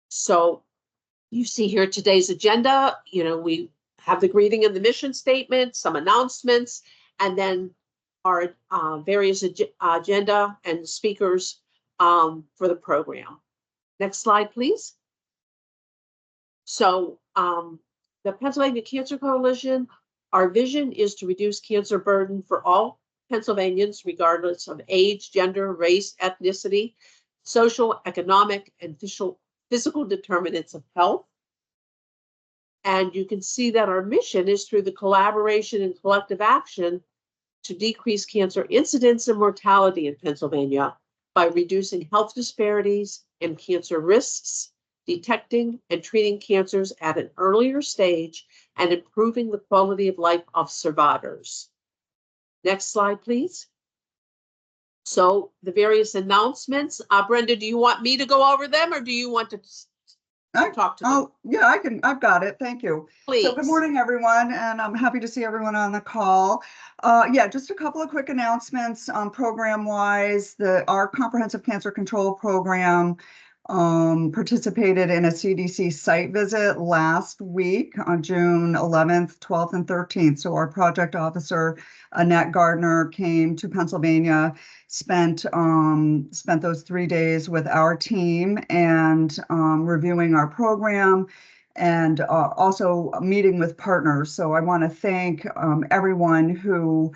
So you see here today's agenda. We have the greeting and the mission statement, some announcements, and then our various agenda and speakers for the program. Next slide, please. So the Pennsylvania Cancer Coalition, our vision is to reduce cancer burden for all Pennsylvanians, regardless of age, gender, race, ethnicity, social, economic, and physical determinants of health. And you can see that our mission is through the collaboration and collective action to decrease cancer incidence and mortality in Pennsylvania by reducing health disparities and cancer risks, detecting and treating cancers at an earlier stage, and improving the quality of life of survivors. Next slide, please. So the various announcements. Brenda, do you want me to go over them, or do you want to talk to them? Oh, yeah, I've got it. Thank you. Please. So good morning, everyone, and I'm happy to see everyone on the call. Yeah, just a couple of quick announcements program-wise. Our Comprehensive Cancer Control Program participated in a CDC site visit last week on June 11th, 12th, and 13th. So our project officer, Annette Gardner, came to Pennsylvania, spent those 3 days with our team and reviewing our program and also meeting with partners. So I want to thank everyone who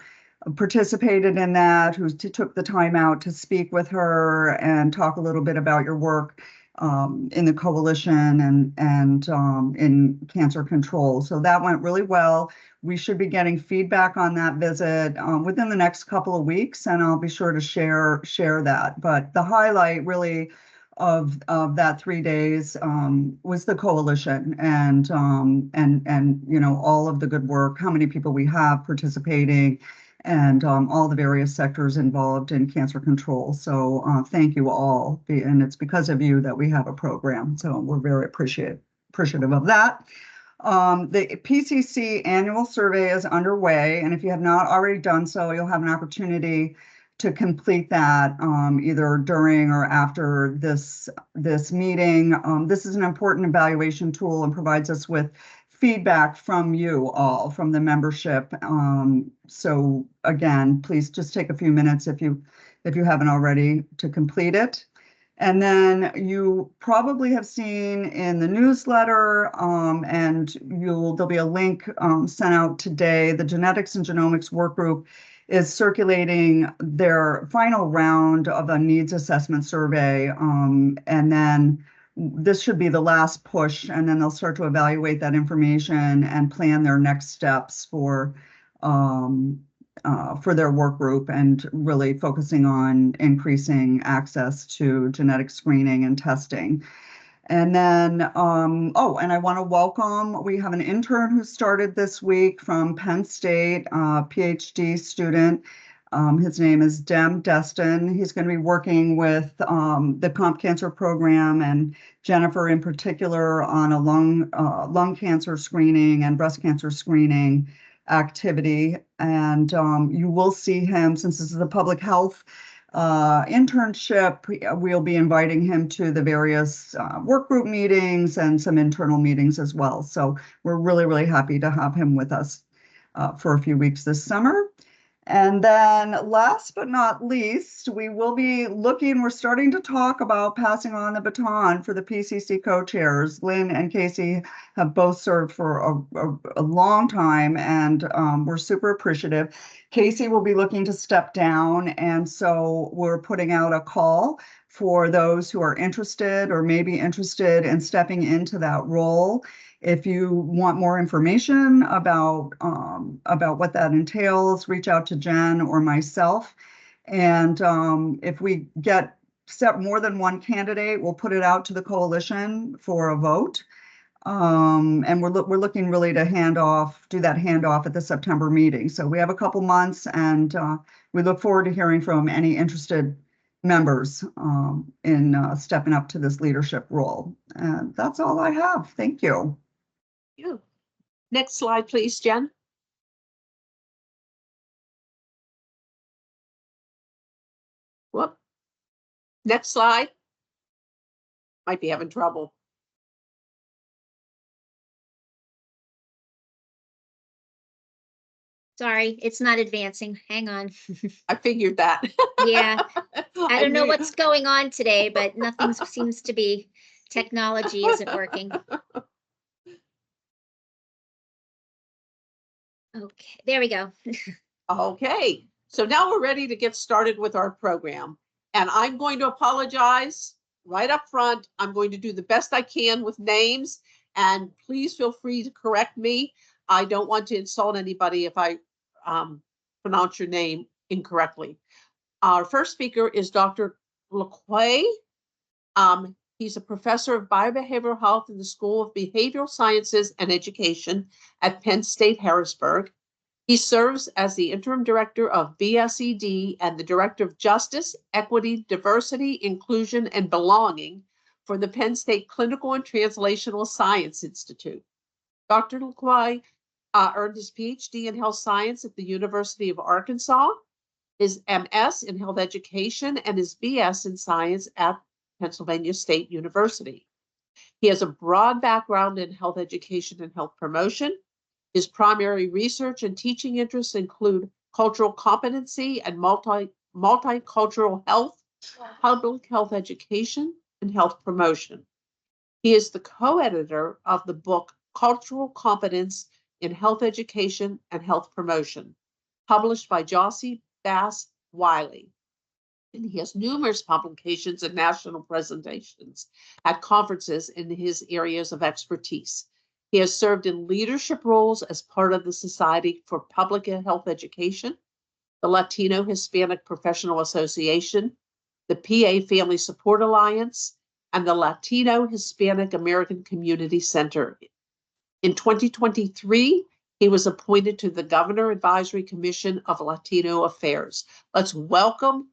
participated in that, who took the time out to speak with her and talk a little bit about your work in the coalition and in cancer control. So that went really well. We should be getting feedback on that visit within the next couple of weeks, and I'll be sure to share that. But the highlight really of that 3 days was the coalition and all of the good work, how many people we have participating, and all the various sectors involved in cancer control. So thank you all. And it's because of you that we have a program. So we're very appreciative of that. The PCC annual survey is underway. And if you have not already done so, you'll have an opportunity to complete that either during or after this meeting. This is an important evaluation tool and provides us with feedback from you all, from the membership. So again, please just take a few minutes if you haven't already to complete it. And then you probably have seen in the newsletter, and there'll be a link sent out today. The Genetics and Genomics Work Group is circulating their final round of a needs assessment survey, and then this should be the last push, and then they'll start to evaluate that information and plan their next steps for their work group, and really focusing on increasing access to genetic screening and testing. And then, and I want to welcome, we have an intern who started this week from Penn State, PhD student. His name is Dem Destin. He's going to be working with the Comp Cancer program and Jennifer in particular on a lung cancer screening and breast cancer screening activity. And you will see him, since this is a public health internship, we'll be inviting him to the various work group meetings and some internal meetings as well. So we're really, really happy to have him with us for a few weeks this summer. And then last but not least, we're starting to talk about passing on the baton for the PCC co-chairs. Lynn and Casey have both served for a long time, and we're super appreciative. Casey will be looking to step down, and so we're putting out a call for those who are interested or may be interested in stepping into that role. If you want more information about what that entails, reach out to Jen or myself. And if we set more than one candidate, we'll put it out to the coalition for a vote. And we're looking really to do that handoff at the September meeting. So we have a couple months, and we look forward to hearing from any interested members in stepping up to this leadership role. And that's all I have. Thank you. Next slide, please, Jen. Whoop. Next slide. Might be having trouble. Sorry, it's not advancing. Hang on. I figured that. Yeah, I don't know knew- what's going on today, but nothing seems to be, technology isn't working. Okay, there we go. Okay, so now we're ready to get started with our program. And I'm going to apologize right up front. I'm going to do the best I can with names, and please feel free to correct me. I don't want to insult anybody if I pronounce your name incorrectly. Our first speaker is Dr. LaQuay. He's a professor of biobehavioral health in the School of Behavioral Sciences and Education at Penn State Harrisburg. He serves as the interim director of BSED and the director of Justice, Equity, Diversity, Inclusion, and Belonging for the Penn State Clinical and Translational Science Institute. Dr. LaQuay earned his PhD in health science at the University of Arkansas, his MS in health education, and his BS in science at Pennsylvania State University. He has a broad background in health education and health promotion. His primary research and teaching interests include cultural competency and multicultural health, public health education, and health promotion. He is the co-editor of the book Cultural Competence in Health Education and Health Promotion, published by Jossie Bass Wiley. And he has numerous publications and national presentations at conferences in his areas of expertise. He has served in leadership roles as part of the Society for Public Health Education, the Latino Hispanic Professional Association, the PA Family Support Alliance, and the Latino Hispanic American Community Center. In 2023, he was appointed to the Governor Advisory Commission of Latino Affairs. Let's welcome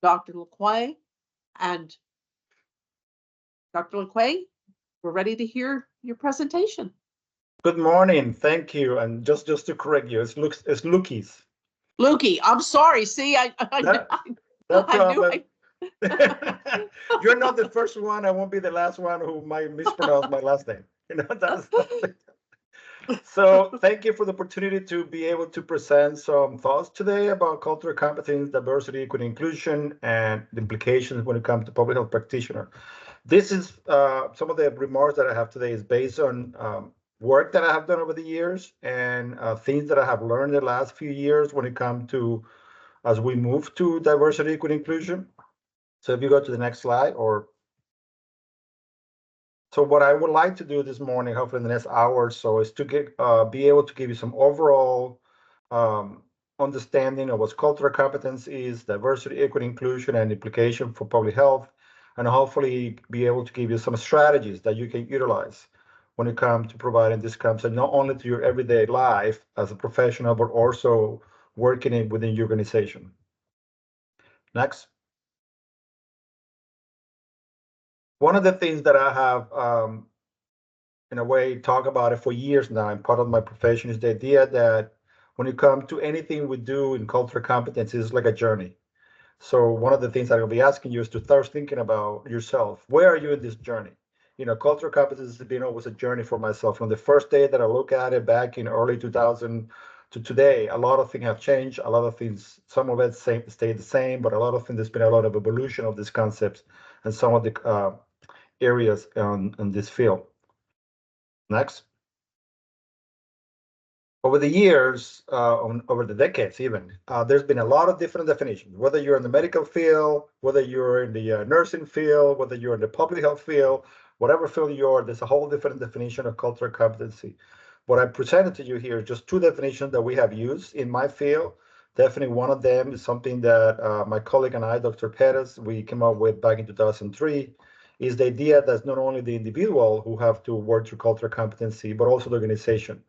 Dr. LaQuay. And Dr. LaQuay, we're ready to hear your presentation. Good morning. Thank you. And just to correct you, it's Lukey's. Lukey, I'm sorry. See, I No knew You're not the first one. I won't be the last one who might mispronounce my last name. So thank you for the opportunity to be able to present some thoughts today about cultural competence, diversity, equity, inclusion, and the implications when it comes to public health practitioner. This is some of the remarks that I have today is based on work that I have done over the years and things that I have learned in the last few years when it comes to as we move to diversity, equity, inclusion. So if you go to the next slide, so what I would like to do this morning, hopefully in the next hour or so, is to be able to give you some overall understanding of what cultural competence is, diversity, equity, inclusion, and implication for public health, and hopefully be able to give you some strategies that you can utilize when it comes to providing this concept, not only to your everyday life as a professional, but also working within your organization. Next. One of the things that I have, in a way, talk about it for years now, and part of my profession is the idea that when it comes to anything we do in cultural competence, it's like a journey. So one of the things that I'll be asking you is to start thinking about yourself. Where are you in this journey? Cultural competence has been always a journey for myself. From the first day that I look at it back in early 2000 to today, a lot of things have changed. A lot of things, some of it stayed the same, but a lot of things, there's been a lot of evolution of these concepts and some of the areas in this field. Next. Over the years, over the decades even, there's been a lot of different definitions, whether you're in the medical field, whether you're in the nursing field, whether you're in the public health field, whatever field you are, there's a whole different definition of cultural competency. What I presented to you here is just two definitions that we have used in my field. Definitely one of them is something that my colleague and I, Dr. Perez, we came up with back in 2003, is the idea that not only the individual who have to work through cultural competency, but also the organization.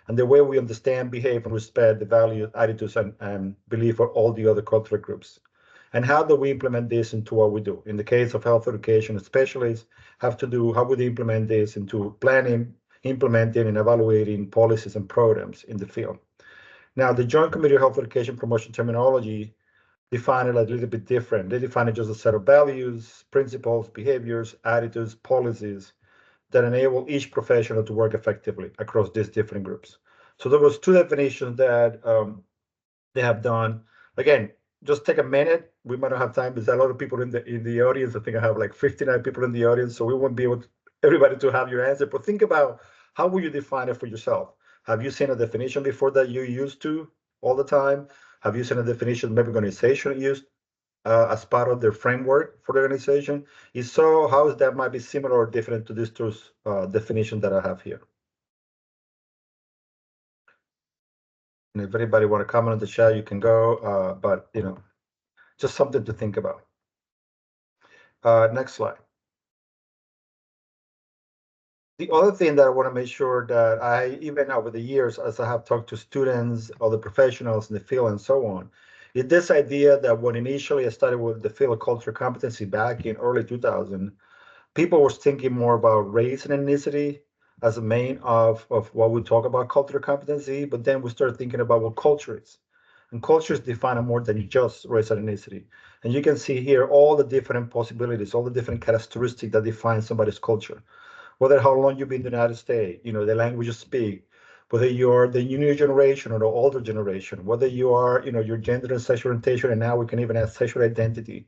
And the way we understand, behave, and respect the values, attitudes, and belief for all the other cultural groups. And how do we implement this into what we do? In the case of health education specialists, how would they implement this into planning, implementing, and evaluating policies and programs in the field? Now, the Joint Committee of Health Education Promotion terminology define it a little bit different. They define it just a set of values, principles, behaviors, attitudes, policies that enable each professional to work effectively across these different groups. So there was two definitions that they have done. Again, just take a minute. We might not have time. There's a lot of people in the audience. I think I have like 59 people in the audience, so we won't be able to, everybody to have your answer. But think about, how will you define it for yourself? Have you seen a definition before that you used to all the time? Have you seen a definition maybe organization used as part of their framework for the organization? If so, how is that might be similar or different to these two definitions that I have here? And if anybody want to comment on the chat, you can go, but just something to think about. Next slide. The other thing that I want to make sure that I, even over the years, as I have talked to students, other professionals in the field and so on, is this idea that when initially I started with the field of cultural competency back in early 2000, people were thinking more about race and ethnicity as a main of what we talk about cultural competency, but then we started thinking about what culture is. And culture is defined more than just race and ethnicity. And you can see here all the different possibilities, all the different characteristics that define somebody's culture. Whether how long you've been in the United States, the language you speak, whether you're the new generation or the older generation, whether you are, your gender and sexual orientation, and now we can even add sexual identity,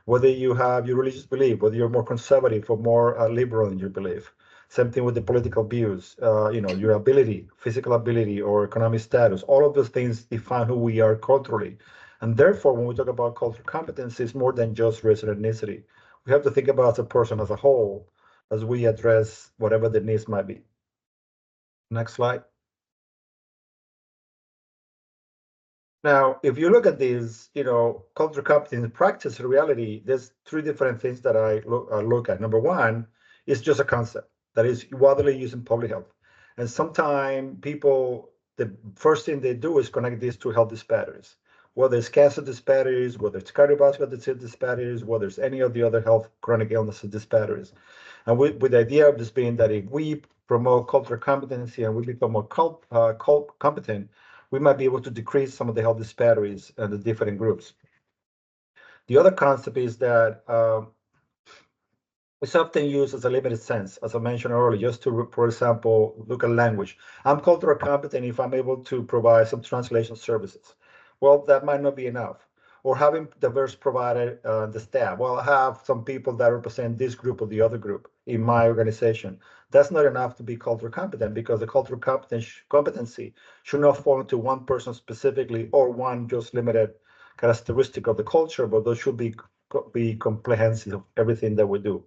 whether you have your religious belief, whether you're more conservative or more liberal in your belief. Same thing with the political views, your ability, physical ability or economic status. All of those things define who we are culturally. And therefore, when we talk about cultural competence, it's more than just race and ethnicity. We have to think about the person as a whole as we address whatever the needs might be. Next slide. Now, if you look at these, cultural competence in practice, in reality, there's three different things that I look at. Number one is just a concept that is widely used in public health. And sometimes people, the first thing they do is connect this to health disparities, whether it's cancer disparities, whether it's cardiovascular disease disparities, whether it's any of the other health chronic illnesses disparities. And with the idea of this being that if we promote cultural competency and we become more competent, we might be able to decrease some of the health disparities and the different groups. The other concept is that it's often used as a limited sense, as I mentioned earlier, just to, for example, look at language. I'm cultural competent if I'm able to provide some translation services. Well, that might not be enough. Or having diverse provider the staff. Well, I have some people that represent this group or the other group in my organization. That's not enough to be cultural competent, because the cultural competency should not fall into one person specifically or one just limited characteristic of the culture, but those should be comprehensive of everything that we do.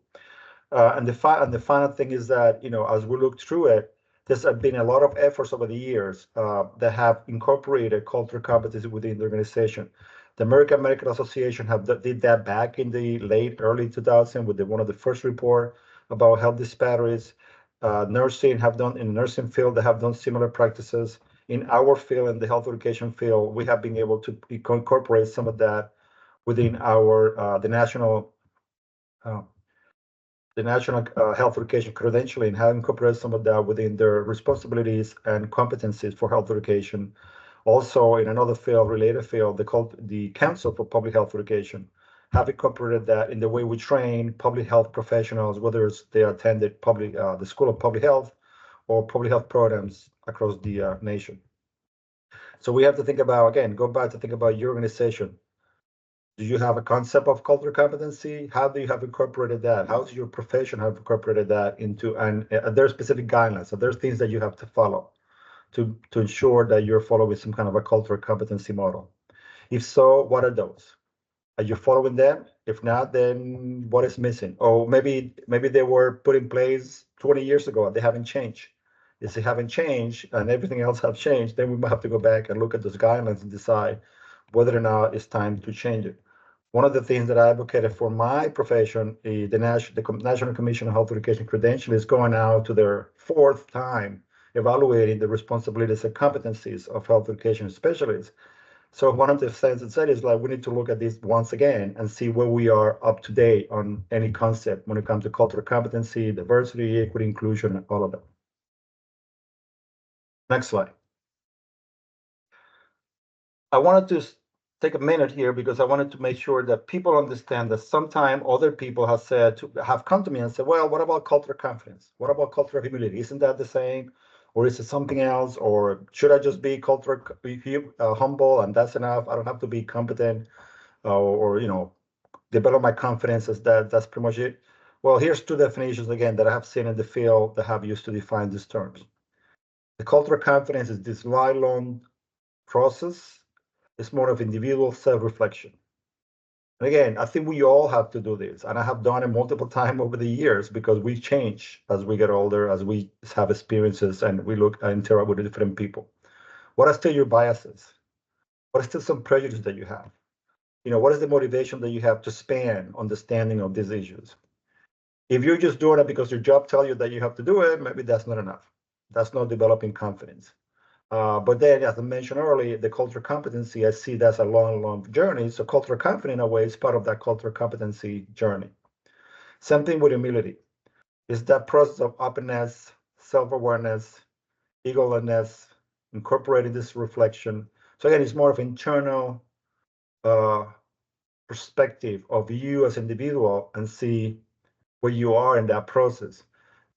And the final thing is that, as we look through it, there's been a lot of efforts over the years that have incorporated cultural competency within the organization. The American Medical Association did that back in the early 2000 with one of the first report about health disparities. Nursing have done in the nursing field, they have done similar practices. In our field, in the health education field, we have been able to incorporate some of that within our the national health education credentialing, and have incorporated some of that within their responsibilities and competencies for health education. Also, in another field, related field, the Council for Public Health Education have incorporated that in the way we train public health professionals, whether they attended the School of Public Health or public health programs across the nation. So we have to think about, again, go back to think about your organization. Do you have a concept of cultural competency? How do you have incorporated that? How does your profession have incorporated that into, and there are specific guidelines. So there's things that you have to follow to ensure that you're following some kind of a cultural competency model. If so, what are those? Are you following them? If not, then what is missing? Or maybe they were put in place 20 years ago, they haven't changed. If they haven't changed and everything else have changed, then we might have to go back and look at those guidelines and decide whether or not it's time to change it. One of the things that I advocated for my profession, the National Commission on Health Education Credential, is going out to their fourth time evaluating the responsibilities and competencies of health education specialists. So one of the things that said is like, we need to look at this once again and see where we are up to date on any concept when it comes to cultural competency, diversity, equity, inclusion, and all of that. Next slide. I wanted to take a minute here because I wanted to make sure that people understand that sometimes other people have come to me and said, well, what about cultural confidence? What about cultural humility? Isn't that the same? or is it something else? Or should I just be cultural, humble, and that's enough? I don't have to be competent, or develop my confidence as that's pretty much it. Well, here's two definitions again that I have seen in the field that have used to define these terms. The cultural confidence is this lifelong process. It's more of individual self-reflection. And again, I think we all have to do this, and I have done it multiple times over the years because we change as we get older, as we have experiences, and we look and interact with different people. What are still your biases? What are still some prejudice that you have? What is the motivation that you have to span understanding of these issues? If you're just doing it because your job tells you that you have to do it, maybe that's not enough. That's not developing confidence. But then, as I mentioned earlier, the cultural competency, I see that's a long, long journey. So cultural confidence, in a way, is part of that cultural competency journey. Same thing with humility. It's that process of openness, self-awareness, egolessness, incorporating this reflection. So again, it's more of internal perspective of you as an individual and see where you are in that process.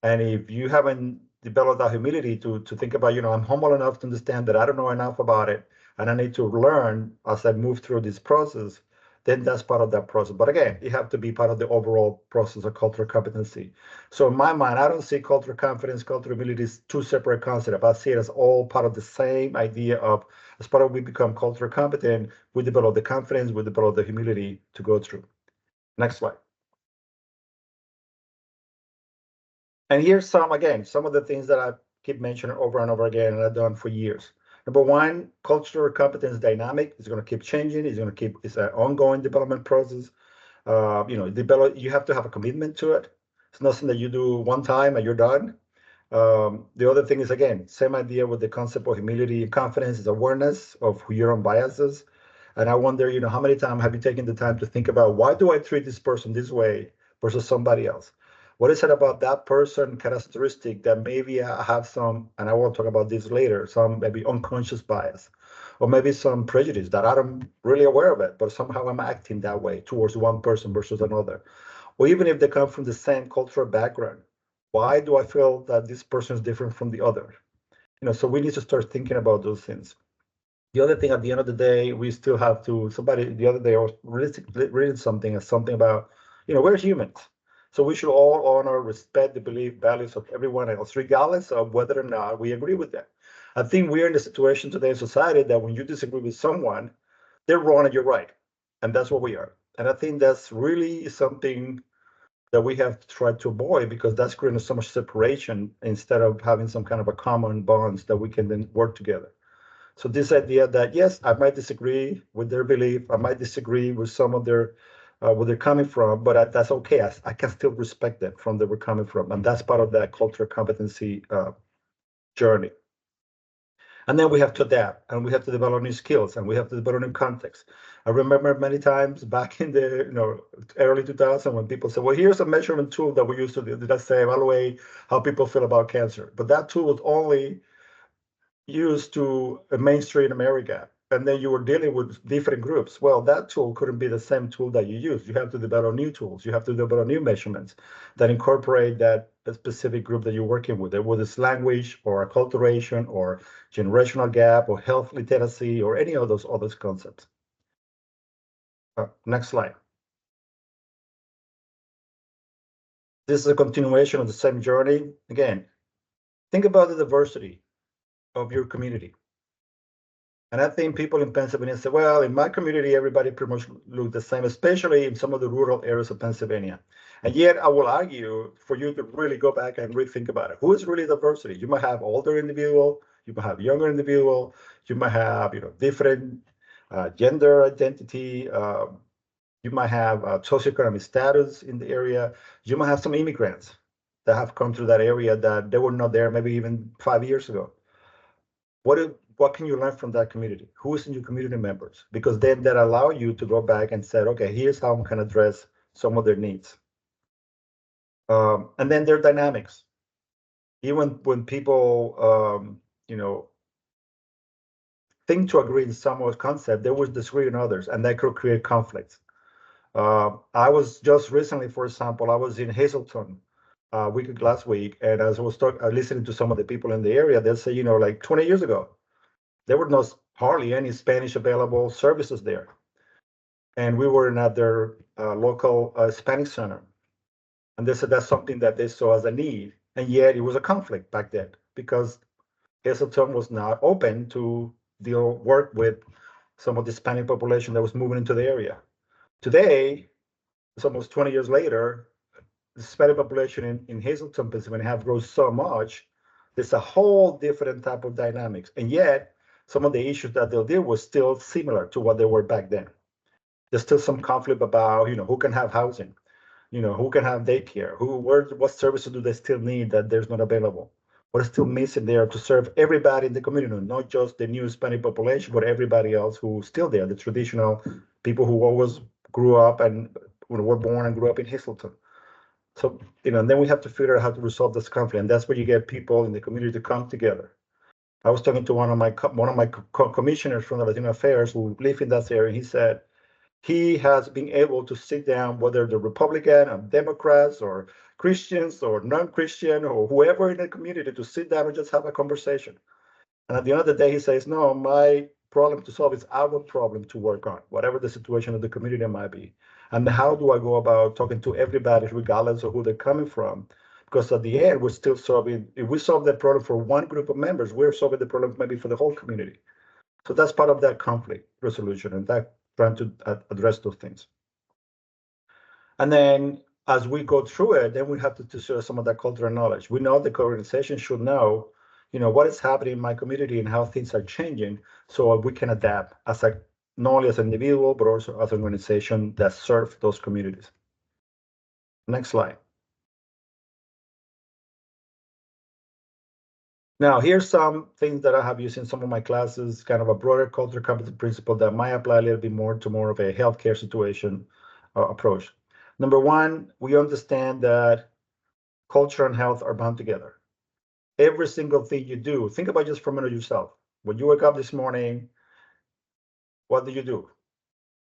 And if you haven't developed that humility to think about, I'm humble enough to understand that I don't know enough about it, and I need to learn as I move through this process, then that's part of that process. But again, you have to be part of the overall process of cultural competency. So in my mind, I don't see cultural confidence, cultural humility as two separate concepts. I see it as all part of the same idea of, as part of we become cultural competent, we develop the confidence, we develop the humility to go through. Next slide. And here's some of the things that I keep mentioning over and over again, and I've done for years. Number one, cultural competence dynamic is going to keep changing. It's an ongoing development process. You have to have a commitment to it. It's nothing that you do one time and you're done. The other thing is, again, same idea with the concept of humility and confidence is awareness of your own biases. And I wonder, how many times have you taken the time to think about, why do I treat this person this way versus somebody else? What is it about that person characteristic that maybe I have some, and I will talk about this later, some maybe unconscious bias, or maybe some prejudice that I'm really aware of it, but somehow I'm acting that way towards one person versus another. Or even if they come from the same cultural background, why do I feel that this person is different from the other? So we need to start thinking about those things. The other thing, at the end of the day, we still have to, the other day I was reading something about, we're humans. So we should all honor, respect the belief, values of everyone else, regardless of whether or not we agree with them. I think we're in a situation today in society that when you disagree with someone, they're wrong and you're right. And that's what we are. And I think that's really something that we have to try to avoid, because that's creating so much separation instead of having some kind of a common bonds that we can then work together. So this idea that, yes, I might disagree with their belief, I might disagree with some of their where they're coming from, but that's okay. I can still respect them from where we're coming from, and that's part of that cultural competency journey. And then we have to adapt, and we have to develop new skills, and we have to develop new context. I remember many times back in the early 2000s when people said, well, here's a measurement tool that we used to do, let's say, evaluate how people feel about cancer. But that tool was only used to mainstream America, and then you were dealing with different groups. Well, that tool couldn't be the same tool that you use. You have to develop new tools. You have to develop new measurements that incorporate that specific group that you're working with, whether it's language or acculturation or generational gap or health literacy or any of those other concepts. Next slide. This is a continuation of the same journey. Again, think about the diversity of your community. And I think people in Pennsylvania say, well, in my community, everybody pretty much look the same, especially in some of the rural areas of Pennsylvania. And yet I will argue for you to really go back and rethink about it. Who is really diversity? You might have older individual, you might have younger individual, you might have different gender identity, you might have socioeconomic status in the area, you might have some immigrants that have come through that area that they were not there maybe even 5 years ago. What can you learn from that community? Who is in your community members? Because then that allow you to go back and say, okay, here's how I'm going to address some of their needs. And then their dynamics. Even when people, think to agree in some of the concept, they would disagree in others, and that could create conflicts. I was just recently, for example, I was in Hazleton, last week, and as I was listening to some of the people in the area, they'll say, like 20 years ago, there were hardly any Spanish available services there. And we were in their local Hispanic center. And they said that's something that they saw as a need. And yet it was a conflict back then because Hazelton was not open to work with some of the Hispanic population that was moving into the area. Today, it's almost 20 years later, the Hispanic population in Hazelton, Pennsylvania, have grown so much. There's a whole different type of dynamics. And yet, some of the issues that they'll deal with still similar to what they were back then. There's still some conflict about, who can have housing, who can have daycare, what services do they still need that there's not available? What is still missing there to serve everybody in the community, not just the new Hispanic population, but everybody else who's still there, the traditional people who always grew up and were born and grew up in Hazleton. So, and then we have to figure out how to resolve this conflict, and that's where you get people in the community to come together. I was talking to one of my commissioners from the Latino Affairs who live in that area, and he said he has been able to sit down, whether they're Republican or Democrats or Christians or non-Christian or whoever in the community, to sit down and just have a conversation. And at the end of the day, he says, no, my problem to solve is our problem to work on, whatever the situation of the community might be. And how do I go about talking to everybody, regardless of who they're coming from? Because at the end, we're still solving, if we solve that problem for one group of members, we're solving the problem maybe for the whole community. So that's part of that conflict resolution and that trying to address those things. And then as we go through it, then we have to share some of that cultural knowledge. We know the organization should know, what is happening in my community and how things are changing so we can adapt not only as an individual, but also as an organization that serves those communities. Next slide. Now, here's some things that I have used in some of my classes, kind of a broader cultural competence principle that might apply a little bit more to more of a healthcare situation approach. Number one, we understand that culture and health are bound together. Every single thing you do, think about just for a minute yourself. When you wake up this morning, what do you do?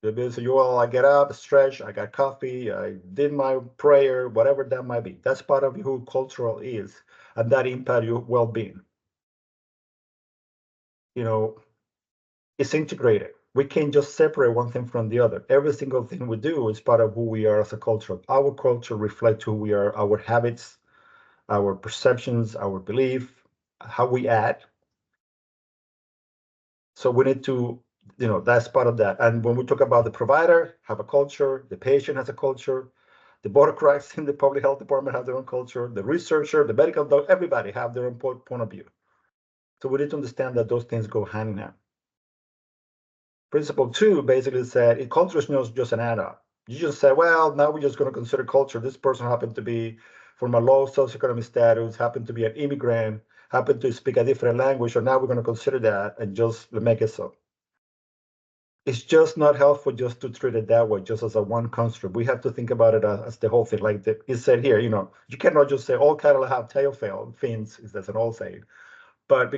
So I get up, stretch, I got coffee, I did my prayer, whatever that might be. That's part of who cultural is, and that impacts your well-being. It's integrated. We can't just separate one thing from the other. Every single thing we do is part of who we are as a culture. Our culture reflects who we are, our habits, our perceptions, our belief, how we act. So we need to, that's part of that. And when we talk about the provider, have a culture, the patient has a culture, the bureaucrats in the public health department have their own culture, the researcher, the medical doctor, everybody have their own point of view. So we need to understand that those things go hand in hand. Principle 2 basically said culture is not just an add-on. You just say, well, now we're just going to consider culture. This person happened to be from a low socioeconomic status, happened to be an immigrant, happened to speak a different language, so now we're going to consider that and just make it so. It's just not helpful just to treat it that way, just as a one construct. We have to think about it as the whole thing. Like it said here, you cannot just say all cattle have tail fins, that's an old saying. But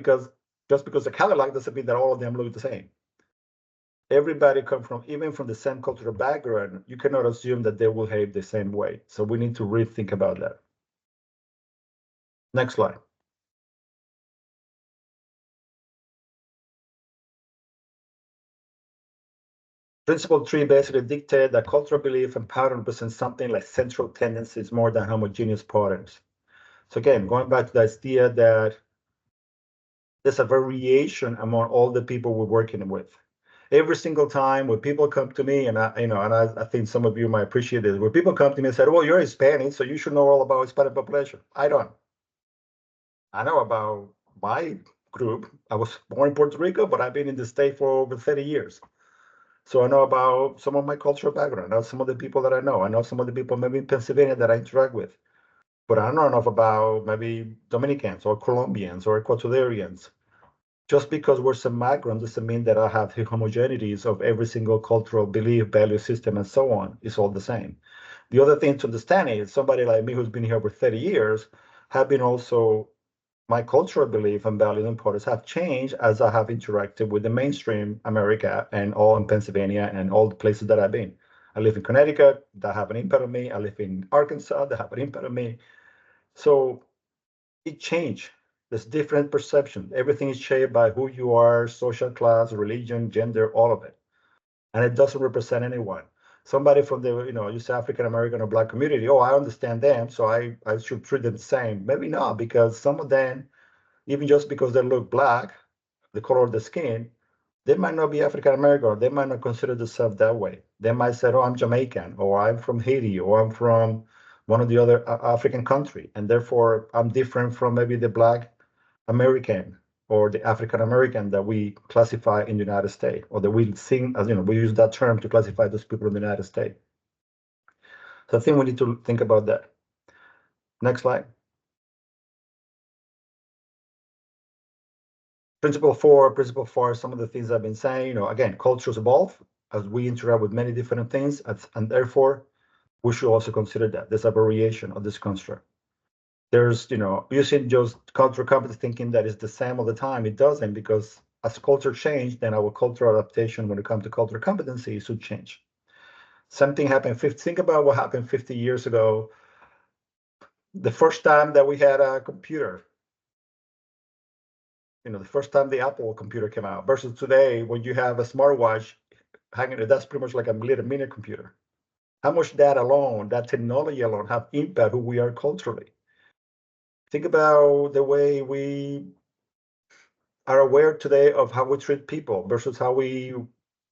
just because the Cadillac doesn't mean that all of them look the same. Everybody come from, even from the same cultural background, you cannot assume that they will behave the same way. So we need to really think about that. Next slide. Principle 3 basically dictates that cultural belief and pattern represent something like central tendencies more than homogeneous patterns. So again, going back to the idea that there's a variation among all the people we're working with. Every single time when people come to me, and I think some of you might appreciate this, when people come to me and say, well, you're Hispanic, so you should know all about Hispanic population. I don't. I know about my group. I was born in Puerto Rico, but I've been in the state for over 30 years. So I know about some of my cultural background. I know some of the people that I know. I know some of the people maybe in Pennsylvania that I interact with. But I don't know enough about maybe Dominicans or Colombians or Ecuadorians. Just because we're some background doesn't mean that I have the homogeneities of every single cultural belief, value system, and so on. It's all the same. The other thing to understand is somebody like me who's been here over 30 years have been also, my cultural belief and values and products have changed as I have interacted with the mainstream America and all in Pennsylvania and all the places that I've been. I live in Connecticut, that have an impact on me. I live in Arkansas, that have an impact on me. So it changed. There's different perception. Everything is shaped by who you are, social class, religion, gender, all of it. And it doesn't represent anyone. Somebody from the, you say African American or Black community, oh, I understand them, so I should treat them the same. Maybe not, because some of them, even just because they look Black, the color of the skin, they might not be African American, or they might not consider themselves that way. They might say, oh, I'm Jamaican, or I'm from Haiti, or I'm from one of the other African country, and therefore I'm different from maybe the Black American or the African American that we classify in the United States, or that we think as, we use that term to classify those people in the United States. So I think we need to think about that. Next slide. Principle four, some of the things I've been saying, again, cultures evolve as we interact with many different things, and therefore we should also consider that there's a variation of this construct. There's, using just cultural competence thinking that is the same all the time. It doesn't, because as culture change, then our cultural adaptation when it comes to cultural competency should change. Something happened, think about what happened 50 years ago. The first time that we had a computer, the first time the Apple computer came out versus today when you have a smartwatch hanging, that's pretty much like a little mini computer. How much that alone, that technology alone, have impact who we are culturally. Think about the way we are aware today of how we treat people versus how we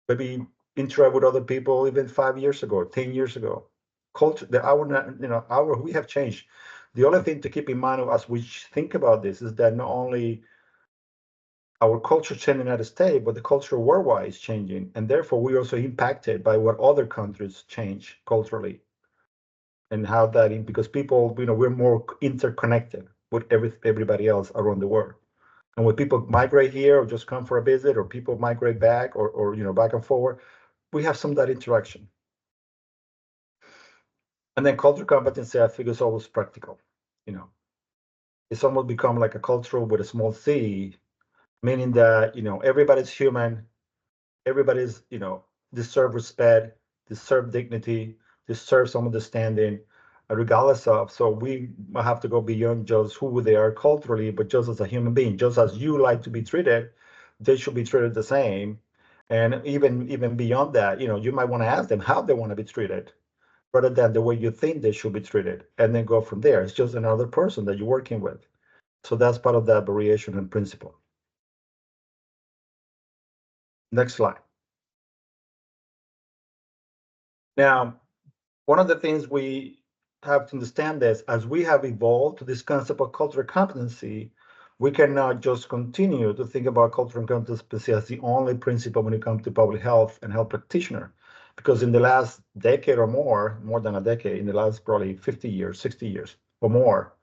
maybe interact with other people even 5 years ago, 10 years ago. Culture, we have changed. The only thing to keep in mind as we think about this is that not only our culture changing in the United States, but the culture worldwide is changing, and therefore we're also impacted by what other countries change culturally, and how that, because people, we're more interconnected with everybody else around the world. And when people migrate here or just come for a visit, or people migrate back or back and forward, we have some of that interaction. And then cultural competency, I think, is always practical. It's almost become like a cultural with a small c, meaning that, everybody's human, everybody's, deserve respect, deserve dignity, deserve some understanding, regardless of. So we have to go beyond just who they are culturally, but just as a human being, just as you like to be treated, they should be treated the same. And even beyond that, you might want to ask them how they want to be treated, rather than the way you think they should be treated, and then go from there. It's just another person that you're working with. So that's part of that variation and principle. Next slide. Now, one of the things we have to understand is, as we have evolved to this concept of cultural competency, we cannot just continue to think about cultural competency as the only principle when it comes to public health and health practitioner. Because in the last decade or more than a decade, in the last probably 50 years, 60 years or more,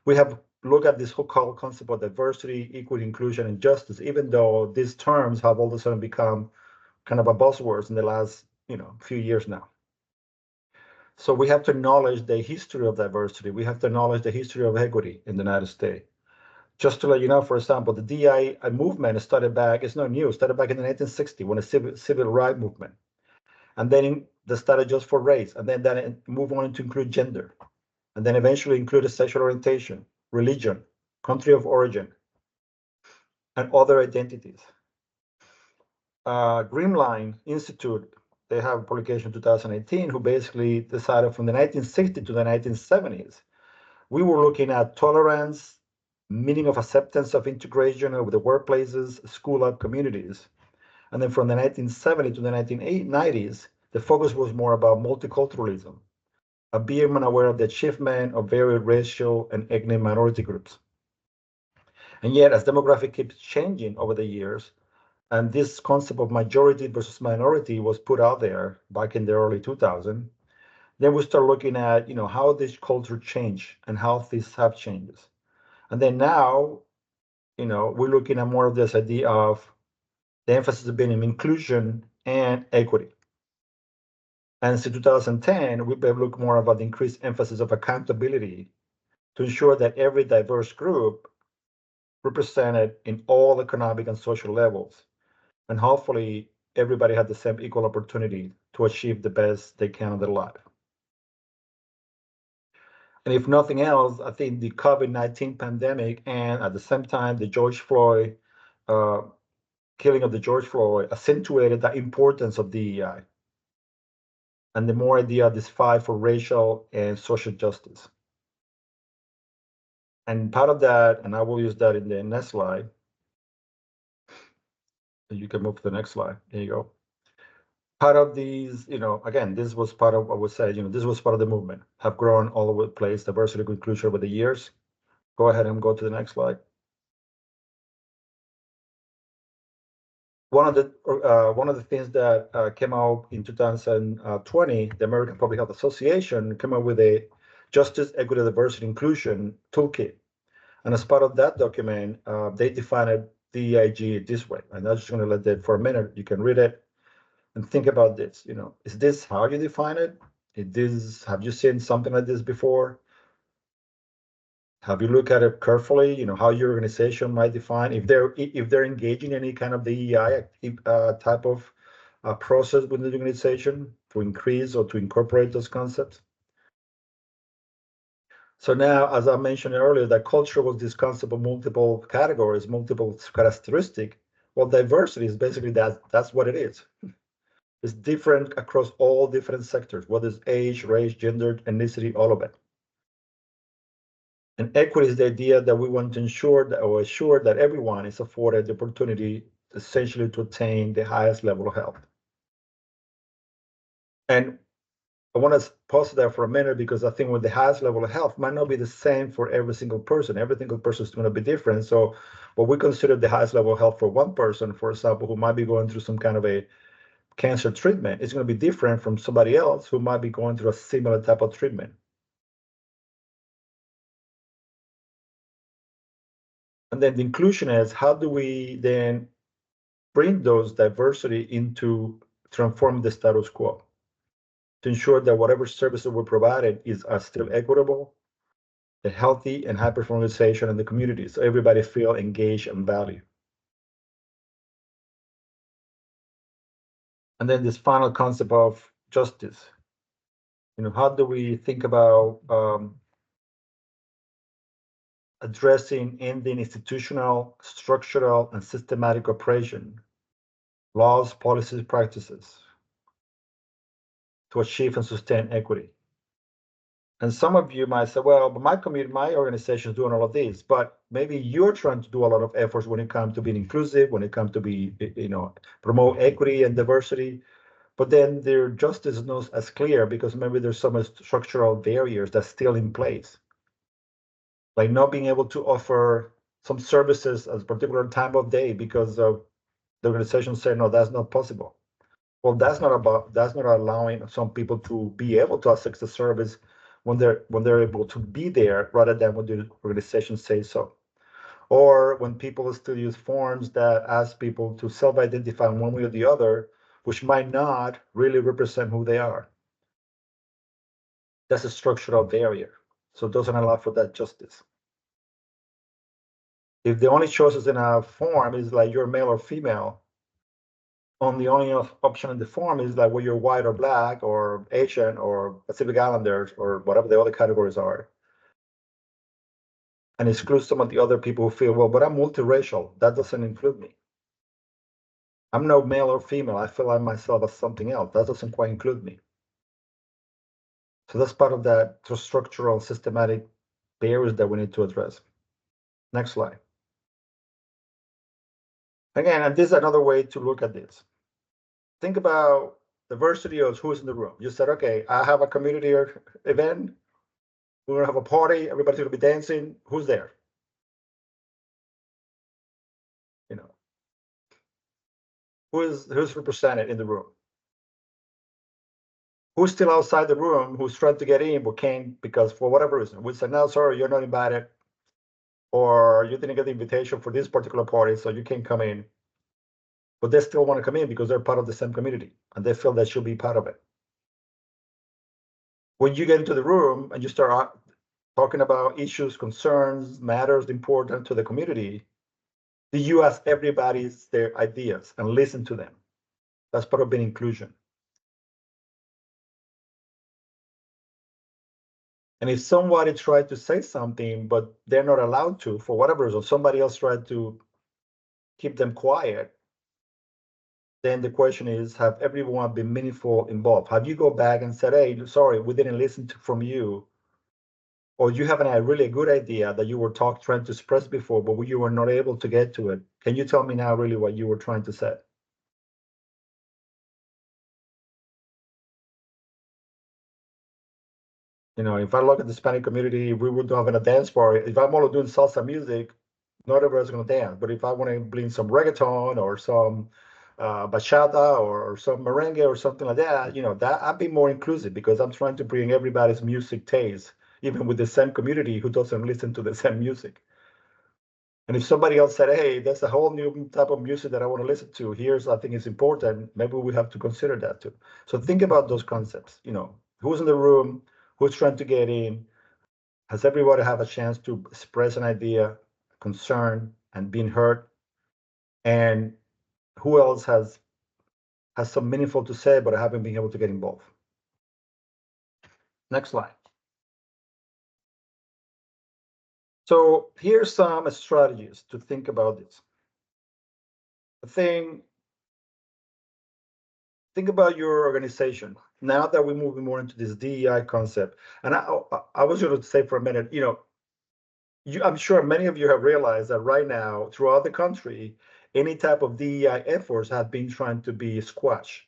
we have looked at this whole concept of diversity, equity, inclusion, and justice, even though these terms have all of a sudden become kind of a buzzwords in the last few years now. So we have to acknowledge the history of diversity. We have to acknowledge the history of equity in the United States. Just to let you know, for example, the DI movement started back, it's not new, started back in the 1960s when a civil rights movement. And then they started just for race, and then that moved on to include gender, and then eventually included sexual orientation, religion, country of origin, and other identities. Greenline Institute, they have a publication 2018, who basically decided from the 1960s to the 1970s, we were looking at tolerance, meaning of acceptance of integration of the workplaces, school up communities. And then from the 1970s to the 1990s, the focus was more about multiculturalism, being aware of the achievement of various racial and ethnic minority groups. And yet, as demographic keeps changing over the years, and this concept of majority versus minority was put out there back in the early 2000s, then we start looking at, how this culture changed and how these have changes. And then now, we're looking at more of this idea of the emphasis being in inclusion and equity. And since 2010, we've looked more about the increased emphasis of accountability to ensure that every diverse group represented in all economic and social levels, and hopefully everybody had the same equal opportunity to achieve the best they can in their life. And if nothing else, I think the COVID-19 pandemic and at the same time the George Floyd killing of the George Floyd accentuated the importance of DEI and the more idea of this fight for racial and social justice. And part of that, and I will use that in the next slide. You can move to the next slide. There you go. Part of these, again, this was part of what was said, this was part of the movement, have grown all over the place, diversity and inclusion over the years. Go ahead and go to the next slide. One of the things that came out in 2020, the American Public Health Association came up with a Justice, Equity, Diversity, Inclusion toolkit. And as part of that document, they defined DEIG this way. And I'm just going to let that for a minute. You can read it and think about this. Is this how you define it? Have you seen something like this before? Have you looked at it carefully? How your organization might define if they're engaging in any kind of DEI type of process within the organization to increase or to incorporate those concepts. So now, as I mentioned earlier, that culture was this concept of multiple categories, multiple characteristics. Well, diversity is basically that's what it is. It's different across all different sectors, whether it's age, race, gender, ethnicity, all of it. And equity is the idea that we want to ensure that everyone is afforded the opportunity essentially to attain the highest level of health. And I want to pause there for a minute because I think with the highest level of health might not be the same for every single person. Every single person is going to be different. So what we consider the highest level of health for one person, for example, who might be going through some kind of a cancer treatment, is going to be different from somebody else who might be going through a similar type of treatment. And then the inclusion is, how do we then bring those diversity into transform the status quo to ensure that whatever services we're provided are still equitable, a healthy and high performing organization in the community, so everybody feel engaged and valued. And then this final concept of justice. How do we think about addressing ending institutional, structural, and systematic oppression, laws, policies, practices to achieve and sustain equity? And some of you might say, well, but my organization is doing all of these, but maybe you're trying to do a lot of efforts when it comes to being inclusive, when it comes to promote equity and diversity, but then their justice is not as clear because maybe there's some structural barriers that's still in place. Like not being able to offer some services at a particular time of day because of the organization saying, no, that's not possible. Well, that's not allowing some people to be able to access the service when they're able to be there rather than when the organization says so. Or when people still use forms that ask people to self-identify one way or the other, which might not really represent who they are. That's a structural barrier. So it doesn't allow for that justice. If the only choices in a form is like you're male or female, the only option in the form is like, well, you're white or black or Asian or Pacific Islanders or whatever the other categories are. And exclude some of the other people who feel, well, but I'm multiracial. That doesn't include me. I'm no male or female. I feel like myself as something else. That doesn't quite include me. So that's part of that structural, systematic barriers that we need to address. Next slide. Again, and this is another way to look at this. Think about diversity of who's in the room. You said, okay, I have a community event. We're gonna have a party. Everybody's gonna be dancing. Who's there? Who's represented in the room? Who's still outside the room? Who's trying to get in but can't because for whatever reason? We said, no, sorry, you're not invited, or you didn't get the invitation for this particular party, so you can't come in. But they still want to come in because they're part of the same community and they feel they should be part of it. When you get into the room and you start talking about issues, concerns, matters important to the community, do you ask everybody's their ideas and listen to them? That's part of being inclusion. And if somebody tried to say something, but they're not allowed to, for whatever reason, somebody else tried to keep them quiet, then the question is, have everyone been meaningful involved? Have you go back and said, hey, sorry, we didn't listen from you, or you have a really good idea that you were trying to express before, but you were not able to get to it. Can you tell me now really what you were trying to say? You know, if I look at the Hispanic community, we would have a dance party. If I'm only doing salsa music, not everyone's going to dance. But if I want to bring some reggaeton or some bachata or some merengue or something like that, you know, that I'd be more inclusive because I'm trying to bring everybody's music taste, even with the same community who doesn't listen to the same music. And if somebody else said, hey, that's a whole new type of music that I want to listen to, I think it's important, maybe we have to consider that too. So think about those concepts, you know, who's in the room, who's trying to get in, has everybody have a chance to express an idea, concern, and being heard? And who else has some meaningful to say, but haven't been able to get involved? Next slide. So here's some strategies to think about this. Think about your organization. Now that we're moving more into this DEI concept, and I was going to say for a minute, you know, I'm sure many of you have realized that right now throughout the country, any type of DEI efforts have been trying to be squashed.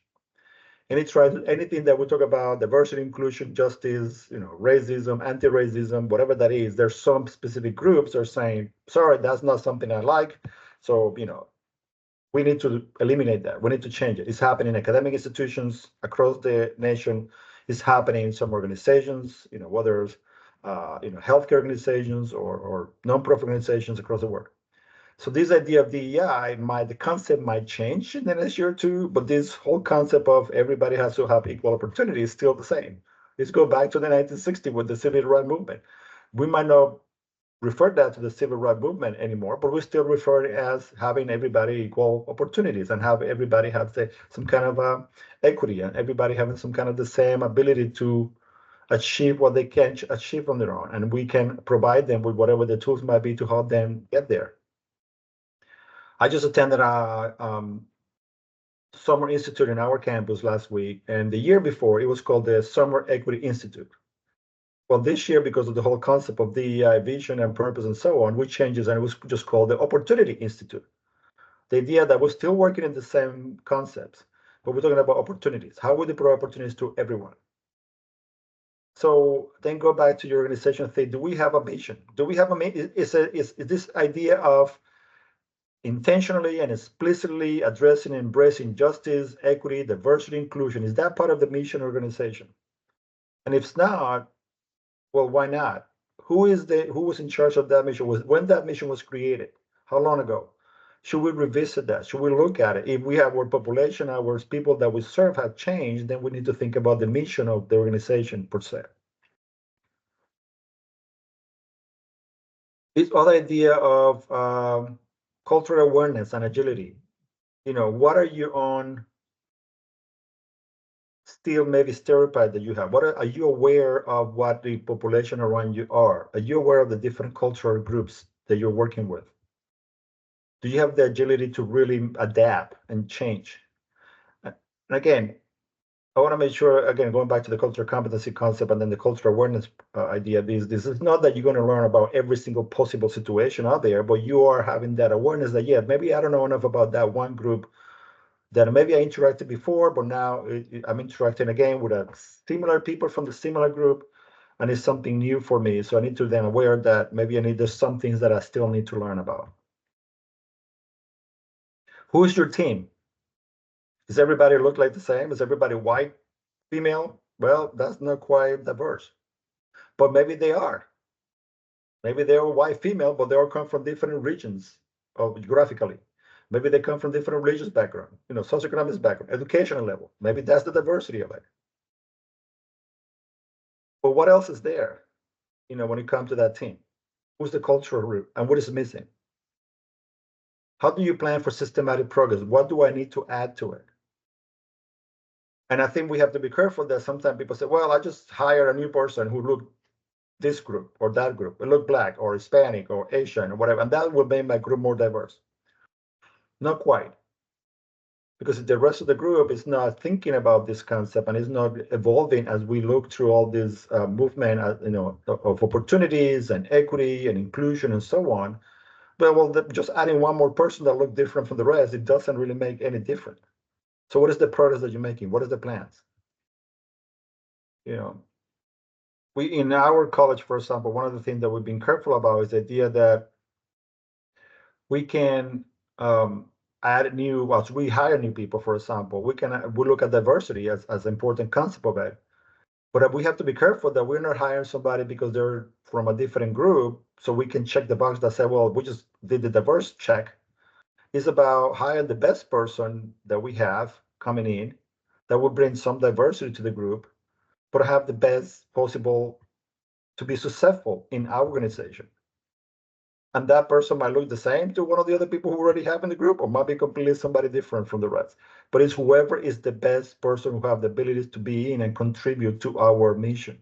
Anything that we talk about, diversity, inclusion, justice, you know, racism, anti-racism, whatever that is, there's some specific groups that are saying, sorry, that's not something I like. So, you know, we need to eliminate that. We need to change it. It's happening in academic institutions across the nation. It's happening in some organizations, you know, whether it's, you know, healthcare organizations or nonprofit organizations across the world. So this idea of DEI, the concept might change in the next year or two, but this whole concept of everybody has to have equal opportunity is still the same. Let's go back to the 1960s with the civil rights movement. We might not refer that to the civil rights movement anymore, but we still refer it as having everybody equal opportunities and have everybody have some kind of equity and everybody having some kind of the same ability to achieve what they can achieve on their own. And we can provide them with whatever the tools might be to help them get there. I just attended a summer institute in our campus last week, and the year before it was called the Summer Equity Institute. Well, this year, because of the whole concept of DEI vision and purpose and so on, we changed it and it was just called the Opportunity Institute. The idea that we're still working in the same concepts, but we're talking about opportunities. How would we provide opportunities to everyone? So then go back to your organization and say, do we have a vision? Do we have is this idea of intentionally and explicitly addressing and embracing justice, equity, diversity, inclusion, is that part of the mission organization? And if it's not, well, why not? Who was in charge of that mission? When that mission was created? How long ago? Should we revisit that? Should we look at it? If we have our population, our people that we serve have changed, then we need to think about the mission of the organization per se. This other idea of cultural awareness and agility. You know, what are your own still maybe stereotype that you have? Are you aware of what the population around you are? Are you aware of the different cultural groups that you're working with? Do you have the agility to really adapt and change? And again, I want to make sure, again, going back to the cultural competency concept and then the cultural awareness idea, this is not that you're going to learn about every single possible situation out there, but you are having that awareness that, yeah, maybe I don't know enough about that one group that maybe I interacted before, but now I'm interacting again with a similar people from the similar group, and it's something new for me. So I need to then aware that maybe there's some things that I still need to learn about. Who's your team? Does everybody look like the same? Is everybody white, female? Well, that's not quite diverse, but maybe they are. Maybe they're white, female, but they all come from different regions geographically. Maybe they come from different religious background, you know, socioeconomic background, educational level. Maybe that's the diversity of it. But what else is there, you know, when it comes to that team? Who's the cultural root and what is missing? How do you plan for systematic progress? What do I need to add to it? And I think we have to be careful that sometimes people say, well, I just hired a new person who looked this group or that group. It look Black or Hispanic or Asian or whatever, and that will make my group more diverse. Not quite. Because the rest of the group is not thinking about this concept and is not evolving as we look through all this movement, of opportunities and equity and inclusion and so on. But well, just adding one more person that look different from the rest, it doesn't really make any difference. So what is the progress that you're making? What is the plans? We in our college, for example, one of the things that we've been careful about is the idea that we can add new, as we hire new people, for example, we look at diversity as an important concept of it. But we have to be careful that we're not hiring somebody because they're from a different group, so we can check the box that say, well, we just did the diverse check. It's about hiring the best person that we have coming in that will bring some diversity to the group, but have the best possible to be successful in our organization. And that person might look the same to one of the other people who already have in the group, or might be completely somebody different from the rest. But it's whoever is the best person who have the abilities to be in and contribute to our mission.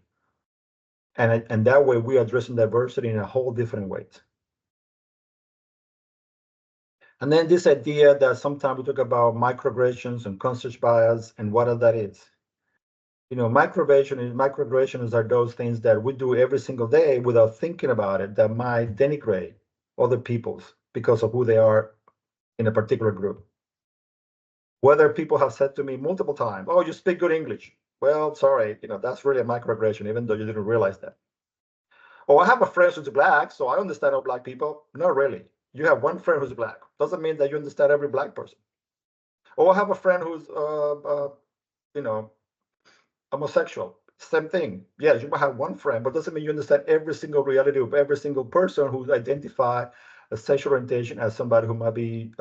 And that way we are addressing diversity in a whole different way. And then this idea that sometimes we talk about microaggressions and conscious bias and what that is. Microaggressions are those things that we do every single day without thinking about it that might denigrate other people's because of who they are in a particular group. Whether people have said to me multiple times, oh, you speak good English. Well, sorry, that's really a microaggression, even though you didn't realize that. Oh, I have a friend who's Black, so I understand all Black people. Not really. You have one friend who's Black. Doesn't mean that you understand every Black person. Or I have a friend who's, homosexual. Same thing. Yes, you might have one friend, but doesn't mean you understand every single reality of every single person who identify a sexual orientation as somebody who might be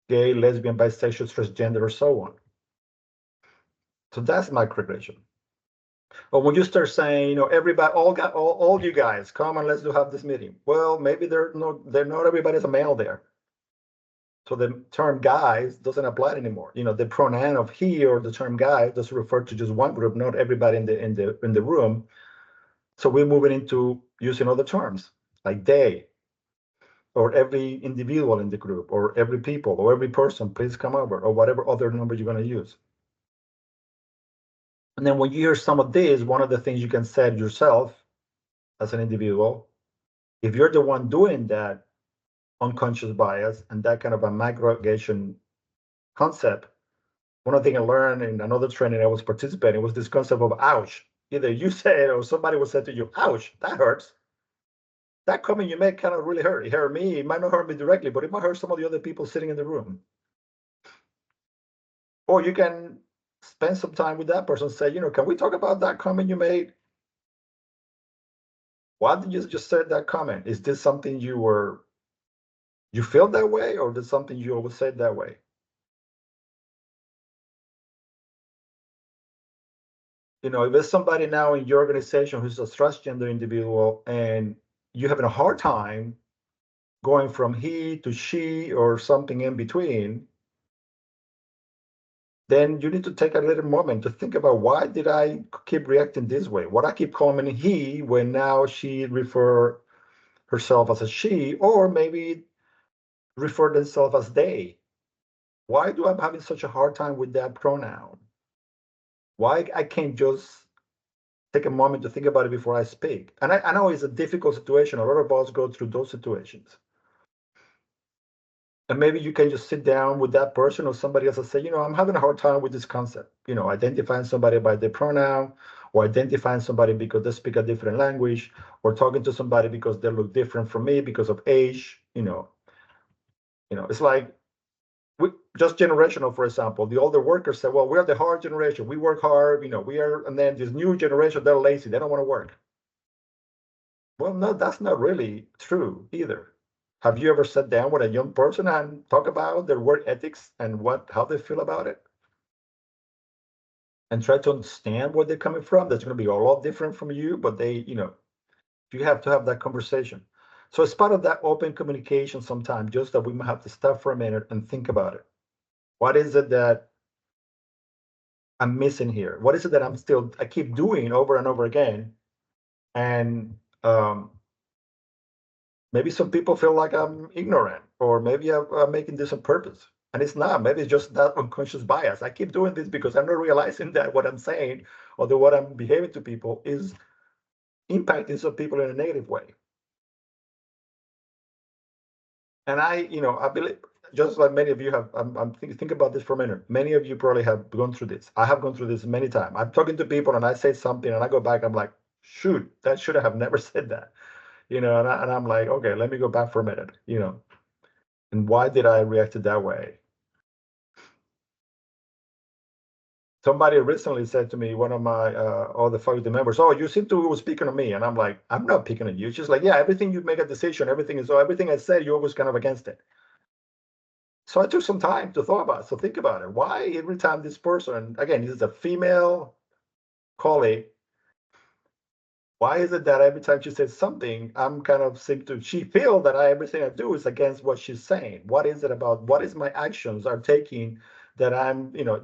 gay, lesbian, bisexual, transgender, or so on. So that's microaggression. But when you start saying, everybody, all you guys, come and let's have this meeting. Well, maybe they're not everybody's a male there. So the term guys doesn't apply anymore. The pronoun of he or the term guy does refer to just one group, not everybody in the room. So we're moving into using other terms like they, or every individual in the group, or every people, or every person, please come over, or whatever other number you're going to use. And then when you hear some of this, one of the things you can say yourself as an individual, if you're the one doing that unconscious bias and that kind of a microaggression concept, one of the things I learned in another training I was participating was this concept of ouch. Either you say it or somebody will say to you, ouch, that hurts. That comment you make kind of really hurt. It hurt me. It might not hurt me directly, but it might hurt some of the other people sitting in the room. Or you can spend some time with that person, say, can we talk about that comment you made? Why did you just say that comment? Is this something you feel that way, or is it something you always said that way? If there's somebody now in your organization who's a transgender individual and you're having a hard time going from he to she or something in between, then you need to take a little moment to think about, why did I keep reacting this way? What I keep calling he when now she refer herself as a she, or maybe refer themselves as they. Why do I'm having such a hard time with that pronoun? Why I can't just take a moment to think about it before I speak? And I know it's a difficult situation. A lot of us go through those situations. And maybe you can just sit down with that person or somebody else and say, I'm having a hard time with this concept, identifying somebody by their pronoun, or identifying somebody because they speak a different language, or talking to somebody because they look different from me because of age. It's like, just generational, for example. The older workers say, well, we're the hard generation. We work hard, and then this new generation, they're lazy. They don't want to work. Well, no, that's not really true either. Have you ever sat down with a young person and talk about their work ethics and how they feel about it? And try to understand where they're coming from. That's going to be a lot different from you, but you have to have that conversation. So it's part of that open communication sometimes, just that we might have to stop for a minute and think about it. What is it that I'm missing here? What is it that I keep doing over and over again And maybe some people feel like I'm ignorant, or maybe I'm making this on purpose. And it's not. Maybe it's just that unconscious bias. I keep doing this because I'm not realizing that what I'm saying or the what I'm behaving to people is impacting some people in a negative way. And I believe, just like many of you have, think about this for a minute. Many of you probably have gone through this. I have gone through this many times. I'm talking to people and I say something and I go back, I'm like, shoot, that should have never said that. And I'm like, okay, let me go back for a minute, and why did I react that way? Somebody recently said to me, one of my all the faculty members, "Oh, you seem to be speaking on me," and I'm like, "I'm not picking on you." It's just like, yeah, everything you make a decision, everything I said, you're always kind of against it. So I took some time to think about it. Why every time this person, again, this is a female colleague, why is it that every time she says something, I'm kind of she feel that everything I do is against what she's saying? What is it about? What is my actions are taking that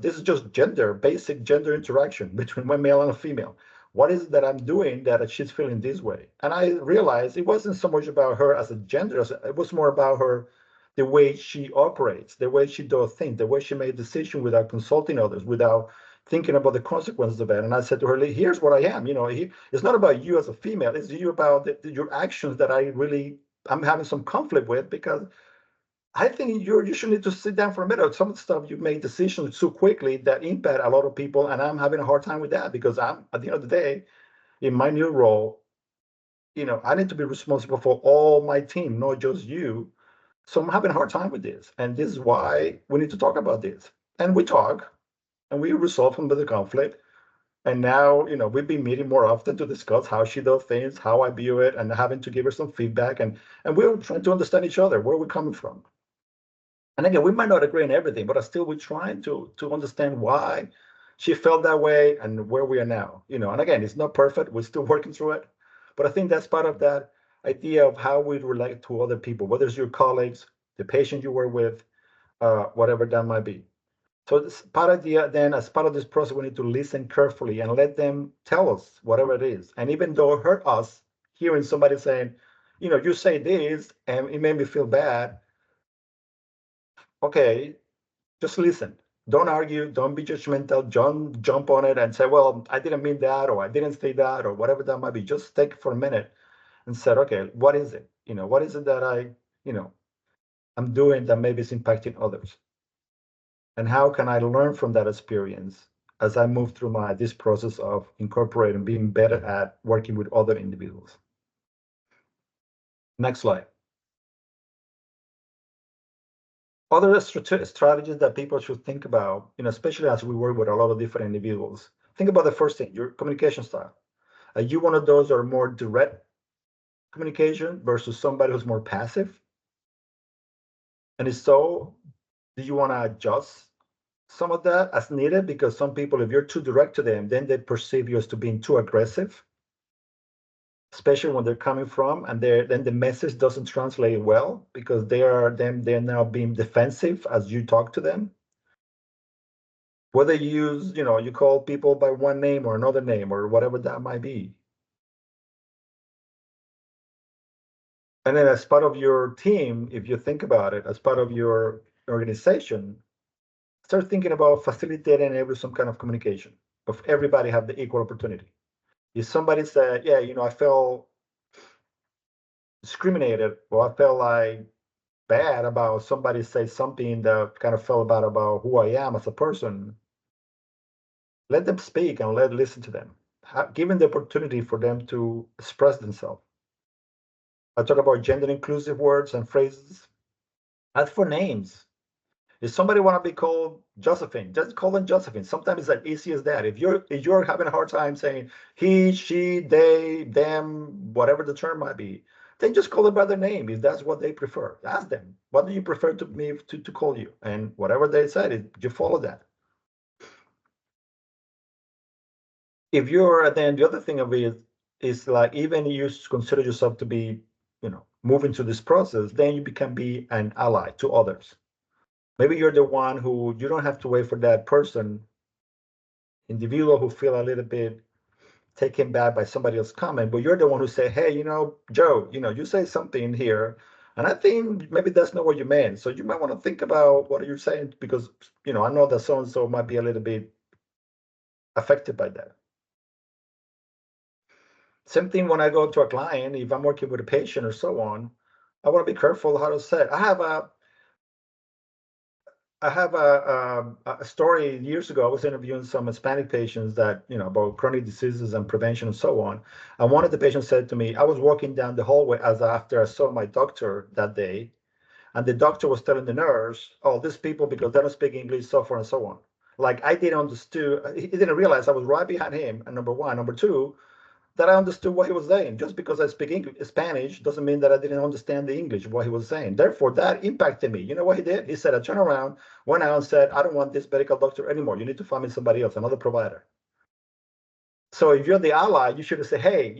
this is just basic gender interaction between one male and a female. What is it that I'm doing that she's feeling this way? And I realized it wasn't so much about her as a gender, it was more about her, the way she operates, the way she does things, the way she made decisions without consulting others, without thinking about the consequences of it. And I said to her, here's what I am. It's not about you as a female. It's you about your actions that I'm having some conflict with, because I think you should need to sit down for a minute. Some of the stuff you've made decisions so quickly that impact a lot of people. And I'm having a hard time with that, because at the end of the day, in my new role, I need to be responsible for all my team, not just you. So I'm having a hard time with this. And this is why we need to talk about this. And we talk and we resolve some of the conflict. And now, we've been meeting more often to discuss how she does things, how I view it, and having to give her some feedback. And we're trying to understand each other, where we're coming from. And again, we might not agree on everything, but still we're trying to understand why she felt that way and where we are now. And again, it's not perfect. We're still working through it. But I think that's part of that idea of how we relate to other people, whether it's your colleagues, the patient you work with, whatever that might be. So as part of this process, we need to listen carefully and let them tell us whatever it is. And even though it hurt us hearing somebody saying, you say this and it made me feel bad. Okay, just listen. Don't argue. Don't be judgmental. Don't jump on it and say, well, I didn't mean that, or I didn't say that, or whatever that might be. Just take for a minute and say, okay, what is it? What is it that I'm doing that maybe is impacting others? And how can I learn from that experience as I move through this process of incorporating, being better at working with other individuals? Next slide. Other strategies that people should think about, especially as we work with a lot of different individuals. Think about the first thing, your communication style. Are you one of those that are more direct communication versus somebody who's more passive? And if so, do you want to adjust some of that as needed? Because some people, if you're too direct to them, then they perceive you as to being too aggressive, especially when they're coming from, and then the message doesn't translate well because they're now being defensive as you talk to them. Whether you use, you call people by one name or another name or whatever that might be. And then as part of your team, if you think about it, as part of your organization, start thinking about facilitating some kind of communication of everybody have the equal opportunity. If somebody said, yeah, I felt discriminated, or I felt like bad about somebody say something that kind of felt bad about who I am as a person, let them speak and listen to them. Given the opportunity for them to express themselves. I talk about gender inclusive words and phrases. As for names, if somebody want to be called Josephine, just call them Josephine. Sometimes it's as easy as that. If you're having a hard time saying he, she, they, them, whatever the term might be, then just call them by their name if that's what they prefer. Ask them, what do you prefer to call you? And whatever they said, you follow that. If you're, then the other thing of it is like, even you consider yourself to be, moving through this process, then you can be an ally to others. Maybe you're the one who you don't have to wait for that person, individual who feel a little bit taken back by somebody else's comment, but you're the one who say, hey, Joe, you say something here, and I think maybe that's not what you meant. So you might want to think about what you're saying, because, I know that so-and-so might be a little bit affected by that. Same thing when I go to a client, if I'm working with a patient or so on, I want to be careful how to say it. I have a story years ago. I was interviewing some Hispanic patients that, about chronic diseases and prevention and so on. And one of the patients said to me, I was walking down the hallway after I saw my doctor that day, and the doctor was telling the nurse, oh, these people, because they don't speak English, so forth and so on. Like, I didn't understand, he didn't realize I was right behind him, and number one. Number two, that I understood what he was saying. Just because I speak Spanish doesn't mean that I didn't understand the English, what he was saying. Therefore, that impacted me. You know what he did? He said, I turned around, went out and said, I don't want this medical doctor anymore. You need to find me somebody else, another provider. So if you're the ally, you should say, hey,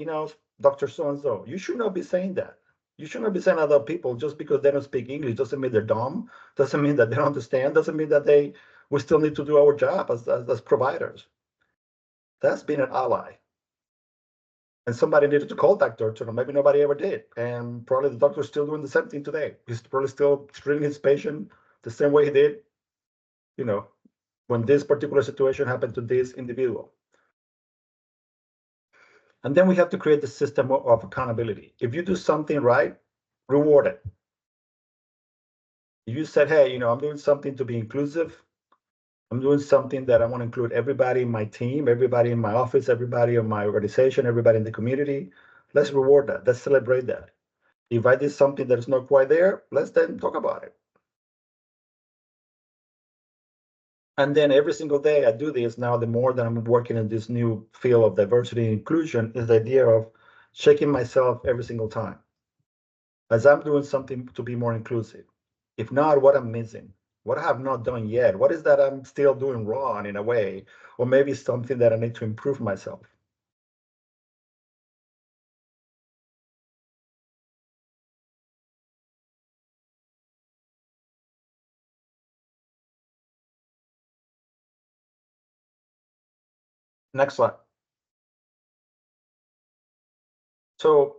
Dr. So-and-so, you should not be saying that. You should not be saying other people just because they don't speak English. Doesn't mean they're dumb. Doesn't mean that they don't understand. Doesn't mean that we still need to do our job as providers. That's being an ally. And somebody needed to call that doctor, maybe nobody ever did. And probably the doctor's still doing the same thing today. He's probably still treating his patient the same way he did, when this particular situation happened to this individual. And then we have to create the system of accountability. If you do something right, reward it. If you said, hey, I'm doing something to be inclusive, I'm doing something that I want to include everybody in my team, everybody in my office, everybody in my organization, everybody in the community. Let's reward that. Let's celebrate that. If I did something that's not quite there, let's then talk about it. And then every single day I do this now, the more that I'm working in this new field of diversity and inclusion, is the idea of checking myself every single time. As I'm doing something to be more inclusive. If not, what I'm missing, what I have not done yet, what is that I'm still doing wrong in a way, or maybe something that I need to improve myself. Next slide. So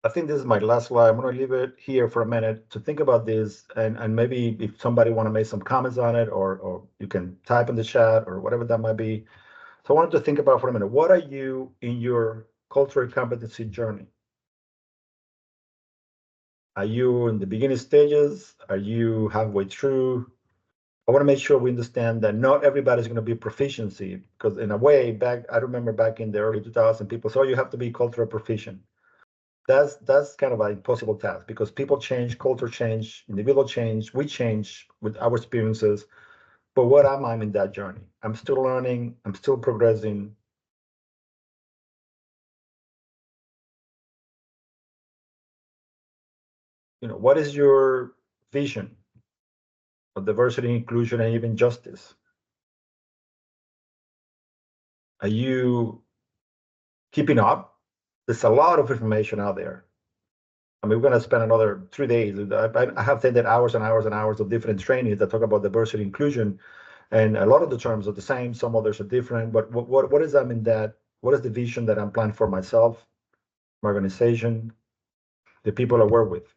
I think this is my last slide. I'm going to leave it here for a minute to think about this, and maybe if somebody want to make some comments on it, or you can type in the chat or whatever that might be. So I wanted to think about for a minute, what are you in your cultural competency journey? Are you in the beginning stages? Are you halfway through? I want to make sure we understand that not everybody's going to be proficiency, because in a way, I remember back in the early 2000s, people said, oh, you have to be cultural proficient. That's kind of an impossible task, because people change, culture change, individual change, we change with our experiences. But what am I in that journey? I'm still learning, I'm still progressing. What is your vision of diversity, inclusion, and even justice? Are you keeping up? There's a lot of information out there. I mean, we're going to spend another 3 days. I have attended hours and hours and hours of different trainings that talk about diversity, inclusion, and a lot of the terms are the same. Some others are different. But what is that in that? What is the vision that I'm planning for myself, my organization, the people I work with?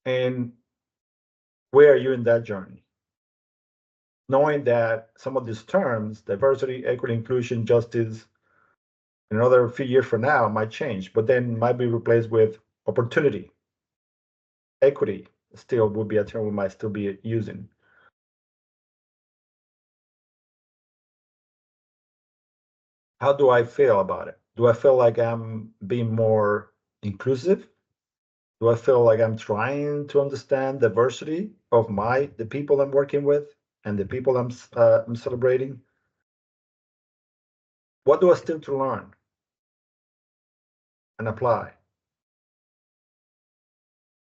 And where are you in that journey? Knowing that some of these terms, diversity, equity, inclusion, justice, in another few years from now might change, but then might be replaced with opportunity. Equity still would be a term we might still be using. How do I feel about it? Do I feel like I'm being more inclusive? Do I feel like I'm trying to understand diversity of the people I'm working with and the people I'm celebrating? What do I still to learn and apply?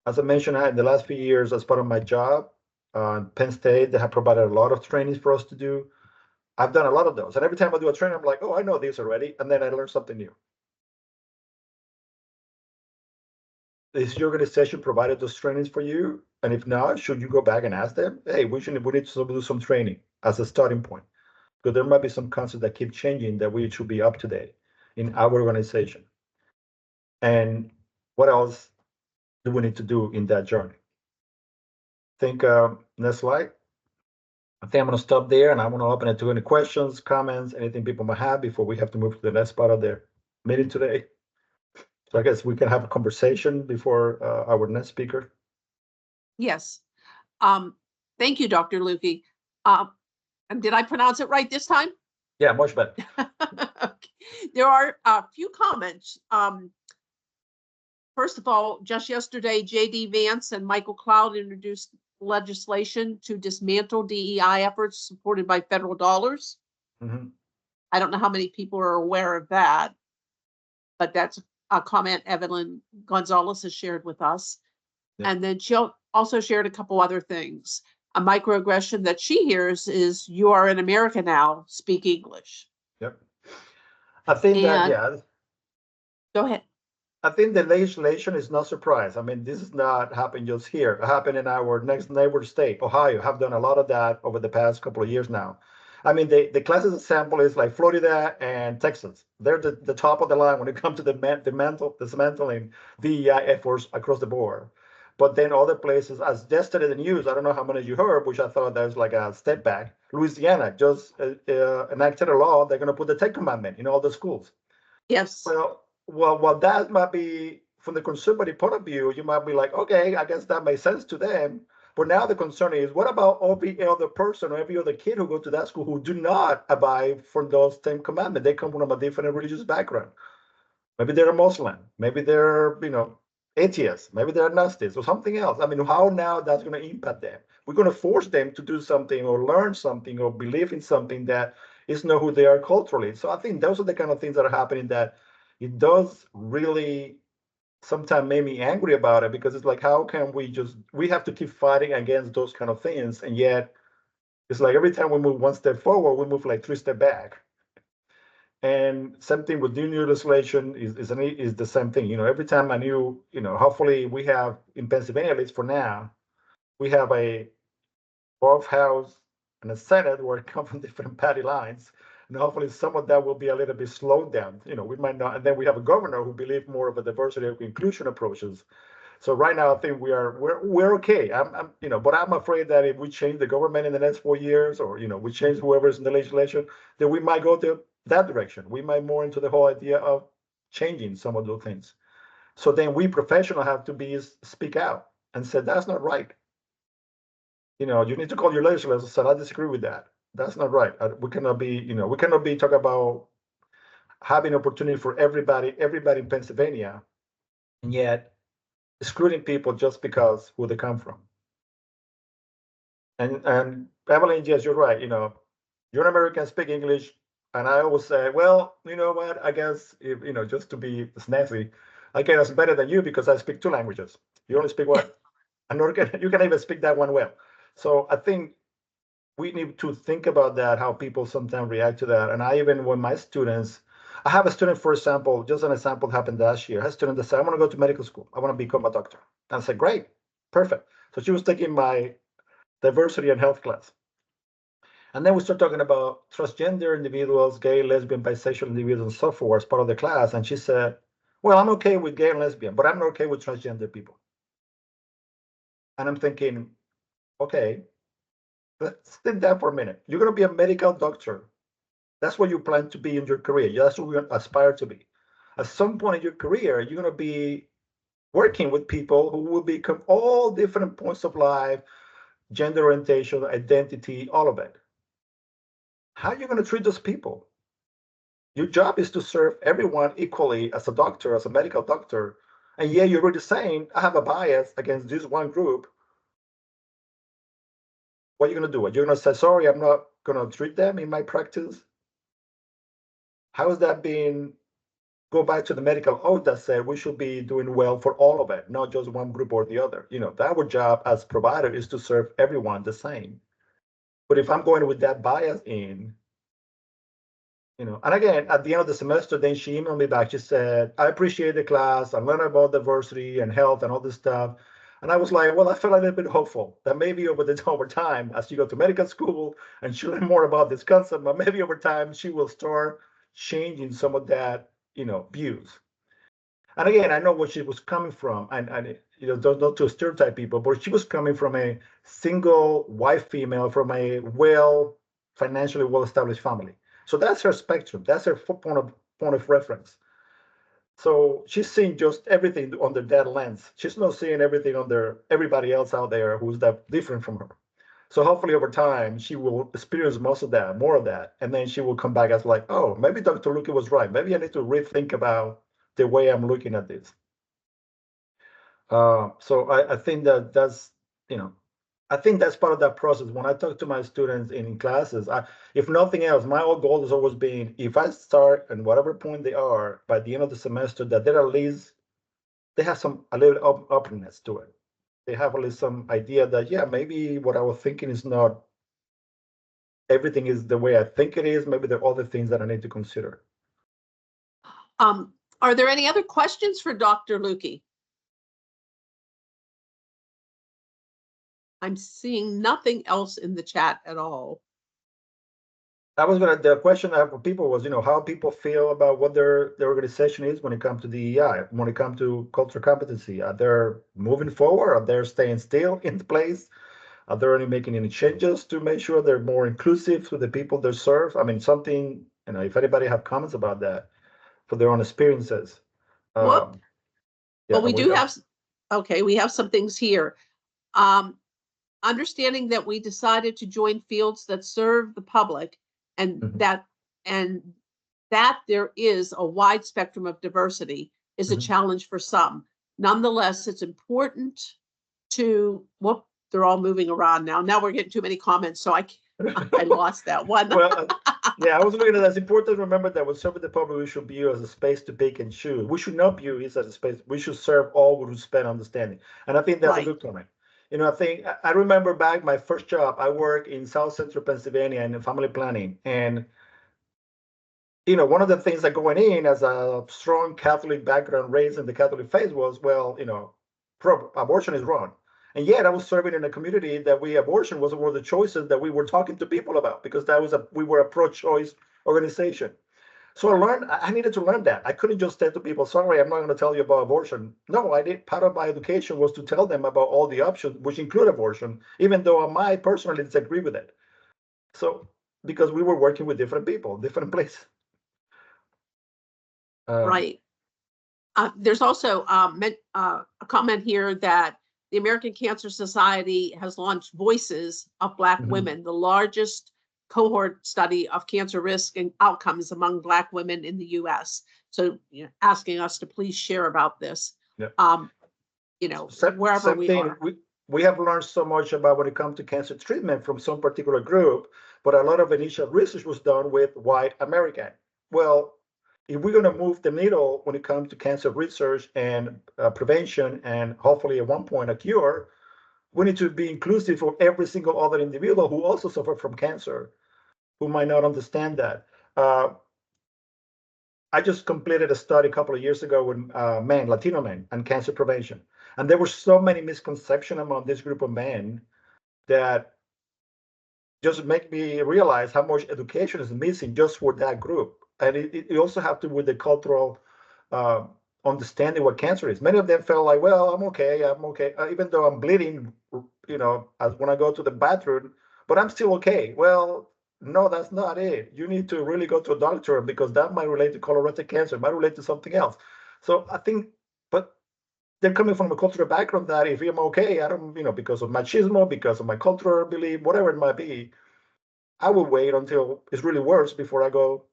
As I mentioned, in the last few years, as part of my job, Penn State, they have provided a lot of trainings for us to do. I've done a lot of those. And every time I do a training, I'm like, oh, I know this already. And then I learn something new. is your organization provided those trainings for you? And if not, should you go back and ask them, hey, we need to do some training as a starting point? Because there might be some concepts that keep changing that we should be up to date in our organization. And what else do we need to do in that journey? Think next slide. I think I'm going to stop there, and I want to open it to any questions, comments, anything people might have before we have to move to the next part of the meeting today. So I guess we can have a conversation before our next speaker. Yes. Thank you, Dr. Lukey. And did I pronounce it right this time? Yeah, much better. Okay. There are a few comments. First of all, just yesterday, J.D. Vance and Michael Cloud introduced legislation to dismantle DEI efforts supported by federal dollars. Mm-hmm. I don't know how many people are aware of that, but that's a comment Evelyn Gonzalez has shared with us. Yeah. And then she also shared a couple other things. A microaggression that she hears is, you are in America now, speak English. Yep. I think that, And- yeah. Go ahead. I think the legislation is not surprise. I mean, this is not happening just here. It happened in our next neighbor state, Ohio, have done a lot of that over the past couple of years now. I mean, the classes example is like Florida and Texas. They're the top of the line when it comes to dismantling DEI efforts across the board. But then other places, as yesterday in the news, I don't know how many you heard, which I thought that was like a step back. Louisiana just enacted a law. They're going to put the 10 Commandment in all the schools. Yes. Well, that might be from the conservative point of view. You might be like, okay, I guess that makes sense to them. But now the concern is, what about every other person or every other kid who go to that school who do not abide for those 10 commandments? They come from a different religious background. Maybe they're a Muslim. Maybe they're, atheists. Maybe they're Gnostics or something else. I mean, how now that's going to impact them? We're going to force them to do something or learn something or believe in something that is not who they are culturally. So I think those are the kind of things that are happening that it does really sometimes make me angry about it, because it's like, how can we have to keep fighting against those kind of things, and yet it's like every time we move one step forward, we move like 3 steps back. And same thing with the new legislation is the same thing. Every time a new, hopefully we have in Pennsylvania, at least for now, we have a both House and a Senate where it comes from different party lines. And hopefully some of that will be a little bit slowed down. We might not, and then we have a governor who believes more of a diversity of inclusion approaches. So right now, I think we're okay. But I'm afraid that if we change the government in the next 4 years, or we change whoever's in the legislation, then we might go to that direction. We might more into the whole idea of changing some of those things. So then we professionals have to speak out and say that's not right. You need to call your legislator and say, I disagree with that. That's not right. We cannot be talking about having opportunity for everybody in Pennsylvania, and yet excluding people just because who they come from. And Evelyn, yes, you're right. You're an American, speak English, and I always say, well, you know what? I guess if just to be snazzy, I guess better than you because I speak 2 languages. You only speak one. And you can even speak that one well. So I think we need to think about that, how people sometimes react to that. And when my students, I have a student, for example, just an example happened last year. I have a student that said, I want to go to medical school. I want to become a doctor. And I said, great, perfect. So she was taking my diversity and health class. And then we start talking about transgender individuals, gay, lesbian, bisexual individuals, and so forth as part of the class. And she said, well, I'm okay with gay and lesbian, but I'm not okay with transgender people. And I'm thinking, okay, let's think that for a minute. You're going to be a medical doctor. That's what you plan to be in your career. That's what you aspire to be. At some point in your career, you're going to be working with people who will become all different points of life, gender orientation, identity, all of it. How are you going to treat those people? Your job is to serve everyone equally as a doctor, as a medical doctor. And yet you're already saying, I have a bias against this one group. What are you going to do? You're going to say, sorry, I'm not going to treat them in my practice? How is that being, go back to the medical oath that said we should be doing well for all of it, not just one group or the other. Our job as provider is to serve everyone the same. But if I'm going with that bias in, And again, at the end of the semester, then she emailed me back. She said, I appreciate the class. I learned about diversity and health and all this stuff. And I was like, well, I felt a little bit hopeful that maybe over time, as you go to medical school and she learn more about this concept, but maybe over time she will start changing some of that, views. And again, I know where she was coming from, and not to stereotype people, but she was coming from a single white female from a financially well-established family. So that's her spectrum. That's her point of reference. So she's seeing just everything under that lens. She's not seeing everything under everybody else out there who's that different from her. So hopefully over time she will experience more of that, and then she will come back as like, oh, maybe Dr. Luque was right. Maybe I need to rethink about the way I'm looking at this. So I think that's I think that's part of that process. When I talk to my students in classes, if nothing else, my whole goal has always been, if I start at whatever point they are by the end of the semester, that they're at least they have a little openness to it. They have at least some idea that, yeah, maybe what I was thinking is not everything is the way I think it is. Maybe there are other things that I need to consider. Are there any other questions for Dr. Luque? I'm seeing nothing else in the chat at all. The question I have for people was, how people feel about what their organization is when it comes to DEI, when it comes to cultural competency. Are they moving forward? Are they staying still in place? Are they making any changes to make sure they're more inclusive to the people they serve? I mean, something, if anybody have comments about that for their own experiences. Well, we do have, okay, we have some things here. Understanding that we decided to join fields that serve the public and that there is a wide spectrum of diversity is a challenge for some. Nonetheless, it's important to, they're all moving around now. Now we're getting too many comments, so I lost that one. Well, I was looking at that. It's important to remember that when serving the public, we should view as a space to pick and choose. We should not view it as a space. We should serve all with respect and understanding. And I think that's a good comment. I remember back my first job, I worked in South Central Pennsylvania in family planning. And, one of the things that going in as a strong Catholic background raised in the Catholic faith was, abortion is wrong. And yet I was serving in a community that abortion was one of the choices that we were talking to people about, because we were a pro-choice organization. So I needed to learn that. I couldn't just say to people, sorry, I'm not going to tell you about abortion. No, part of my education was to tell them about all the options, which include abortion, even though I might personally disagree with it. So, because we were working with different people, different places. Right. There's also a comment here that the American Cancer Society has launched Voices of Black Women, the largest cohort study of cancer risk and outcomes among Black women in the U.S. So, asking us to please share about this. Yep. Wherever we are. We have learned so much about when it comes to cancer treatment from some particular group, but a lot of initial research was done with white American. Well, if we're going to move the needle when it comes to cancer research and prevention, and hopefully at one point a cure, we need to be inclusive of every single other individual who also suffer from cancer, who might not understand that. I just completed a study a couple of years ago with Latino men, and cancer prevention. And there were so many misconceptions among this group of men that just make me realize how much education is missing just for that group. And it also has to do with the cultural understanding what cancer is. Many of them felt like, well, I'm okay, even though I'm bleeding, when I go to the bathroom, but I'm still okay. Well, no, that's not it. You need to really go to a doctor, because that might relate to colorectal cancer, might relate to something else. So I think, but they're coming from a cultural background that if I'm okay, I don't, because of machismo, because of my cultural belief, whatever it might be, I will wait until it's really worse before I go.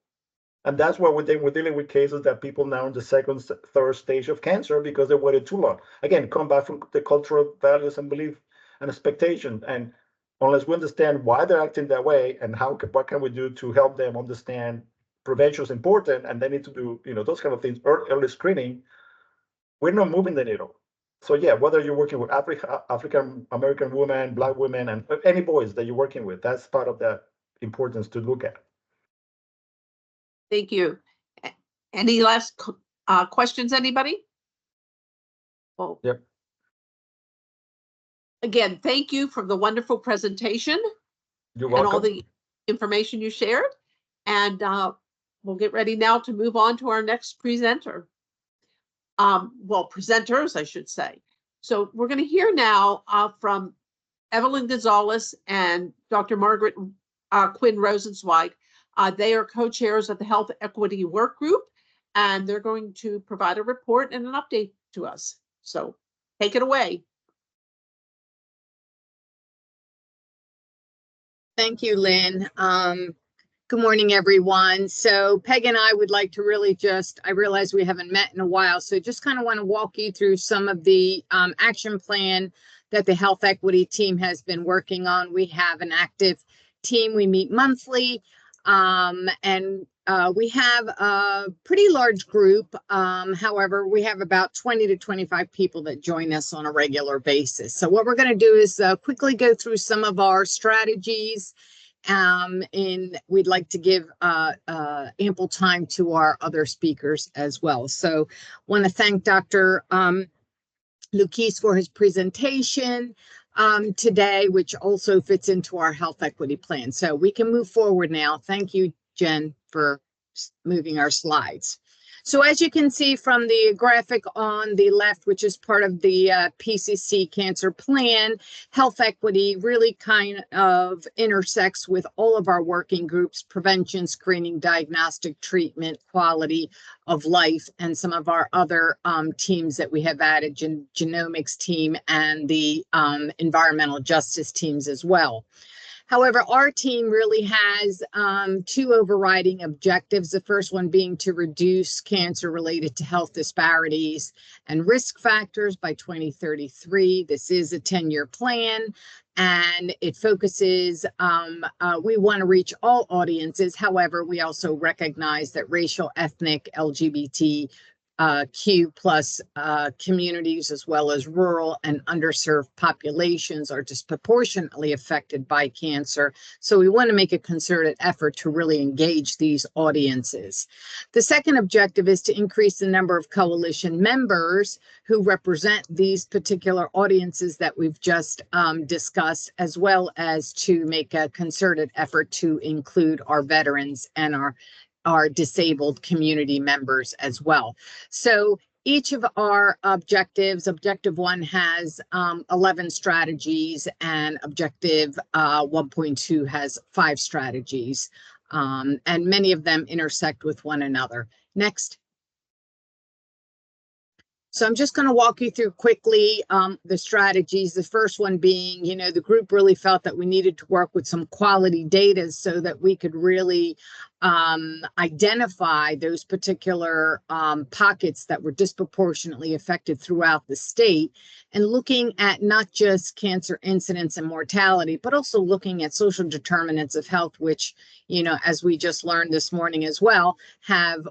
And that's why we're dealing with cases that people now in the second, third stage of cancer because they waited too long. Again, come back from the cultural values and belief and expectation. And unless we understand why they're acting that way and what can we do to help them understand prevention is important, and they need to do, those kind of things, early screening, we're not moving the needle. So yeah, whether you're working with African American women, Black women, and any boys that you're working with, that's part of that importance to look at. Thank you. Any last questions, anybody? Well, Yep. Again, thank you for the wonderful presentation You're and all welcome. the information you shared. And we'll get ready now to move on to our next presenter. Well, presenters, I should say. So we're going to hear now from Evelyn Gonzalez and Dr. Margaret Quinn Rosenzweig. They are co-chairs of the Health Equity Work Group, and they're going to provide a report and an update to us. So take it away. Thank you, Lynn. Good morning, everyone. So Peg and I would like to really I realize we haven't met in a while, so just kind of want to walk you through some of the action plan that the health equity team has been working on. We have an active team. We meet monthly, and we have a pretty large group. However, we have about 20 to 25 people that join us on a regular basis. So what we're going to do is quickly go through some of our strategies, and we'd like to give ample time to our other speakers as well. So want to thank Dr. Lukis for his presentation today, which also fits into our health equity plan. So we can move forward now. Thank you, Jen, for moving our slides. So as you can see from the graphic on the left, which is part of the PCC cancer plan, health equity really kind of intersects with all of our working groups: prevention, screening, diagnostic, treatment, quality of life, and some of our other teams that we have added, genomics team and the environmental justice teams as well. However, our team really has two overriding objectives. The first one being to reduce cancer related to health disparities and risk factors by 2033. This is a 10-year plan, and it focuses, we want to reach all audiences. However, we also recognize that racial, ethnic, LGBT, Q plus communities, as well as rural and underserved populations, are disproportionately affected by cancer. So we want to make a concerted effort to really engage these audiences. The second objective is to increase the number of coalition members who represent these particular audiences that we've just discussed, as well as to make a concerted effort to include our veterans and our disabled community members as well. So each of our objectives, objective 1 has 11 strategies, and objective 1.2 has 5 strategies, and many of them intersect with one another. Next. So I'm just going to walk you through quickly the strategies. The first one being, the group really felt that we needed to work with some quality data so that we could really identify those particular pockets that were disproportionately affected throughout the state, and looking at not just cancer incidence and mortality, but also looking at social determinants of health, which, as we just learned this morning as well, have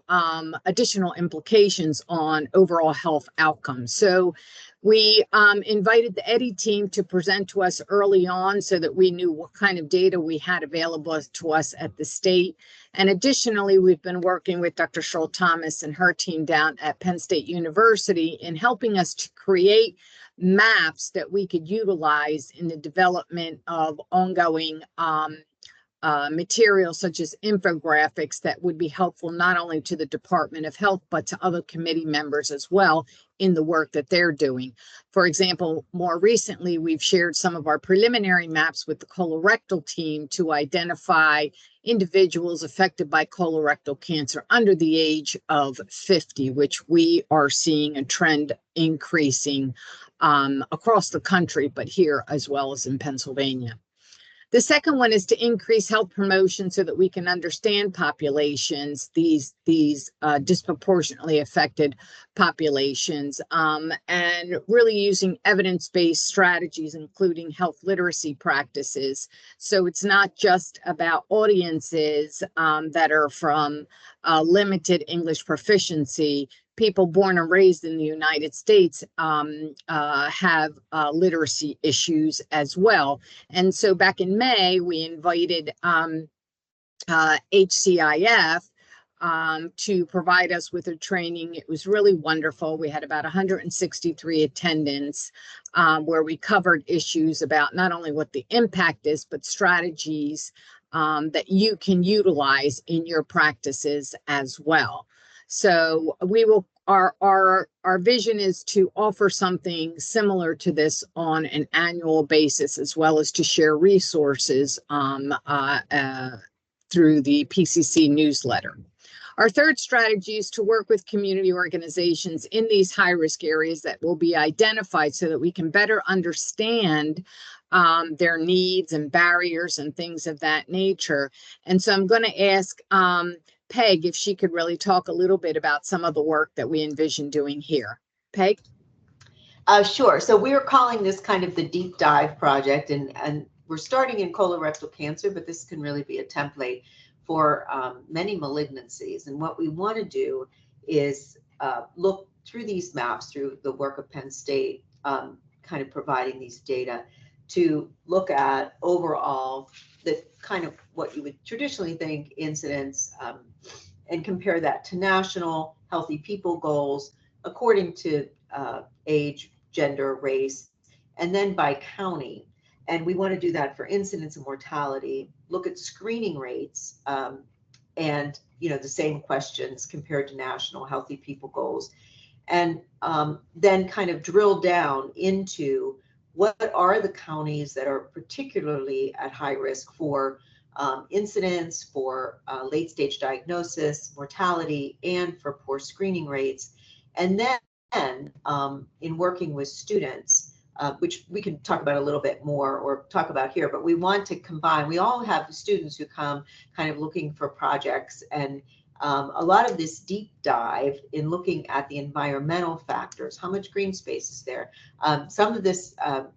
additional implications on overall health outcomes. So we invited the EDDI team to present to us early on so that we knew what kind of data we had available to us at the state. And additionally, we've been working with Dr. Sherl Thomas and her team down at Penn State University in helping us to create maps that we could utilize in the development of ongoing materials such as infographics that would be helpful not only to the Department of Health, but to other committee members as well in the work that they're doing. For example, more recently, we've shared some of our preliminary maps with the colorectal team to identify individuals affected by colorectal cancer under the age of 50, which we are seeing a trend increasing across the country, but here as well as in Pennsylvania. The second one is to increase health promotion so that we can understand populations, these disproportionately affected populations, and really using evidence-based strategies, including health literacy practices. So it's not just about audiences that are from limited English proficiency. People born and raised in the United States have literacy issues as well. And so back in May, we invited HCIF to provide us with a training. It was really wonderful. We had about 163 attendants, where we covered issues about not only what the impact is, but strategies that you can utilize in your practices as well. So we will, our vision is to offer something similar to this on an annual basis, as well as to share resources through the PCC newsletter. Our third strategy is to work with community organizations in these high-risk areas that will be identified so that we can better understand their needs and barriers and things of that nature. And so I'm going to ask Peg if she could really talk a little bit about some of the work that we envision doing here. Peg? Sure. So we're calling this kind of the deep dive project, and we're starting in colorectal cancer, but this can really be a template for many malignancies. And what we want to do is look through these maps, through the work of Penn State, kind of providing these data to look at overall the kind of what you would traditionally think incidence, and compare that to national healthy people goals according to age, gender, race, and then by county. And we want to do that for incidence and mortality, look at screening rates, and the same questions compared to national healthy people goals, and then kind of drill down into what are the counties that are particularly at high risk for incidence, for late stage diagnosis, mortality, and for poor screening rates. And then in working with students, which we can talk about a little bit more or talk about here, but we want to combine, we all have students who come kind of looking for projects, and a lot of this deep dive in looking at the environmental factors, how much green space is there, some of this,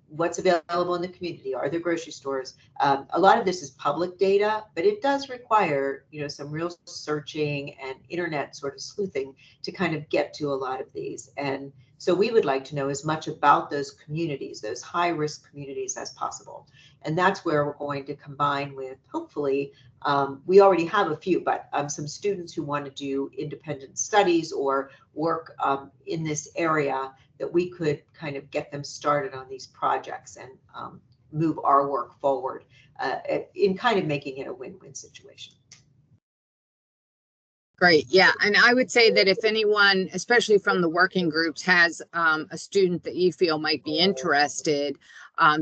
what's available in the community, are there grocery stores, a lot of this is public data, but it does require some real searching and internet sort of sleuthing to kind of get to a lot of these. And so we would like to know as much about those communities, those high risk communities, as possible. And that's where we're going to combine with, hopefully, we already have a few, but some students who want to do independent studies or work in this area, that we could kind of get them started on these projects and move our work forward in kind of making it a win-win situation. Great. Yeah. And I would say that if anyone, especially from the working groups, has a student that you feel might be interested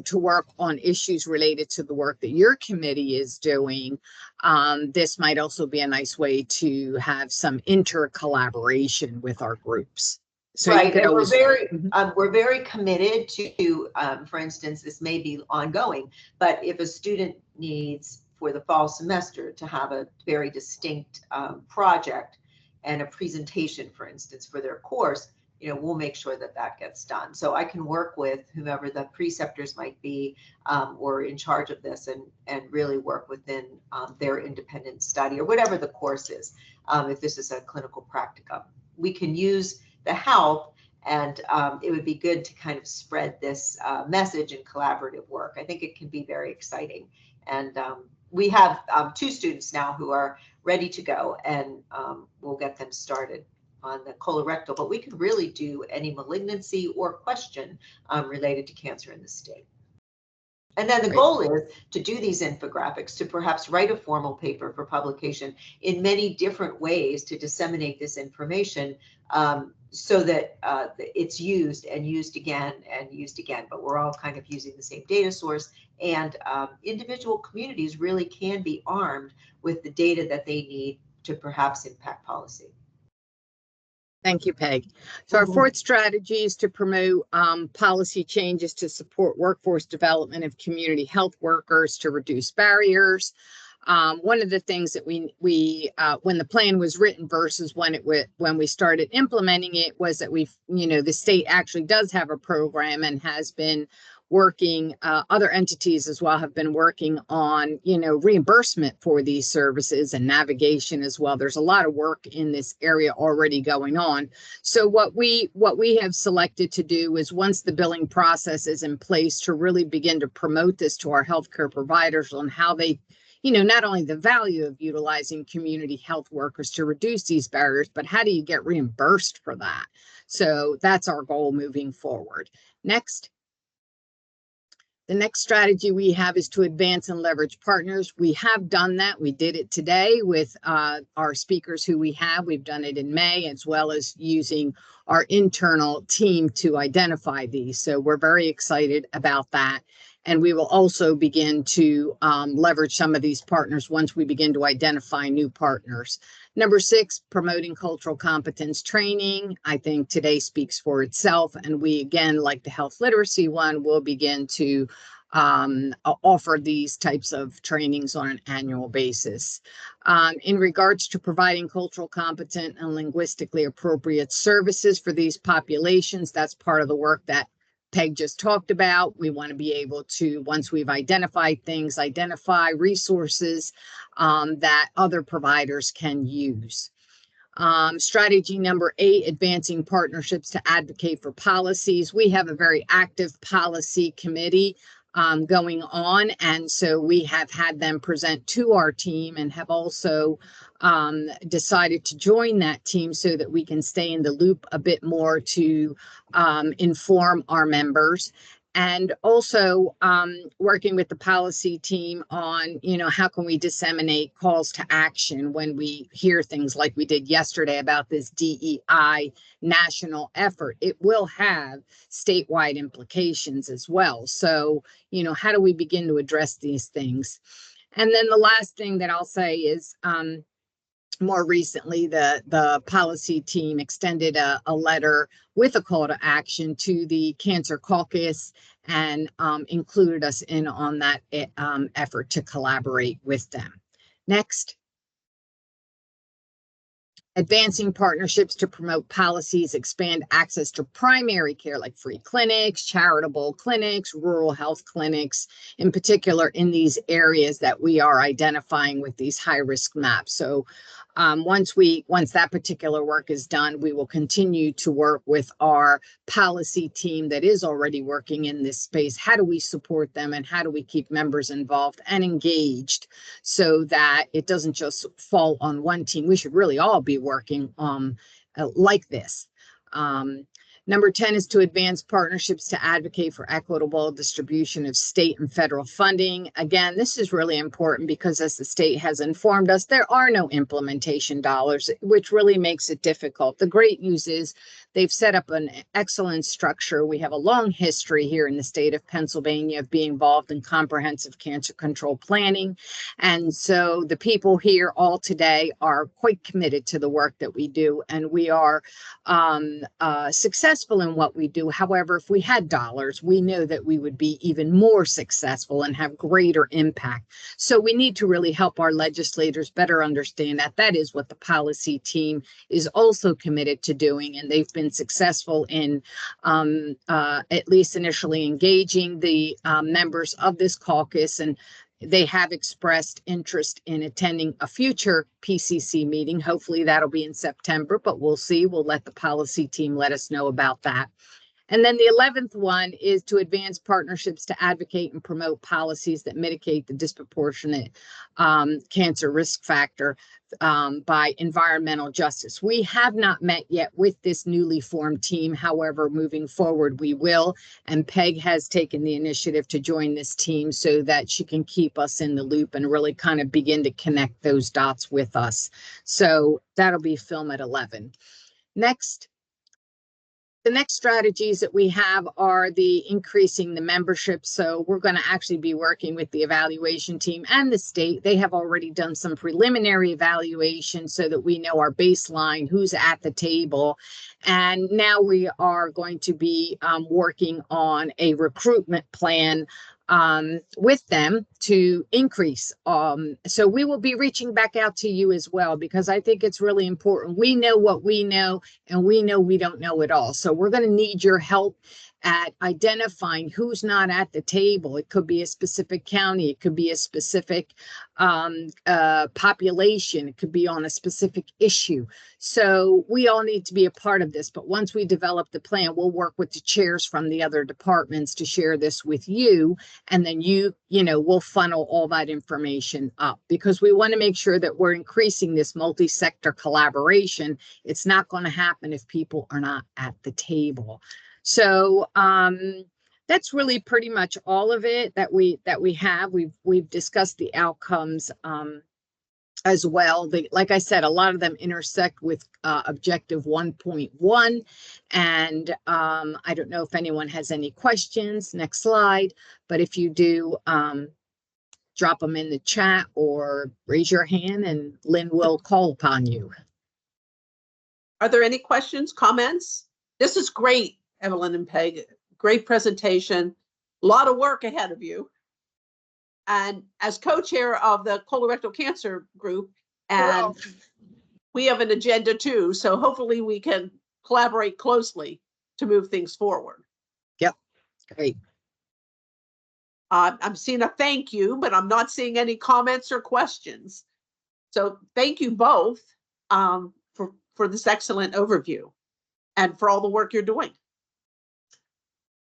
to work on issues related to the work that your committee is doing, this might also be a nice way to have some inter-collaboration with our groups. So right. And always... we're very committed to, for instance, this may be ongoing, but if a student needs for the fall semester to have a very distinct project and a presentation, for instance, for their course, we'll make sure that that gets done. So I can work with whomever the preceptors might be or in charge of this, and really work within their independent study or whatever the course is. If this is a clinical practicum, we can use the help, and it would be good to kind of spread this message and collaborative work. I think it can be very exciting. And we have 2 students now who are ready to go, and we'll get them started on the colorectal, but we can really do any malignancy or question related to cancer in the state. And then the goal is to do these infographics, to perhaps write a formal paper for publication in many different ways to disseminate this information, so that it's used and used again and used again, but we're all kind of using the same data source, and individual communities really can be armed with the data that they need to perhaps impact policy. Thank you, Peg. So our fourth strategy is to promote policy changes to support workforce development of community health workers to reduce barriers. One of the things that we when the plan was written versus when we started implementing it was that the state actually does have a program and has been working, other entities as well have been working on, reimbursement for these services and navigation as well. There's a lot of work in this area already going on. So what we have selected to do is, once the billing process is in place, to really begin to promote this to our healthcare providers on how they not only the value of utilizing community health workers to reduce these barriers, but how do you get reimbursed for that? So that's our goal moving forward. Next. The next strategy we have is to advance and leverage partners. We have done that. We did it today with our speakers who we have. We've done it in May, as well as using our internal team to identify these. So we're very excited about that. And we will also begin to leverage some of these partners once we begin to identify new partners. Number 6, promoting cultural competence training. I think today speaks for itself. And we, again, like the health literacy one, will begin to offer these types of trainings on an annual basis. In regards to providing cultural competent and linguistically appropriate services for these populations, that's part of the work that Peg just talked about. We want to be able to, once we've identified things, identify resources that other providers can use. Strategy number 8, advancing partnerships to advocate for policies. We have a very active policy committee going on, and so we have had them present to our team and have also decided to join that team so that we can stay in the loop a bit more to inform our members. And also working with the policy team on, how can we disseminate calls to action when we hear things like we did yesterday about this DEI national effort. It will have statewide implications as well. So, how do we begin to address these things? And then the last thing that I'll say is more recently, the policy team extended a letter with a call to action to the Cancer Caucus and included us in on that effort to collaborate with them. Next. Advancing partnerships to promote policies, expand access to primary care like free clinics, charitable clinics, rural health clinics, in particular in these areas that we are identifying with these high-risk maps. So once that particular work is done, we will continue to work with our policy team that is already working in this space. How do we support them and how do we keep members involved and engaged so that it doesn't just fall on one team? We should really all be working like this. Number 10 is to advance partnerships to advocate for equitable distribution of state and federal funding. Again, this is really important because as the state has informed us, there are no implementation dollars, which really makes it difficult. The great news is they've set up an excellent structure. We have a long history here in the state of Pennsylvania of being involved in comprehensive cancer control planning. And so the people here all today are quite committed to the work that we do, and we are successful in what we do. However, if we had dollars, we know that we would be even more successful and have greater impact. So we need to really help our legislators better understand that. That is what the policy team is also committed to doing, and they've been successful in at least initially engaging the members of this caucus, and they have expressed interest in attending a future PCC meeting. Hopefully that'll be in September, but we'll see. We'll let the policy team let us know about that. And then the 11th one is to advance partnerships to advocate and promote policies that mitigate the disproportionate cancer risk factor by environmental justice. We have not met yet with this newly formed team. However, moving forward, we will. And Peg has taken the initiative to join this team so that she can keep us in the loop and really kind of begin to connect those dots with us. So that'll be film at 11. Next. The next strategies that we have are the increasing the membership. So we're going to actually be working with the evaluation team and the state. They have already done some preliminary evaluation so that we know our baseline, who's at the table. And now we are going to be working on a recruitment plan with them to increase. So we will be reaching back out to you as well, because I think it's really important. We know what we know, and we know we don't know it all. So we're going to need your help at identifying who's not at the table. It could be a specific county, it could be a specific population, it could be on a specific issue. So we all need to be a part of this. But once we develop the plan, we'll work with the chairs from the other departments to share this with you. And then we'll funnel all that information up, because we want to make sure that we're increasing this multi-sector collaboration. It's not going to happen if people are not at the table. So that's really pretty much all of it that we have. We've discussed the outcomes as well. Like I said, a lot of them intersect with objective 1.1. And I don't know if anyone has any questions. Next slide. But if you do, drop them in the chat or raise your hand and Lynn will call upon you. Are there any questions, comments? This is great, Evelyn and Peg. Great presentation. A lot of work ahead of you. And as co-chair of the colorectal cancer group, and we have an agenda too, so hopefully we can collaborate closely to move things forward. Yep, great. I'm seeing a thank you, but I'm not seeing any comments or questions. So thank you both for this excellent overview and for all the work you're doing.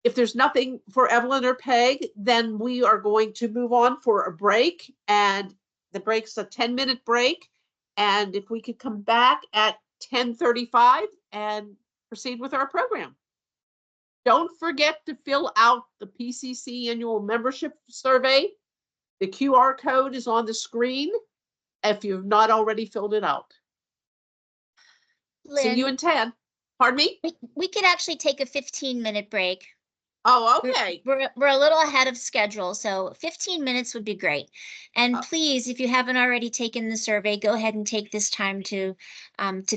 If there's nothing for Evelyn or Peg, then we are going to move on for a break, and the break's a 10-minute break. And if we could come back at 10:35 and proceed with our program. Don't forget to fill out the PCC annual membership survey. The QR code is on the screen if you've not already filled it out. See you Lynn, in 10. Pardon me? we could actually take a 15-minute break. Oh, okay. We're a little ahead of schedule, so 15 minutes would be great. And please, if you haven't already taken the survey, go ahead and take this time to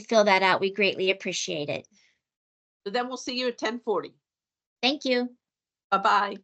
fill that out. We greatly appreciate it. So then we'll see you at 10:40. Thank you. Bye-bye.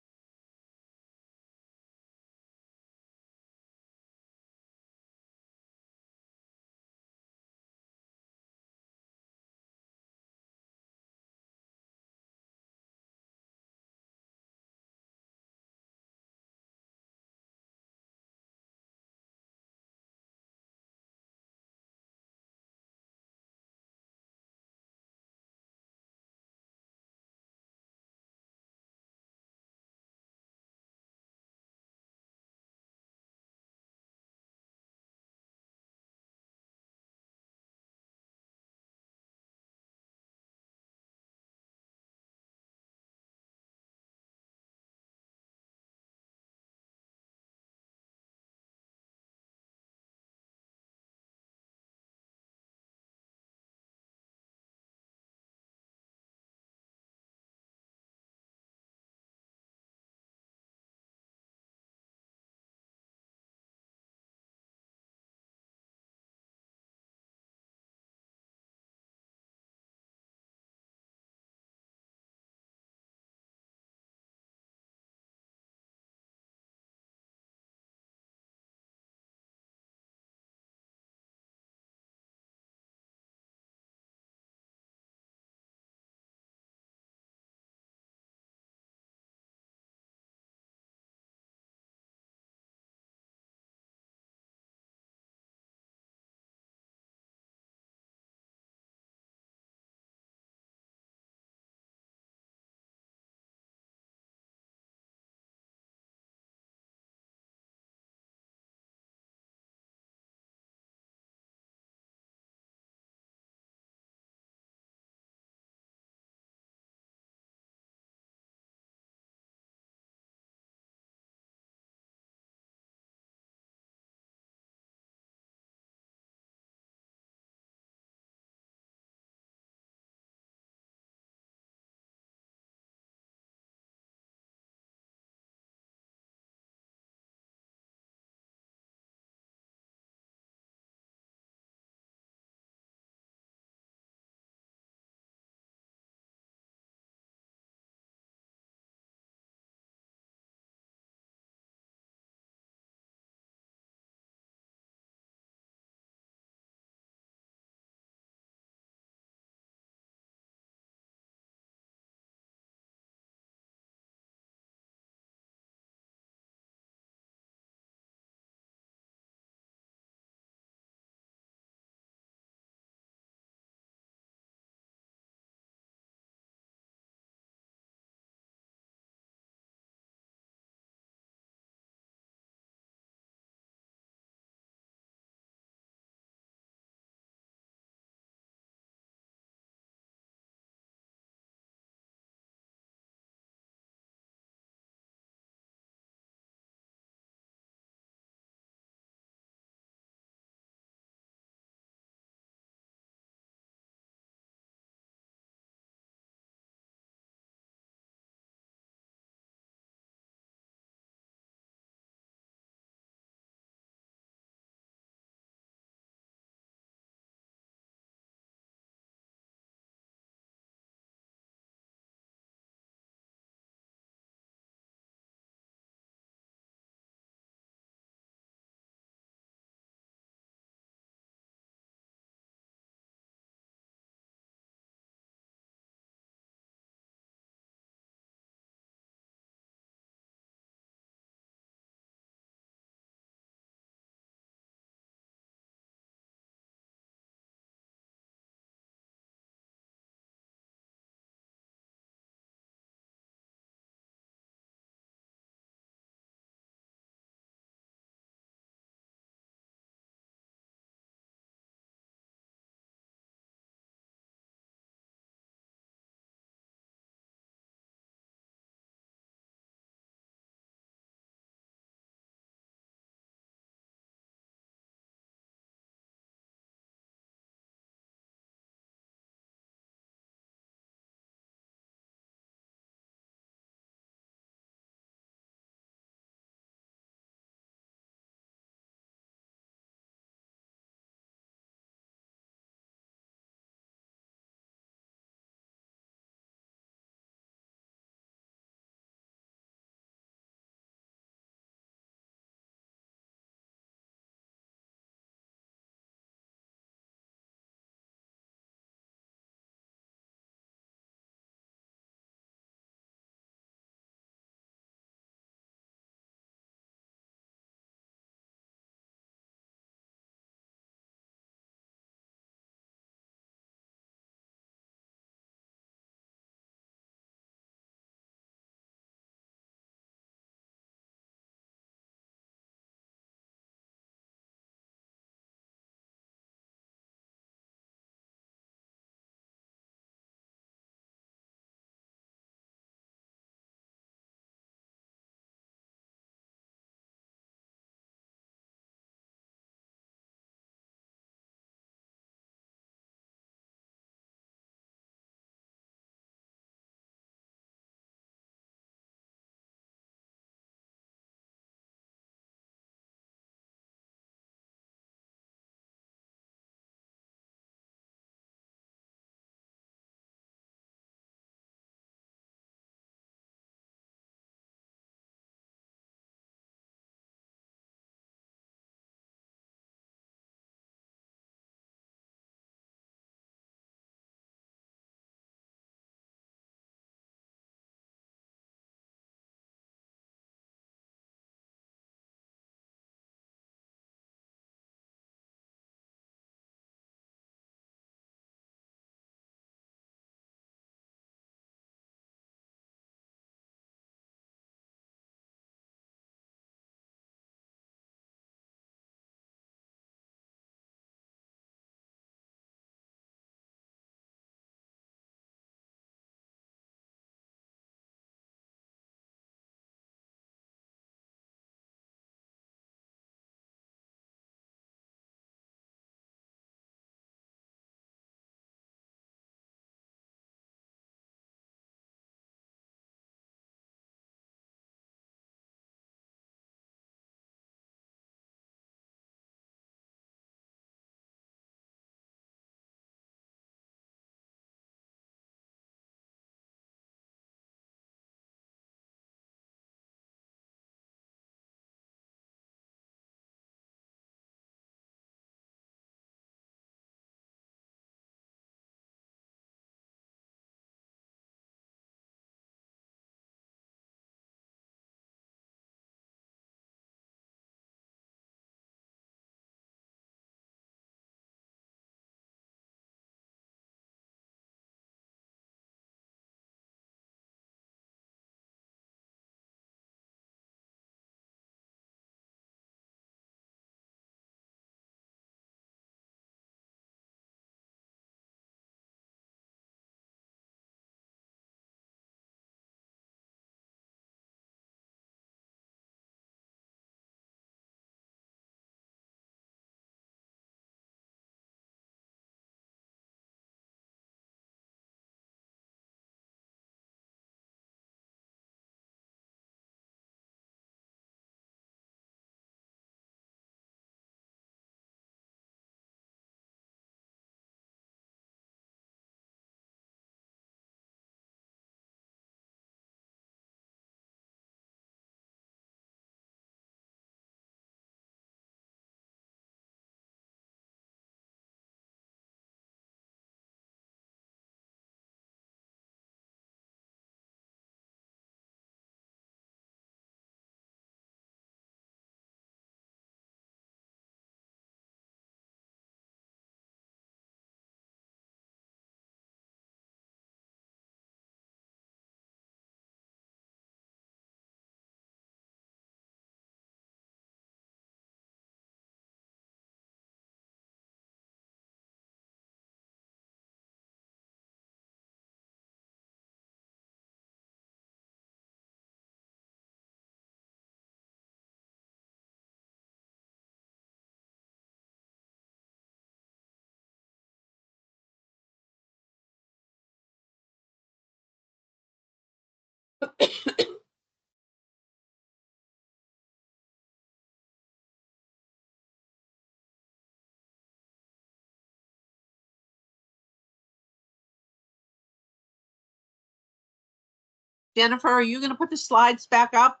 Jennifer, are you going to put the slides back up?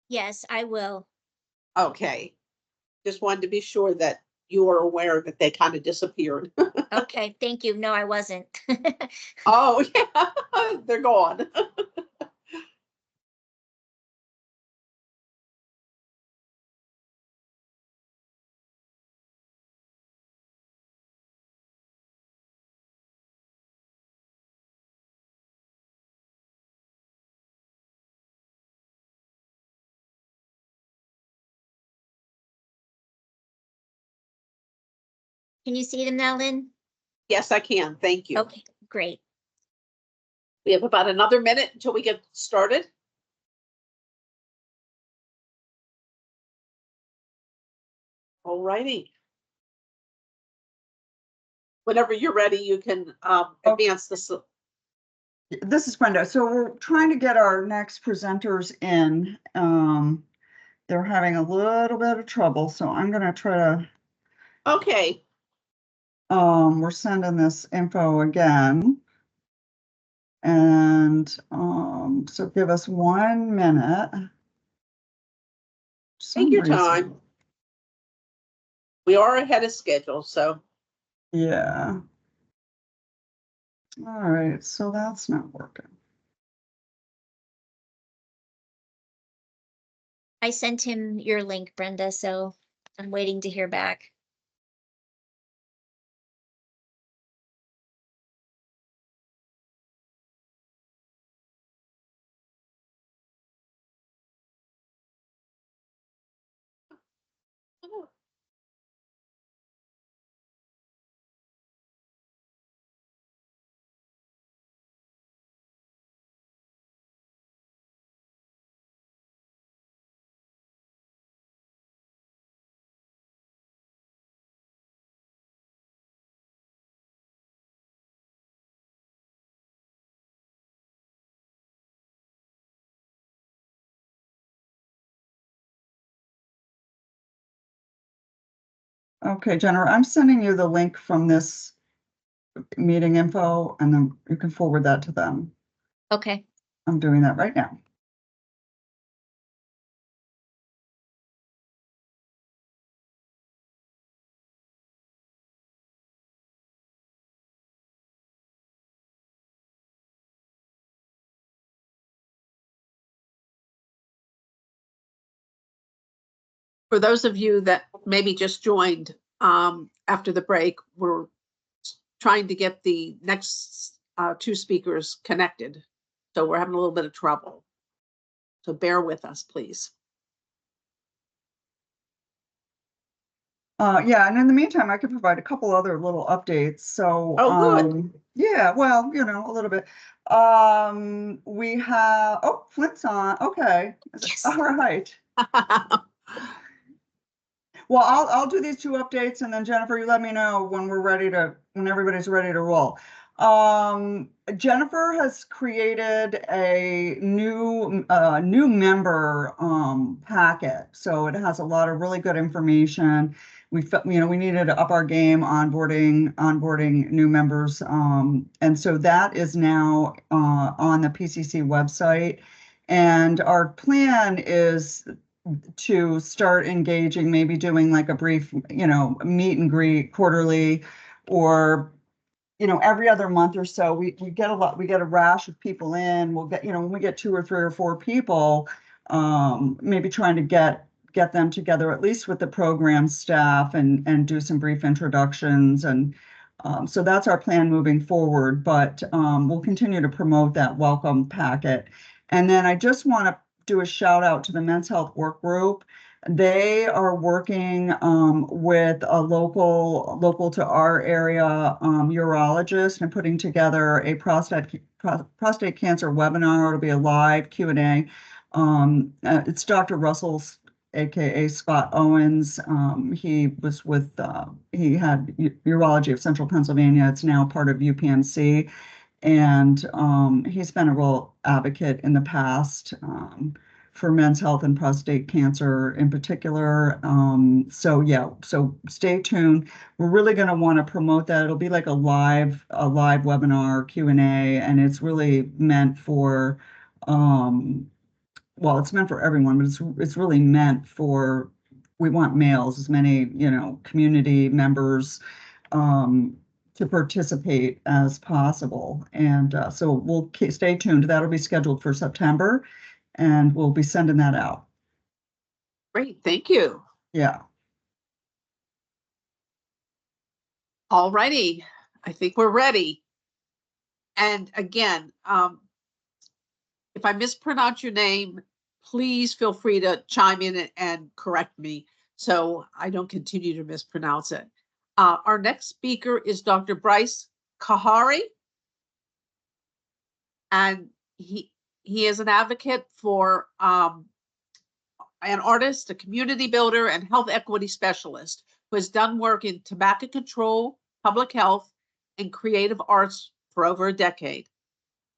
Yes, I will. Okay. Just wanted to be sure that you are aware that they kind of disappeared. Okay, thank you. No, I wasn't. Oh, yeah, they're gone. Can you see them now, Lynn? Yes, I can. Thank you. Okay, great. We have about another minute until we get started. All righty. Whenever you're ready, you can advance this. This is Brenda. So we're trying to get our next presenters in. They're having a little bit of trouble, so I'm gonna try to, Okay. we're sending this info again. And so give us 1 minute. Take your Some reason- time. We are ahead of schedule, so. Yeah. All right, so that's not working. I sent him your link, Brenda, so I'm waiting to hear back. Okay, Jennifer, I'm sending you the link from this meeting info, and then you can forward that to them. Okay. I'm doing that right now. For those of you that maybe just joined after the break, we're trying to get the next two speakers connected. So we're having a little bit of trouble. So bear with us, please. Yeah, and in the meantime, I could provide a couple other little updates. So, Oh, good. Yeah, well, you know, a little bit. We have, oh, Flint's on. Okay. Yes. All right. Well, I'll do these two updates, and then Jennifer, you let me know when when everybody's ready to roll. Jennifer has created a new member packet, so it has a lot of really good information. We felt, you know, we needed to up our game onboarding new members, and so that is now on the PCC website. And our plan is to start engaging, maybe doing like a brief, you know, meet and greet quarterly, or, you know, every other month or so. We get a rash of people in. We'll get, you know, when we get 2 or 3 or 4 people, maybe trying to get them together, at least with the program staff, and do some brief introductions. And so that's our plan moving forward, but we'll continue to promote that welcome packet. And then I just want to do a shout out to the Men's Health Work Group. They are working with a local to our area urologist, and putting together a prostate cancer webinar. It'll be a live Q&A. It's Dr. Russell's, aka Scott Owens. He was with he had Urology of Central Pennsylvania. It's now part of UPMC. And he's been a real advocate in the past for men's health and prostate cancer in particular. So yeah, so stay tuned. We're really going to want to promote that. It'll be like a live webinar Q&A, and it's really meant for well, it's meant for everyone, but it's really meant for, we want males, as many, community members to participate as possible. And so we'll stay tuned. That'll be scheduled for September, and we'll be sending that out. Great, thank you. Yeah. All righty, I think we're ready. And again, if I mispronounce your name, please feel free to chime in and correct me so I don't continue to mispronounce it. Our next speaker is Dr. Bryce Kahari. And he is an advocate for an artist, a community builder, and health equity specialist who has done work in tobacco control, public health, and creative arts for over a decade.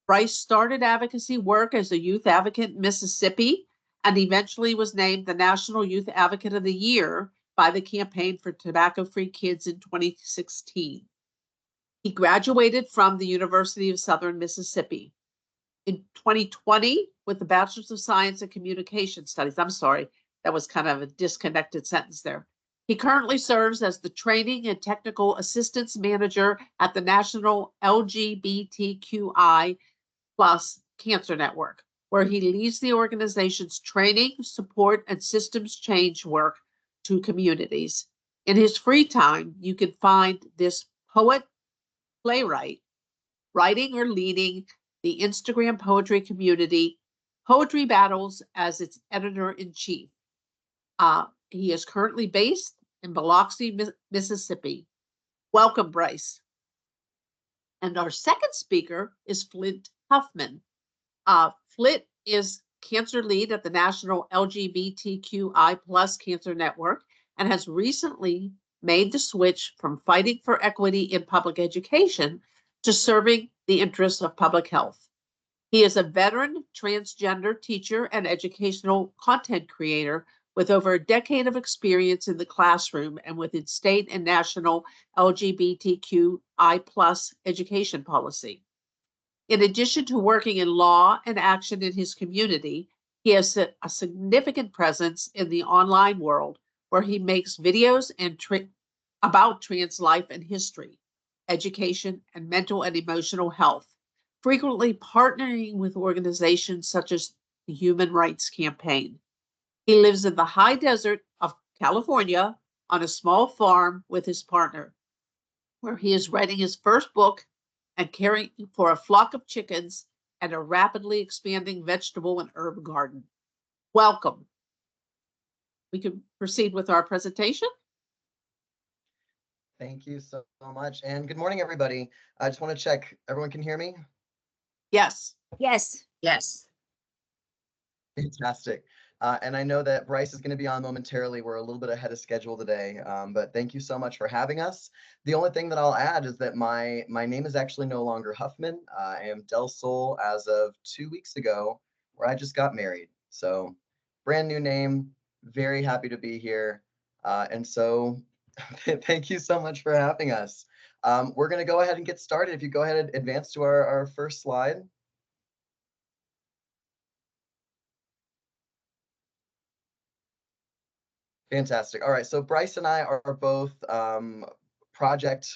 Bryce started advocacy work as a youth advocate in Mississippi and eventually was named the National Youth Advocate of the Year by the Campaign for Tobacco-Free Kids in 2016. He graduated from the University of Southern Mississippi. In 2020, with the Bachelor's of Science in Communication Studies. I'm sorry, that was kind of a disconnected sentence there. He currently serves as the Training and Technical Assistance Manager at the National LGBTQI+ Cancer Network, where he leads the organization's training, support, and systems change work to communities. In his free time, you can find this poet, playwright, writing or leading the Instagram poetry community, Poetry Battles, as its editor-in-chief. He is currently based in Biloxi, Mississippi. Welcome, Bryce. And our second speaker is Flint Huffman. Flint is cancer lead at the National LGBTQI+ Cancer Network and has recently made the switch from fighting for equity in public education to serving the interests of public health. He is a veteran transgender teacher and educational content creator with over a decade of experience in the classroom and within state and national LGBTQI+ education policy. In addition to working in law and action in his community, he has a significant presence in the online world where he makes videos and about trans life and history, education, and mental and emotional health, frequently partnering with organizations such as the Human Rights Campaign. He lives in the high desert of California on a small farm with his partner, where he is writing his first book and caring for a flock of chickens and a rapidly expanding vegetable and herb garden. Welcome. We can proceed with our presentation. Thank you so much. And good morning, everybody. I just want to check, everyone can hear me? Yes. Yes. Yes. Fantastic. And I know that Bryce is going to be on momentarily. We're a little bit ahead of schedule today, but thank you so much for having us. The only thing that I'll add is that my name is actually no longer Huffman. I am Del Sol as of 2 weeks ago, where I just got married. So brand new name, very happy to be here. And so thank you so much for having us. We're going to go ahead and get started. If you go ahead and advance to our first slide. Fantastic. All right. So Bryce and I are both project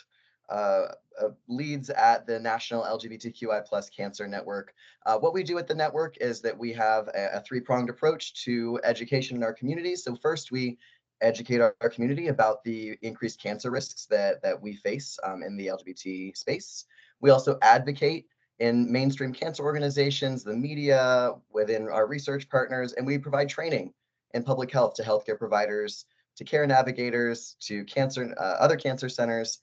leads at the National LGBTQI+ Cancer Network. What we do at the network is that we have a three-pronged approach to education in our community. So first, we educate our community about the increased cancer risks that we face in the LGBT space. We also advocate in mainstream cancer organizations, the media, within our research partners, and we provide training in public health to healthcare providers, to care navigators, to cancer, other cancer centers,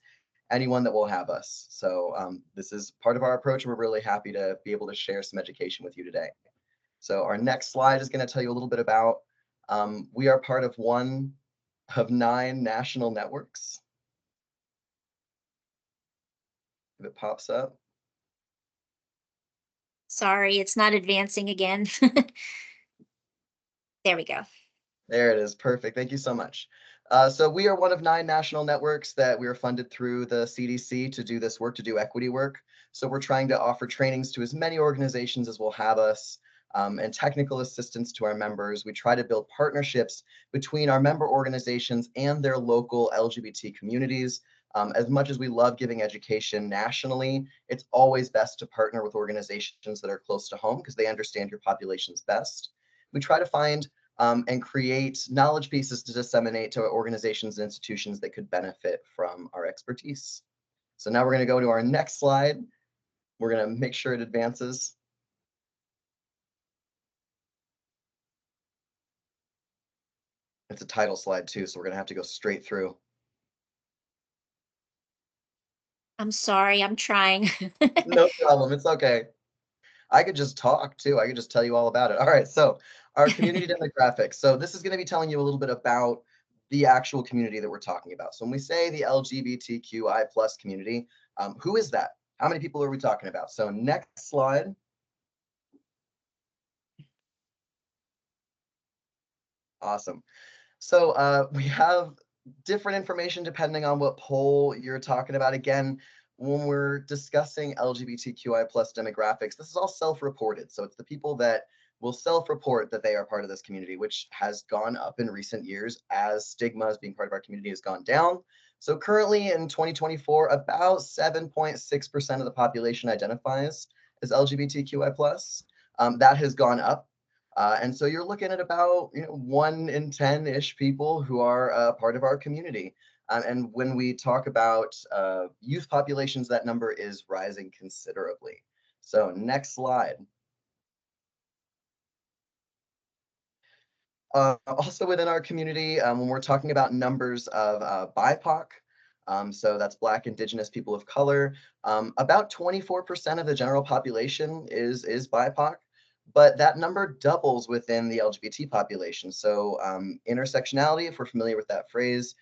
anyone that will have us. So this is part of our approach. We're really happy to be able to share some education with you today. So our next slide is going to tell you a little bit about, we are part of one of 9 national networks. If it pops up. Sorry, it's not advancing again. There we go. There it is. Perfect. Thank you so much. So we are one of 9 national networks that we are funded through the CDC to do this work, to do equity work. So we're trying to offer trainings to as many organizations as will have us, and technical assistance to our members. We try to build partnerships between our member organizations and their local LGBT communities. As much as we love giving education nationally, it's always best to partner with organizations that are close to home because they understand your populations best. We try to find and create knowledge pieces to disseminate to organizations and institutions that could benefit from our expertise. So now we're going to go to our next slide. We're going to make sure it advances. It's a title slide too, so we're going to have to go straight through. I'm sorry, I'm trying. No problem. It's okay. I could just talk too. I could just tell you all about it. All right. So our community demographics. So this is going to be telling you a little bit about the actual community that we're talking about. So when we say the LGBTQI plus community, who is that? How many people are we talking about? So next slide. Awesome. So we have different information depending on what poll you're talking about. Again, when we're discussing LGBTQI plus demographics, this is all self-reported. So it's the people that will self-report that they are part of this community, which has gone up in recent years as stigma as being part of our community has gone down. So currently in 2024, about 7.6% of the population identifies as LGBTQI plus. That has gone up. And so you're looking at about 1 in 10-ish people who are part of our community. And when we talk about youth populations, that number is rising considerably. So next slide. Also within our community, when we're talking about numbers of BIPOC, so that's Black, Indigenous, people of color, about 24% of the general population is BIPOC. But that number doubles within the LGBT population. So intersectionality, if we're familiar with that phrase,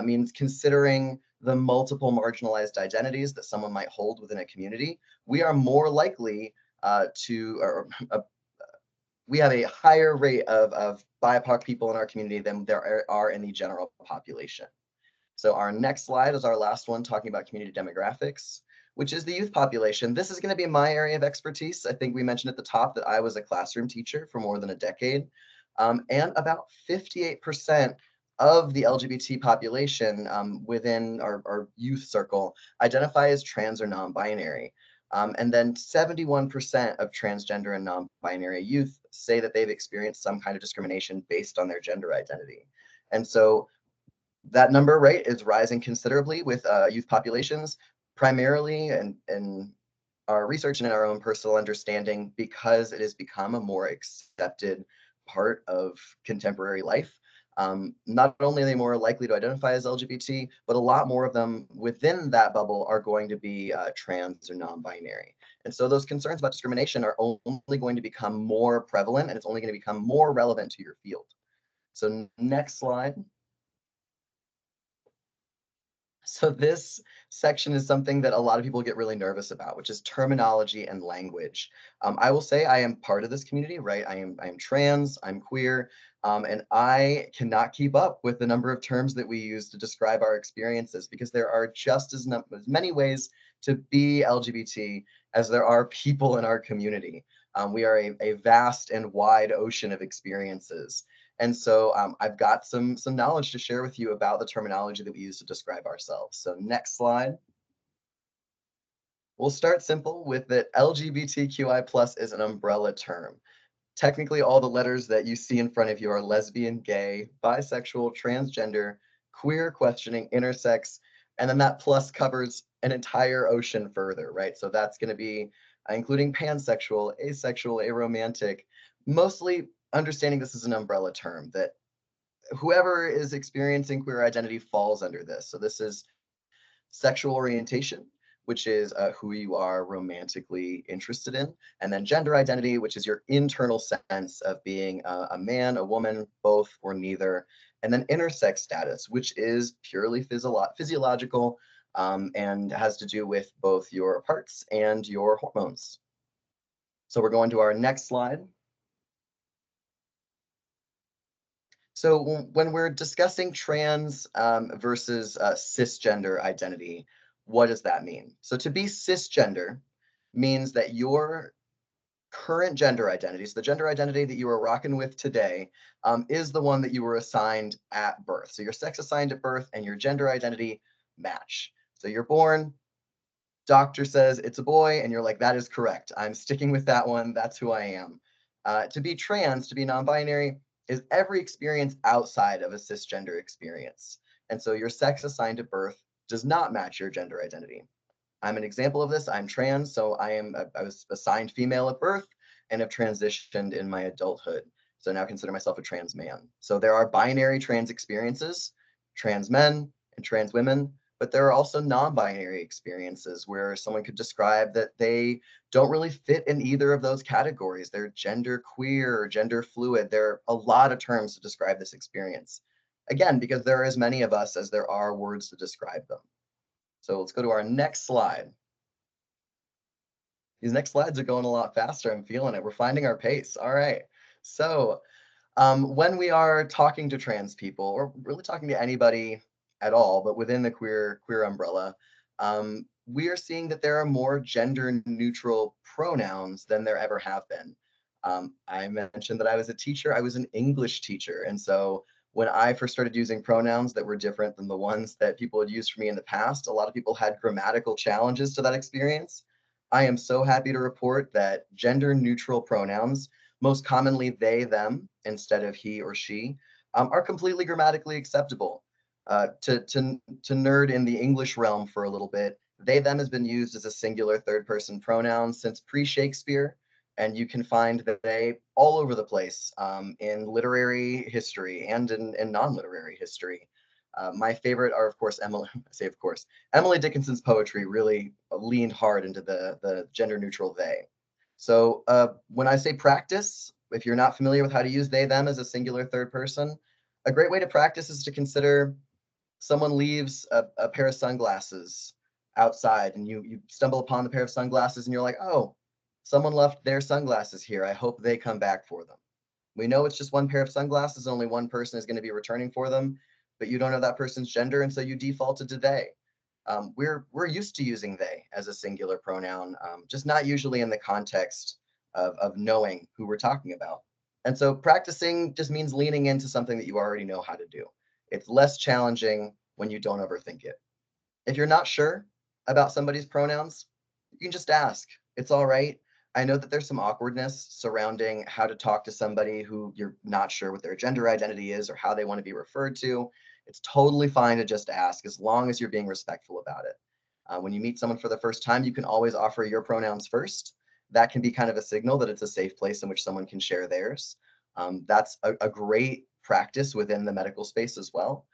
means considering the multiple marginalized identities that someone might hold within a community. We are more likely we have a higher rate of BIPOC people in our community than there are in the general population. So our next slide is our last one, talking about community demographics, which is the youth population. This is going to be my area of expertise. I think we mentioned at the top that I was a classroom teacher for more than a decade, and about 58% of the LGBT population within our youth circle identify as trans or non-binary. And then 71% of transgender and non-binary youth say that they've experienced some kind of discrimination based on their gender identity. And so that number, right, is rising considerably with youth populations, primarily in our research and in our own personal understanding, because it has become a more accepted part of contemporary life. Not only are they more likely to identify as LGBT, but a lot more of them within that bubble are going to be trans or non-binary. And so those concerns about discrimination are only going to become more prevalent, and it's only going to become more relevant to your field. So next slide. So this section is something that a lot of people get really nervous about, which is terminology and language. I will say I am part of this community, right? I am trans, I'm queer, and I cannot keep up with the number of terms that we use to describe our experiences, because there are just as many ways to be LGBT as there are people in our community. We are a vast and wide ocean of experiences. And so I've got some knowledge to share with you about the terminology that we use to describe ourselves. So next slide. We'll start simple with that LGBTQI plus is an umbrella term. Technically, all the letters that you see in front of you are lesbian, gay, bisexual, transgender, queer, questioning, intersex, and then that plus covers an entire ocean further, right? So that's going to be including pansexual, asexual, aromantic, mostly understanding this is an umbrella term, that whoever is experiencing queer identity falls under this. So this is sexual orientation, which is who you are romantically interested in, and then gender identity, which is your internal sense of being a man, a woman, both or neither, and then intersex status, which is purely physiological and has to do with both your parts and your hormones. So we're going to our next slide. So when we're discussing trans versus cisgender identity, what does that mean? So to be cisgender means that your current gender identity, so the gender identity that you are rocking with today, is the one that you were assigned at birth. So your sex assigned at birth and your gender identity match. So you're born, doctor says it's a boy, and you're like, that is correct. I'm sticking with that one. That's who I am. To be trans, to be non-binary, is every experience outside of a cisgender experience. And so your sex assigned at birth does not match your gender identity. I'm an example of this. I'm trans, so I was assigned female at birth and have transitioned in my adulthood. So now consider myself a trans man. So there are binary trans experiences, trans men and trans women, but there are also non-binary experiences where someone could describe that they don't really fit in either of those categories. They're gender queer or gender fluid. There are a lot of terms to describe this experience. Again, because there are as many of us as there are words to describe them. So let's go to our next slide. These next slides are going a lot faster. I'm feeling it. We're finding our pace. All right. So when we are talking to trans people, or really talking to anybody at all, but within the queer umbrella, we are seeing that there are more gender neutral pronouns than there ever have been. I mentioned that I was a teacher. I was an English teacher. And so when I first started using pronouns that were different than the ones that people had used for me in the past, a lot of people had grammatical challenges to that experience. I am so happy to report that gender neutral pronouns, most commonly they, them, instead of he or she, are completely grammatically acceptable. To nerd in the English realm for a little bit, they, them has been used as a singular third person pronoun since pre-Shakespeare. And you can find the they all over the place in literary history and in non-literary history. My favorite are, of course, Emily Dickinson's poetry really leaned hard into the gender neutral they. So when I say practice, if you're not familiar with how to use they, them as a singular third person, a great way to practice is to consider someone leaves a pair of sunglasses outside and you stumble upon the pair of sunglasses and you're like, oh, someone left their sunglasses here. I hope they come back for them. We know it's just one pair of sunglasses. Only one person is going to be returning for them, but you don't know that person's gender, and so you defaulted to they. We're used to using they as a singular pronoun, just not usually in the context of knowing who we're talking about. And so practicing just means leaning into something that you already know how to do. It's less challenging when you don't overthink it. If you're not sure about somebody's pronouns, you can just ask. It's all right. I know that there's some awkwardness surrounding how to talk to somebody who you're not sure what their gender identity is or how they want to be referred to. It's totally fine to just ask as long as you're being respectful about it. When you meet someone for the first time, you can always offer your pronouns first. That can be kind of a signal that it's a safe place in which someone can share theirs. That's a great practice within the medical space as well.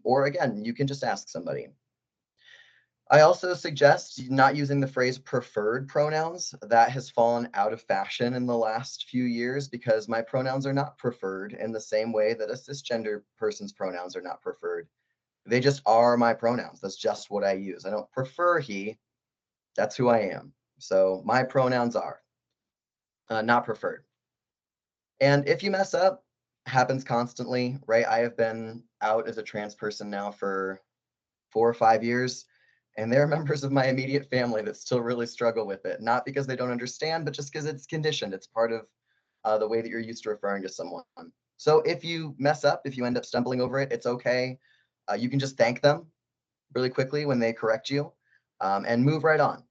Or again, you can just ask somebody. I also suggest not using the phrase preferred pronouns. That has fallen out of fashion in the last few years because my pronouns are not preferred in the same way that a cisgender person's pronouns are not preferred. They just are my pronouns. That's just what I use. I don't prefer he. That's who I am. So my pronouns are not preferred. And if you mess up, happens constantly, right? I have been out as a trans person now for 4 or 5 years. And there are members of my immediate family that still really struggle with it, not because they don't understand, but just because it's conditioned. It's part of the way that you're used to referring to someone. So if you mess up, if you end up stumbling over it, it's okay. You can just thank them really quickly when they correct you and move right on.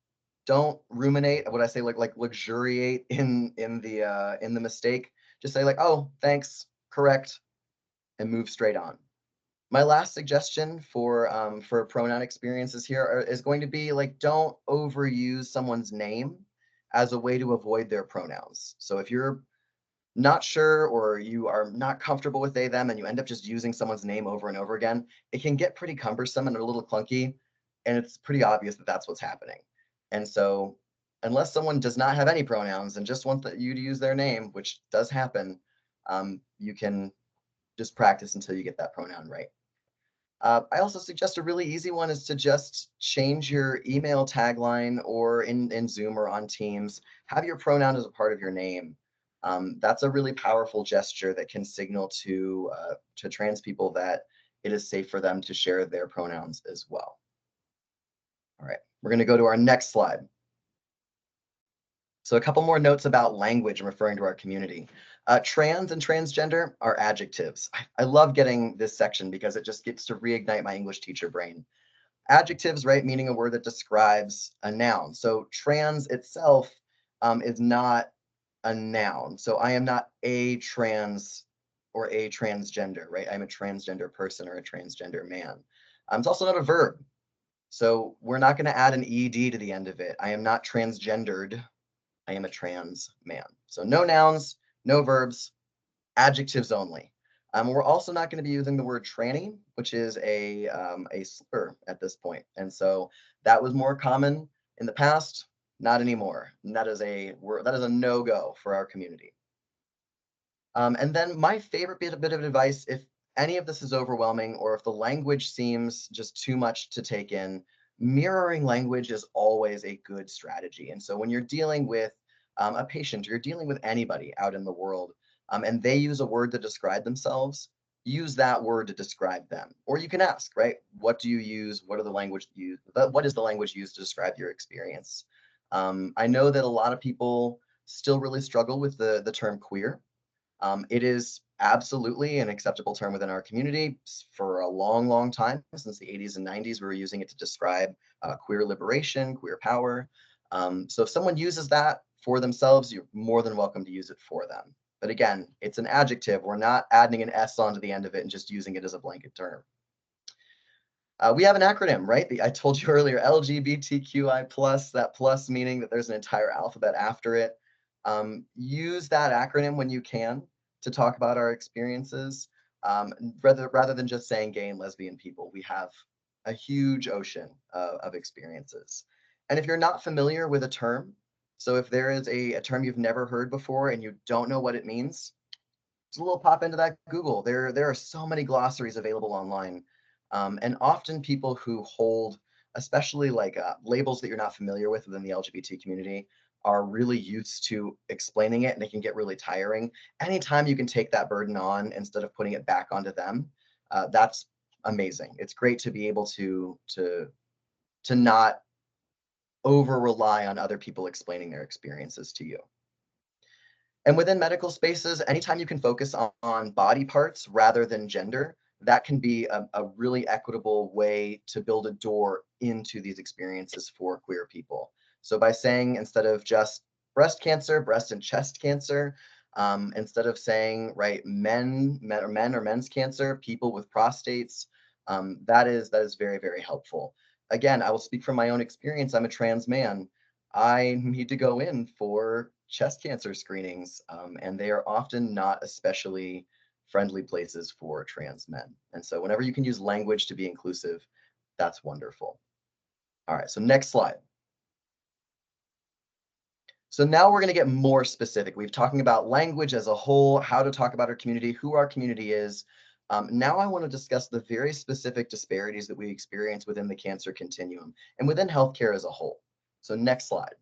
Don't ruminate. What I say, like luxuriate in the mistake. Just say like, oh, thanks, correct, and move straight on. My last suggestion for pronoun experiences here is going to be like, don't overuse someone's name as a way to avoid their pronouns. So if you're not sure or you are not comfortable with they, them, and you end up just using someone's name over and over again, it can get pretty cumbersome and a little clunky, and it's pretty obvious that that's what's happening. And so unless someone does not have any pronouns and just wants you to use their name, which does happen, you can just practice until you get that pronoun right. I also suggest a really easy one is to just change your email tagline, or in Zoom or on Teams, have your pronoun as a part of your name. That's a really powerful gesture that can signal to trans people that it is safe for them to share their pronouns as well. All right, we're going to go to our next slide. So a couple more notes about language and referring to our community. Trans and transgender are adjectives. I love getting this section because it just gets to reignite my English teacher brain. Adjectives, right, meaning a word that describes a noun. So trans itself is not a noun. So I am not a trans or a transgender, right? I'm a transgender person or a transgender man. It's also not a verb. So we're not going to add an ed to the end of it. I am not transgendered. I am a trans man. So no nouns, no verbs, adjectives only. We're also not going to be using the word tranny, which is a slur at this point. And so that was more common in the past, not anymore. And that is a no-go for our community. And then my favorite bit of advice, if any of this is overwhelming or if the language seems just too much to take in, mirroring language is always a good strategy. And so when you're dealing with a patient, or you're dealing with anybody out in the world, and they use a word to describe themselves, use that word to describe them. Or you can ask, right? What do you use? What is the language used to describe your experience? I know that a lot of people still really struggle with the term queer. It is absolutely an acceptable term within our community for a long, long time. Since the 80s and 90s, we were using it to describe queer liberation, queer power. So if someone uses that for themselves, you're more than welcome to use it for them. But again, it's an adjective. We're not adding an S onto the end of it and just using it as a blanket term. We have an acronym, right? I told you earlier, LGBTQI+, that plus meaning that there's an entire alphabet after it. Use that acronym when you can to talk about our experiences, rather than just saying gay and lesbian people. We have a huge ocean of experiences. And if you're not familiar with a term, so if there is a term you've never heard before and you don't know what it means, just a little pop into that Google. There are so many glossaries available online. And often people who hold, especially like labels that you're not familiar with within the LGBT community, are really used to explaining it, and it can get really tiring. Anytime you can take that burden on instead of putting it back onto them, that's amazing. It's great to be able to not over rely on other people explaining their experiences to you. And within medical spaces, anytime you can focus on body parts rather than gender, that can be a really equitable way to build a door into these experiences for queer people. So by saying, instead of just breast cancer, breast and chest cancer, instead of saying, right, men or men's cancer, people with prostates, that is very, very helpful. Again, I will speak from my own experience. I'm a trans man. I need to go in for chest cancer screenings, and they are often not especially friendly places for trans men. And so whenever you can use language to be inclusive, that's wonderful. All right, so next slide. So now we're going to get more specific. We've talking about language as a whole, how to talk about our community, who our community is. Now I want to discuss the very specific disparities that we experience within the cancer continuum and within healthcare as a whole. So next slide.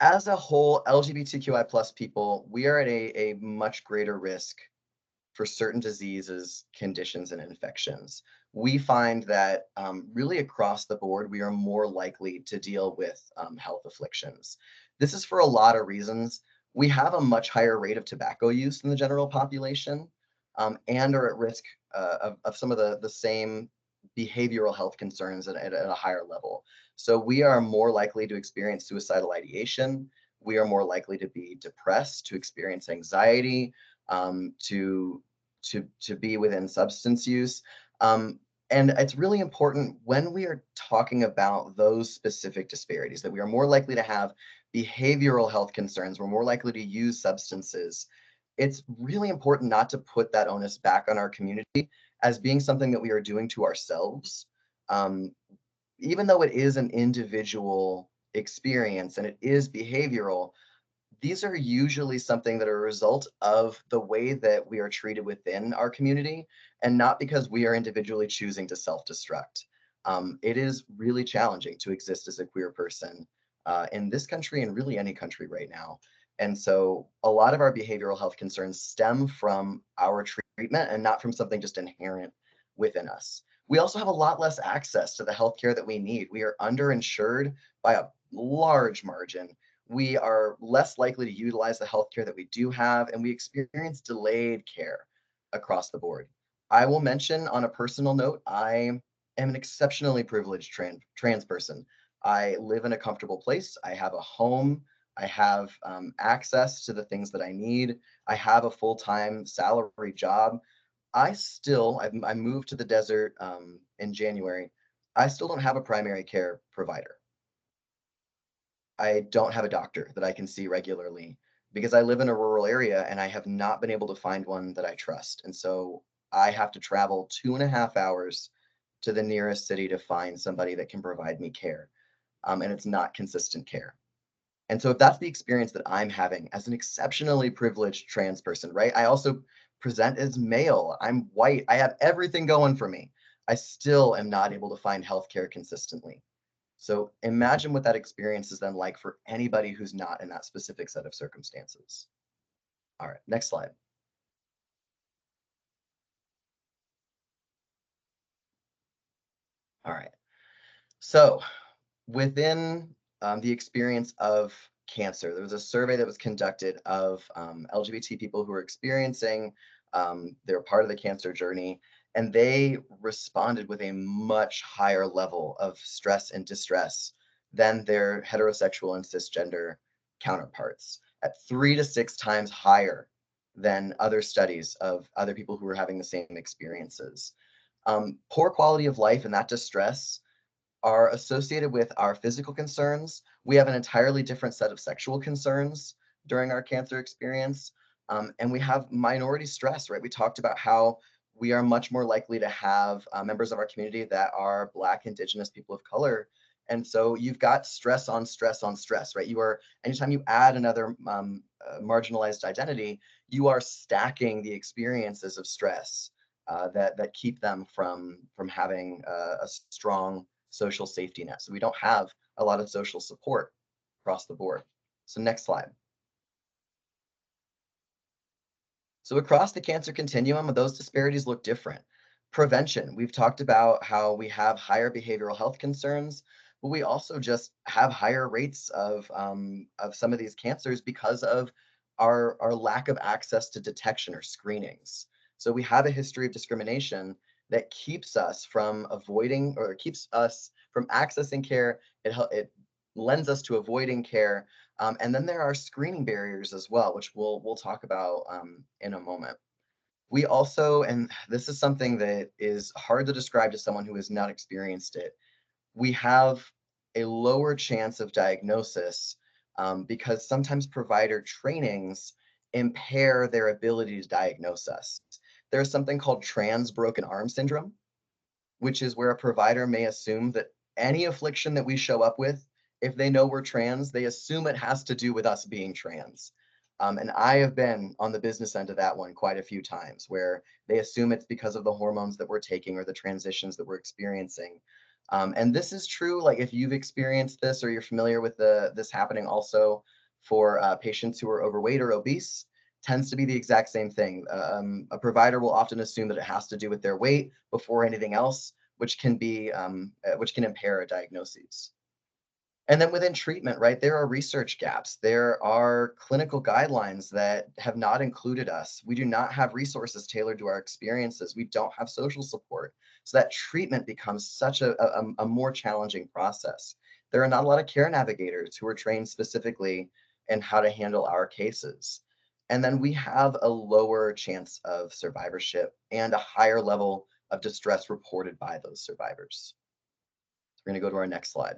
As a whole, LGBTQI+ people, we are at a much greater risk for certain diseases, conditions, and infections. We find that really across the board, we are more likely to deal with health afflictions. This is for a lot of reasons. We have a much higher rate of tobacco use than the general population, and are at risk of some of the same behavioral health concerns at a higher level. So we are more likely to experience suicidal ideation. We are more likely to be depressed, to experience anxiety, to be within substance use. And it's really important when we are talking about those specific disparities that we are more likely to have behavioral health concerns, we're more likely to use substances. It's really important not to put that onus back on our community as being something that we are doing to ourselves. Even though it is an individual experience and it is behavioral, these are usually something that are a result of the way that we are treated within our community, and not because we are individually choosing to self-destruct. It is really challenging to exist as a queer person in this country and really any country right now. And so a lot of our behavioral health concerns stem from our treatment and not from something just inherent within us. We also have a lot less access to the healthcare that we need. We are underinsured by a large margin. We are less likely to utilize the healthcare that we do have, and we experience delayed care across the board. I will mention on a personal note, I am an exceptionally privileged trans person. I live in a comfortable place. I have a home. I have access to the things that I need. I have a full-time salary job. I moved to the desert in January. I still don't have a primary care provider. I don't have a doctor that I can see regularly because I live in a rural area and I have not been able to find one that I trust. And so I have to travel 2.5 hours to the nearest city to find somebody that can provide me care. And it's not consistent care. And so if that's the experience that I'm having as an exceptionally privileged trans person, right? I also present as male. I'm white. I have everything going for me. I still am not able to find healthcare consistently. So imagine what that experience is then like for anybody who's not in that specific set of circumstances. All right, next slide. All right. So within the experience of cancer, there was a survey that was conducted of LGBT people who were experiencing they're part of the cancer journey, and they responded with a much higher level of stress and distress than their heterosexual and cisgender counterparts, at 3 to 6 times higher than other studies of other people who were having the same experiences. Poor quality of life and that distress are associated with our physical concerns. We have an entirely different set of sexual concerns during our cancer experience. And we have minority stress, right? We talked about how we are much more likely to have members of our community that are Black, Indigenous, people of color. And so you've got stress on stress on stress, right? Anytime you add another marginalized identity, you are stacking the experiences of stress that keep them from having a strong social safety net. So we don't have a lot of social support across the board. So next slide. So across the cancer continuum, those disparities look different. Prevention, we've talked about how we have higher behavioral health concerns, but we also just have higher rates of some of these cancers because of our lack of access to detection or screenings. So we have a history of discrimination that keeps us from avoiding or keeps us from accessing care. It lends us to avoiding care. And then there are screening barriers as well, which we'll talk about in a moment. We also, and this is something that is hard to describe to someone who has not experienced it, we have a lower chance of diagnosis because sometimes provider trainings impair their ability to diagnose us. There's something called trans broken arm syndrome, which is where a provider may assume that any affliction that we show up with, if they know we're trans, they assume it has to do with us being trans. And I have been on the business end of that one quite a few times, where they assume it's because of the hormones that we're taking or the transitions that we're experiencing. And this is true, like if you've experienced this or you're familiar with this happening also for patients who are overweight or obese, tends to be the exact same thing. A provider will often assume that it has to do with their weight before anything else, which can impair a diagnosis. And then within treatment, right, there are research gaps. There are clinical guidelines that have not included us. We do not have resources tailored to our experiences. We don't have social support. So that treatment becomes such a more challenging process. There are not a lot of care navigators who are trained specifically in how to handle our cases. And then we have a lower chance of survivorship and a higher level of distress reported by those survivors. So we're going to go to our next slide.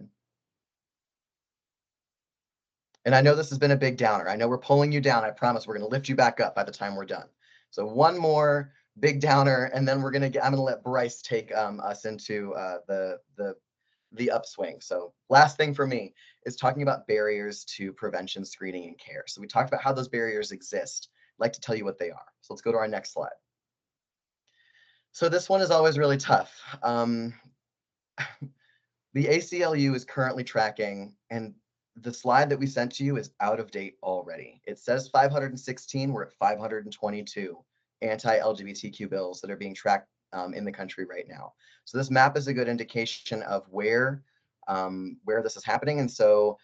And I know this has been a big downer. I know we're pulling you down. I promise we're going to lift you back up by the time we're done. So one more big downer, and then I'm going to let Bryce take us into the the upswing. So last thing for me is talking about barriers to prevention, screening, and care. So we talked about how those barriers exist. I'd like to tell you what they are. So let's go to our next slide. So this one is always really tough. The ACLU is currently tracking, and the slide that we sent to you is out of date already. It says 516, we're at 522 anti-LGBTQ bills that are being tracked in the country right now. So this map is a good indication of where this is happening. And so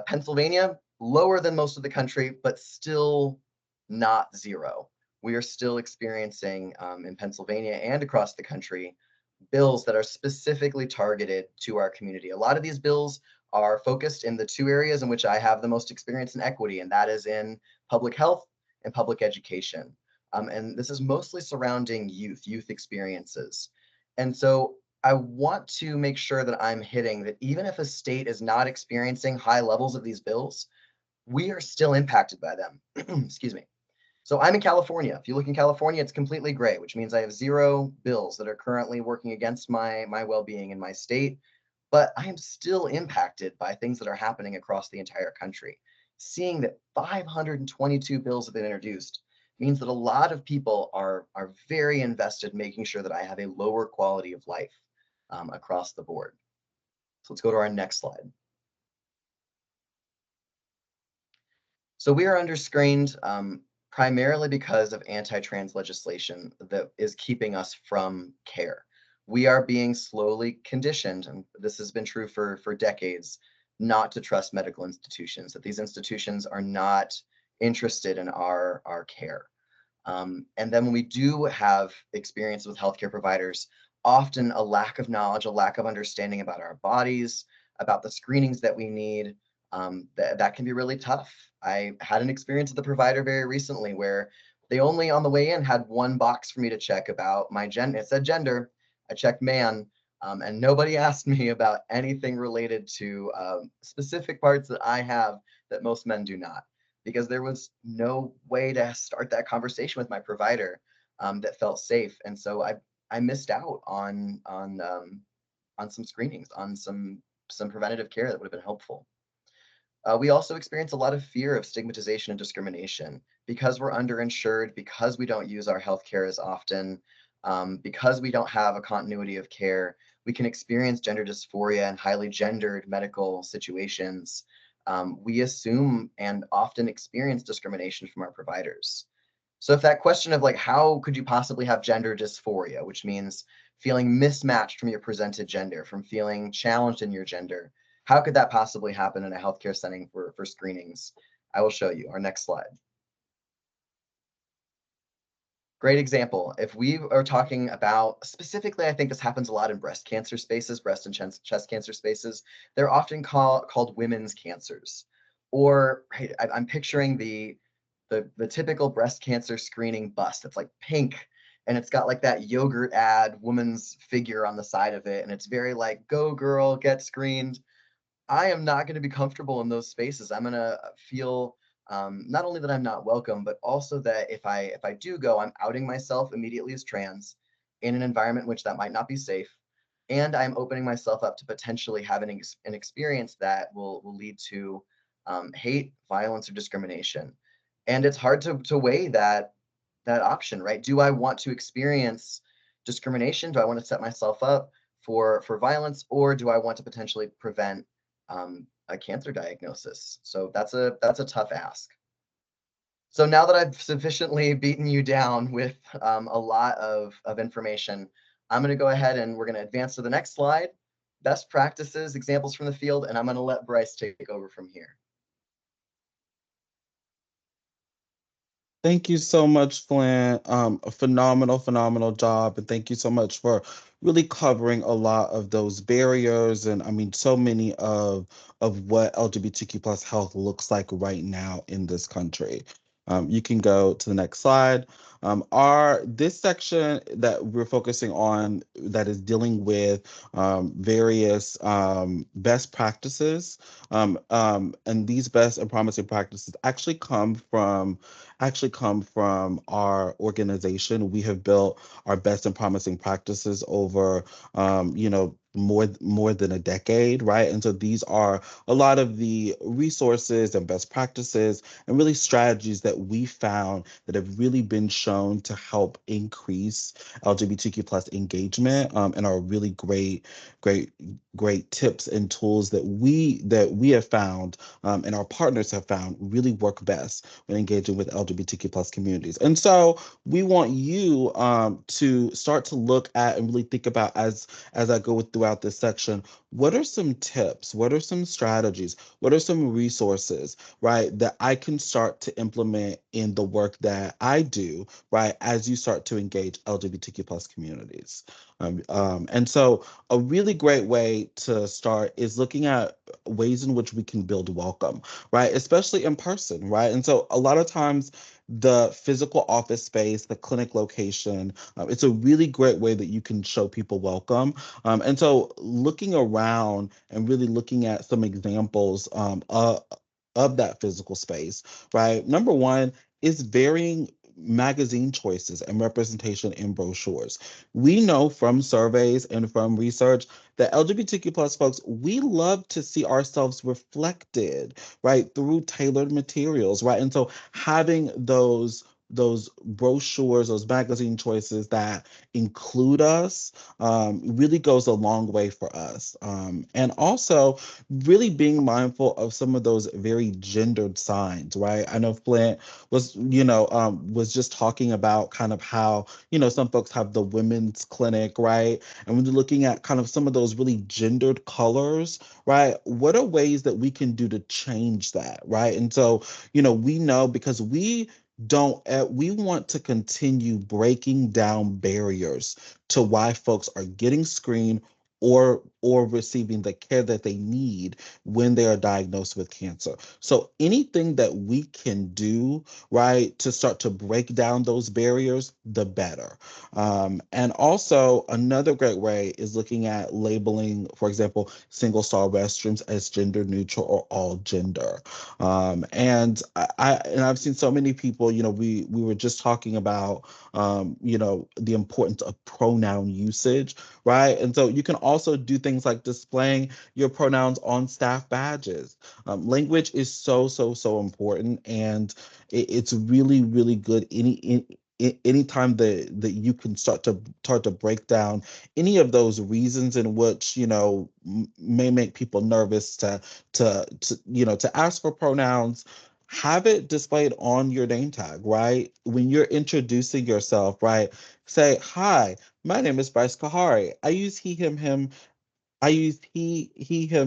Pennsylvania, lower than most of the country, but still not zero. We are still experiencing in Pennsylvania and across the country bills that are specifically targeted to our community. A lot of these bills are focused in the two areas in which I have the most experience in equity, and that is in public health and public education. And this is mostly surrounding youth experiences. And so I want to make sure that I'm hitting that even if a state is not experiencing high levels of these bills, we are still impacted by them. Excuse me. So I'm in California. If you look in California, it's completely gray, which means I have 0 bills that are currently working against my well-being in my state, but I am still impacted by things that are happening across the entire country. Seeing that 522 bills have been introduced means that a lot of people are very invested in making sure that I have a lower quality of life across the board. So let's go to our next slide. So we are underscreened primarily because of anti-trans legislation that is keeping us from care. We are being slowly conditioned, and this has been true for decades, not to trust medical institutions, that these institutions are not interested in our care. And then when we do have experience with healthcare providers, often a lack of knowledge, a lack of understanding about our bodies, about the screenings that we need, that can be really tough. I had an experience with a provider very recently where they only on the way in had one box for me to check about my gender. It said gender. I checked man, and nobody asked me about anything related to specific parts that I have that most men do not, because there was no way to start that conversation with my provider that felt safe. And so I missed out on some screenings, on some preventative care that would have been helpful. We also experience a lot of fear of stigmatization and discrimination because we're underinsured, because we don't use our healthcare as often, because we don't have a continuity of care. We can experience gender dysphoria and highly gendered medical situations. We assume and often experience discrimination from our providers. So if that question of like, how could you possibly have gender dysphoria, which means feeling mismatched from your presented gender, from feeling challenged in your gender, how could that possibly happen in a healthcare setting for screenings? I will show you. Our next slide. Great example. If we are talking about, specifically, I think this happens a lot in breast cancer spaces, breast and chest cancer spaces, they're often called women's cancers. Or right, I'm picturing the typical breast cancer screening bus that's like pink, and it's got like that yogurt ad woman's figure on the side of it, and it's very like, go girl, get screened. I am not going to be comfortable in those spaces. I'm going to feel not only that I'm not welcome, but also that if I do go, I'm outing myself immediately as trans in an environment in which that might not be safe, and I'm opening myself up to potentially having an experience that will lead to hate, violence, or discrimination. And it's hard to weigh that option, right? Do I want to experience discrimination? Do I want to set myself up for violence, or do I want to potentially prevent a cancer diagnosis? So that's a tough ask. So now that I've sufficiently beaten you down with a lot of information, I'm going to go ahead and we're going to advance to the next slide. Best practices, examples from the field, and I'm going to let Bryce take over from here. Thank you so much, Flynn. A phenomenal job. And thank you so much for really covering a lot of those barriers. And I mean, so many of what LGBTQ plus health looks like right now in this country. You can go to the next slide. This section that we're focusing on that is dealing with various best practices, and these best and promising practices actually come from our organization. We have built our best and promising practices over more than a decade, right? And so these are a lot of the resources and best practices and really strategies that we found that have really been shown to help increase LGBTQ plus engagement, and are really great tips and tools that we have found, and our partners have found really work best when engaging with LGBTQ plus communities. And so we want you to start to look at and really think about, as I go throughout this section, what are some tips? What are some strategies? What are some resources, right, that I can start to implement in the work that I do, right, as you start to engage LGBTQ plus communities? And so a really great way to start is looking at ways in which we can build welcome, right, especially in person, right? And so a lot of times the physical office space, the clinic location, it's a really great way that you can show people welcome. And so looking around and really looking at some examples of that physical space, right? Number one is varying magazine choices and representation in brochures. We know from surveys and from research that LGBTQ plus folks, we love to see ourselves reflected, right, through tailored materials, right? And so having those brochures, those magazine choices that include us, really goes a long way for us. And also really being mindful of some of those very gendered signs, right? I know Flint was just talking about kind of how, some folks have the women's clinic, right? And when you're looking at kind of some of those really gendered colors, right? What are ways that we can do to change that, right? And so, we know because we want to continue breaking down barriers to why folks are getting screened or receiving the care that they need when they are diagnosed with cancer. So anything that we can do, right, to start to break down those barriers, the better. And also another great way is looking at labeling, for example, single stall restrooms as gender neutral or all gender. And I've seen so many people, we were just talking about the importance of pronoun usage, right? And so you can also do things like displaying your pronouns on staff badges. Language is so important, and it's really, really good anytime that you can start to break down any of those reasons in which may make people nervous to ask for pronouns. Have it displayed on your name tag, right? When you're introducing yourself, right? Say, hi, my name is Bryce Kahari. I use he, him,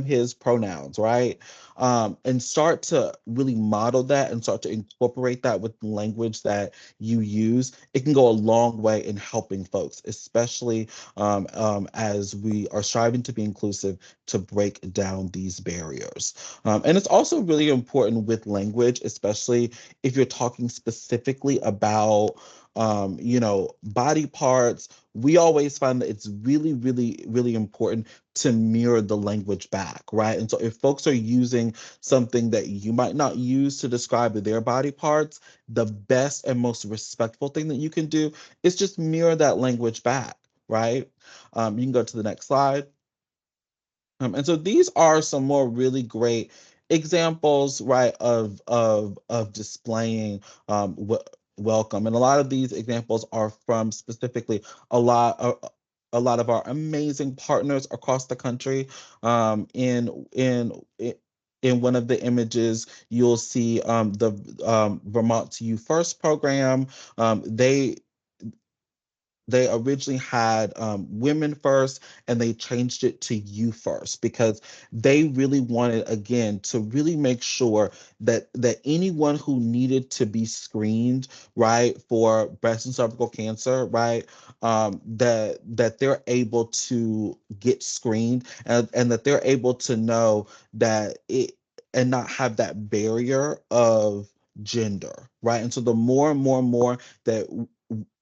his pronouns, right? And start to really model that and start to incorporate that with the language that you use. It can go a long way in helping folks, especially as we are striving to be inclusive to break down these barriers. And it's also really important with language, especially if you're talking specifically about body parts. We always find that it's really, really, really important to mirror the language back, right? And so if folks are using something that you might not use to describe their body parts, the best and most respectful thing that you can do is just mirror that language back, right? You can go to the next slide. And so these are some more really great examples, right, of displaying welcome. And a lot of these examples are from specifically a lot of a lot of our amazing partners across the country. In one of the images, you'll see the Vermont to You First program. They originally had women first, and they changed it to you first because they really wanted, again, to really make sure that anyone who needed to be screened, right, for breast and cervical cancer, right, that they're able to get screened, and that they're able to know that it and not have that barrier of gender, right? And so the more and more and more that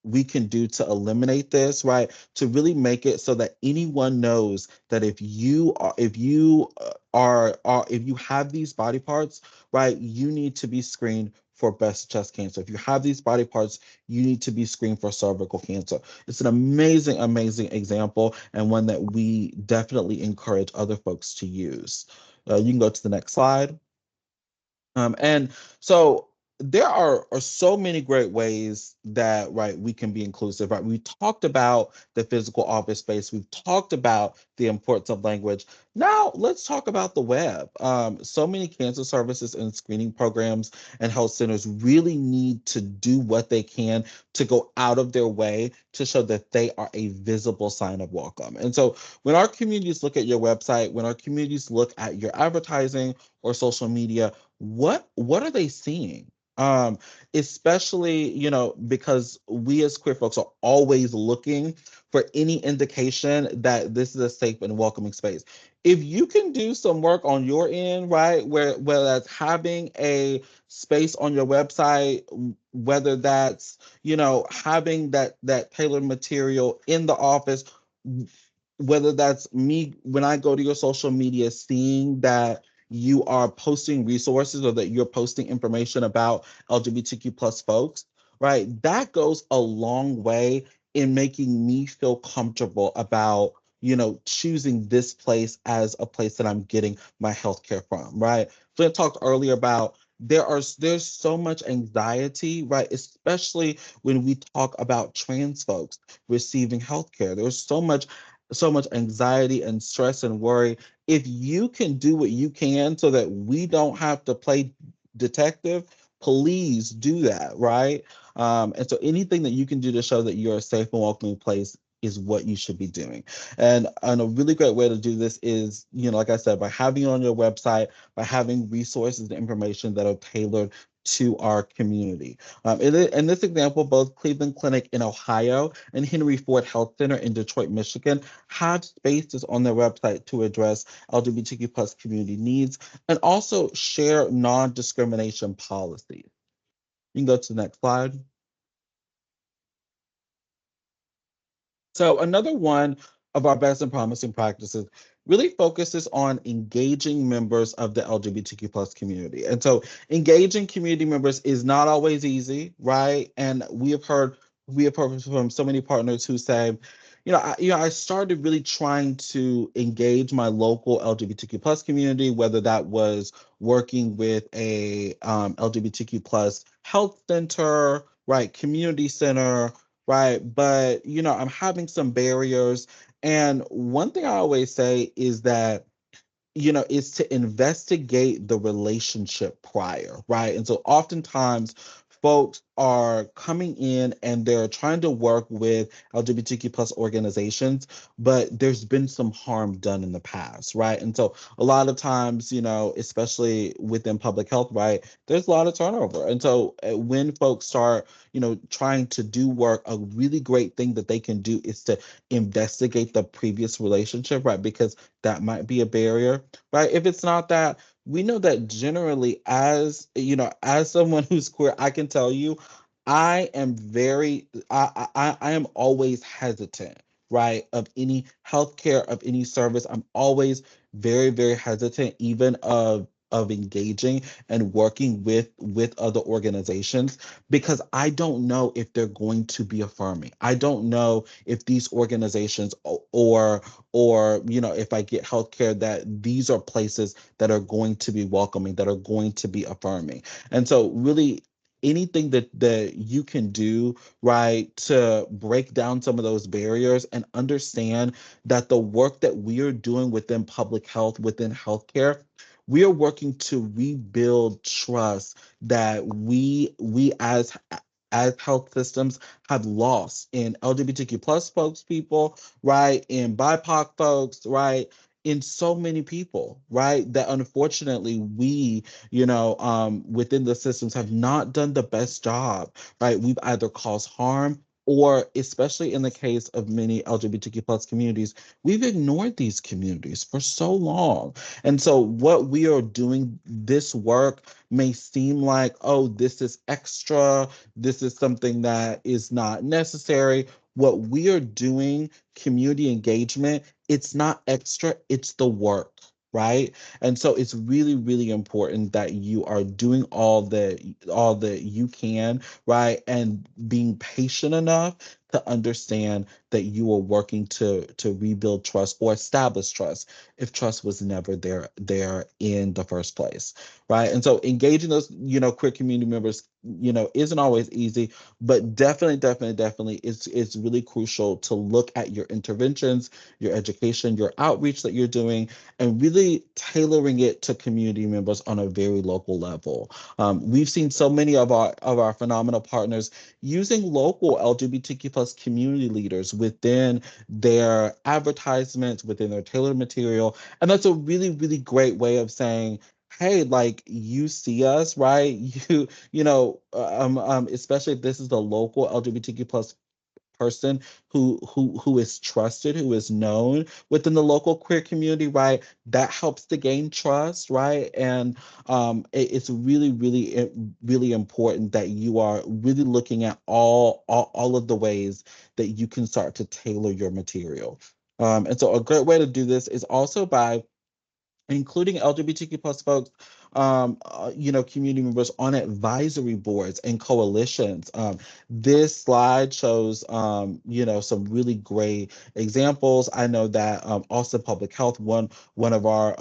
we can do to eliminate this, right? To really make it so that anyone knows that if you have these body parts, right, you need to be screened for breast chest cancer. If you have these body parts, you need to be screened for cervical cancer. It's an amazing, amazing example, and one that we definitely encourage other folks to use. You can go to the next slide. And so there are so many great ways that, right, we can be inclusive, right? We talked about the physical office space. We've talked about the importance of language. Now let's talk about the web. So many cancer services and screening programs and health centers really need to do what they can to go out of their way to show that they are a visible sign of welcome. And so when our communities look at your website, when our communities look at your advertising or social media, what are they seeing? Especially, because we as queer folks are always looking for any indication that this is a safe and welcoming space. If you can do some work on your end, right, whether that's having a space on your website, whether that's, having that tailored material in the office, whether that's me when I go to your social media, seeing that you are posting resources or that you're posting information about LGBTQ plus folks, right? That goes a long way in making me feel comfortable about, choosing this place as a place that I'm getting my healthcare from, right? Flint talked earlier about there's so much anxiety, right? Especially when we talk about trans folks receiving healthcare. There's so much anxiety and stress and worry. If you can do what you can so that we don't have to play detective, please do that, right? And so anything that you can do to show that you're a safe and welcoming place is what you should be doing. And a really great way to do this is, like I said, by having it on your website, by having resources and information that are tailored to our community. In this example, both Cleveland Clinic in Ohio and Henry Ford Health Center in Detroit, Michigan, have spaces on their website to address LGBTQ plus community needs and also share non-discrimination policies. You can go to the next slide. So another one of our best and promising practices really focuses on engaging members of the LGBTQ plus community. And so engaging community members is not always easy, right? And we have heard from so many partners who say, I started really trying to engage my local LGBTQ plus community, whether that was working with a LGBTQ plus health center, right, community center, right? But, I'm having some barriers. And one thing I always say is that is to investigate the relationship prior, right? And so oftentimes folks are coming in and they're trying to work with LGBTQ plus organizations, but there's been some harm done in the past, right? And so a lot of times, especially within public health, right, there's a lot of turnover. And so when folks start, trying to do work, a really great thing that they can do is to investigate the previous relationship, right? Because that might be a barrier, right? If it's not that, we know that generally, as someone who's queer, I can tell you, I am always hesitant, right? Of any healthcare, of any service. I'm always very, very hesitant, even of engaging and working with other organizations, because I don't know if they're going to be affirming. I don't know if these organizations or if I get healthcare, that these are places that are going to be welcoming, that are going to be affirming. And so really anything that you can do, right, to break down some of those barriers and understand that the work that we are doing within public health, within healthcare, we are working to rebuild trust that we as health systems have lost in LGBTQ plus folks, people, right, in BIPOC folks, right, in so many people, right, that unfortunately we, within the systems have not done the best job, right? We've either caused harm or especially in the case of many LGBTQ plus communities, we've ignored these communities for so long. And so what we are doing, this work may seem like, oh, this is extra, this is something that is not necessary. What we are doing, community engagement, it's not extra, it's the work, right? And so it's really, really important that you are doing all that you can, right? And being patient enough to understand that you are working to rebuild trust or establish trust if trust was never there in the first place, right? And so engaging those, queer community members, isn't always easy, but definitely it's really crucial to look at your interventions, your education, your outreach that you're doing, and really tailoring it to community members on a very local level. We've seen so many of our phenomenal partners using local LGBTQ plus community leaders within their advertisements, within their tailored material. And that's a really, really great way of saying, hey, like, you see us, right? Especially if this is the local LGBTQ plus person who is trusted, who is known within the local queer community, right? That helps to gain trust, right? And it's really, really, really important that you are really looking at all of the ways that you can start to tailor your material. And so a great way to do this is also by including LGBTQ plus folks, community members on advisory boards and coalitions. This slide shows, some really great examples. I know that Austin Public Health, one of our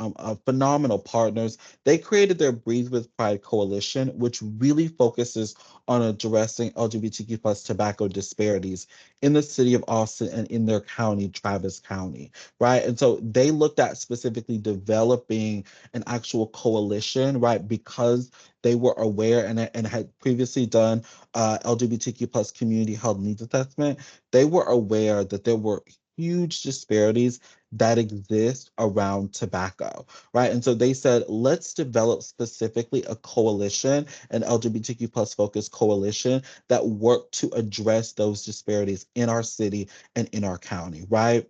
phenomenal partners, they created their Breathe with Pride coalition, which really focuses on addressing LGBTQ plus tobacco disparities in the city of Austin and in their county, Travis County, right? And so they looked at specifically developing an actual coalition, right? Because they were aware and had previously done LGBTQ plus community health needs assessment. They were aware that there were huge disparities that exist around tobacco, right? And so they said, let's develop specifically a coalition, an LGBTQ plus focused coalition that work to address those disparities in our city and in our county, right?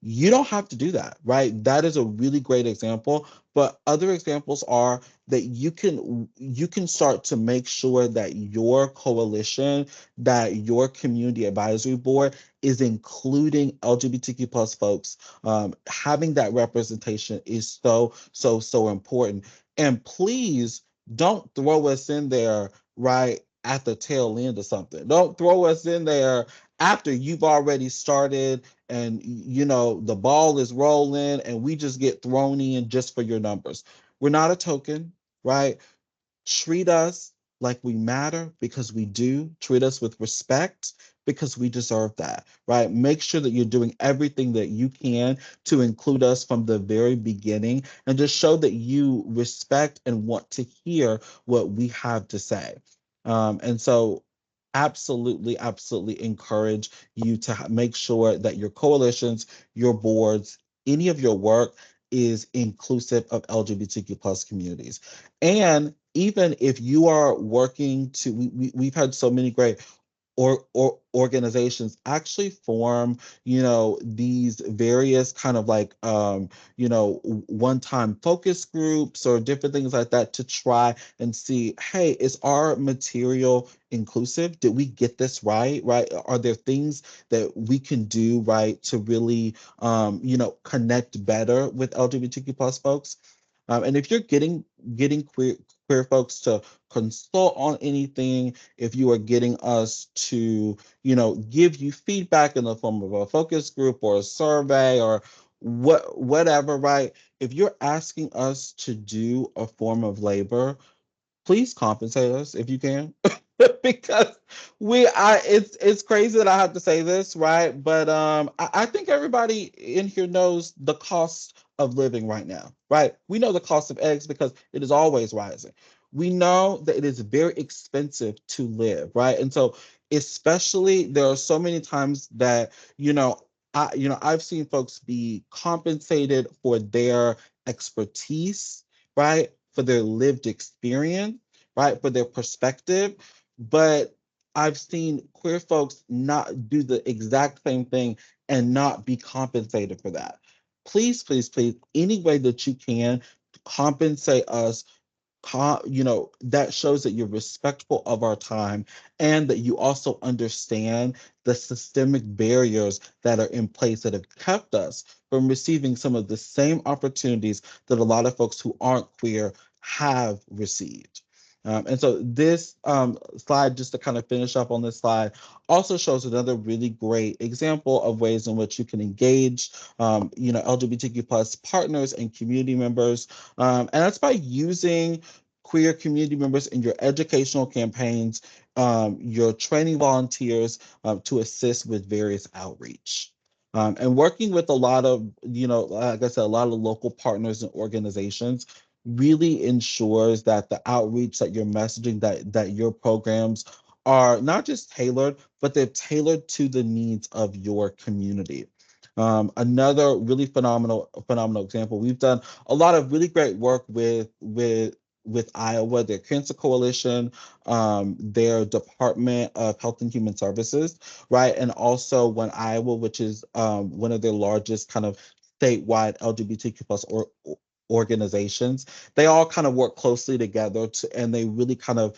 You don't have to do that, right? That is a really great example, but other examples are that you can start to make sure that your coalition, that your community advisory board is including LGBTQ plus folks. Having that representation is so important. And please don't throw us in there right at the tail end of something. Don't throw us in there after you've already started and the ball is rolling and we just get thrown in just for your numbers. We're not a token, right? Treat us like we matter because we do. Treat us with respect because we deserve that, right? Make sure that you're doing everything that you can to include us from the very beginning and just show that you respect and want to hear what we have to say. And so absolutely encourage you to make sure that your coalitions, your boards, any of your work is inclusive of LGBTQ plus communities. And even if you are working to, we've had so many great or organizations actually form, these various kind of like, one-time focus groups or different things like that to try and see, hey, is our material inclusive? Did we get this right? Right? Are there things that we can do right to really, connect better with LGBTQ plus folks? And if you're getting queer folks to consult on anything, if you are getting us to, give you feedback in the form of a focus group or a survey or whatever, right? If you're asking us to do a form of labor, please compensate us if you can. Because it's crazy that I have to say this, right? But I think everybody in here knows the cost of living right now, right? We know the cost of eggs because it is always rising. We know that it is very expensive to live, right? And so especially there are so many times that, I've seen folks be compensated for their expertise, right? For their lived experience, right? For their perspective. But I've seen queer folks not do the exact same thing and not be compensated for that. Please, please, please, any way that you can compensate us, that shows that you're respectful of our time and that you also understand the systemic barriers that are in place that have kept us from receiving some of the same opportunities that a lot of folks who aren't queer have received. And so this slide, just to kind of finish up on this slide, also shows another really great example of ways in which you can engage, LGBTQ plus partners and community members. And that's by using queer community members in your educational campaigns, your training volunteers to assist with various outreach. And working with a lot of, like I said, a lot of local partners and organizations really ensures that the outreach, that your messaging, that your programs are not just tailored, but they're tailored to the needs of your community. Another really phenomenal example. We've done a lot of really great work with Iowa, their Cancer Coalition, their Department of Health and Human Services, right? And also One Iowa, which is one of their largest kind of statewide LGBTQ plus organizations. They all kind of work closely together and they really kind of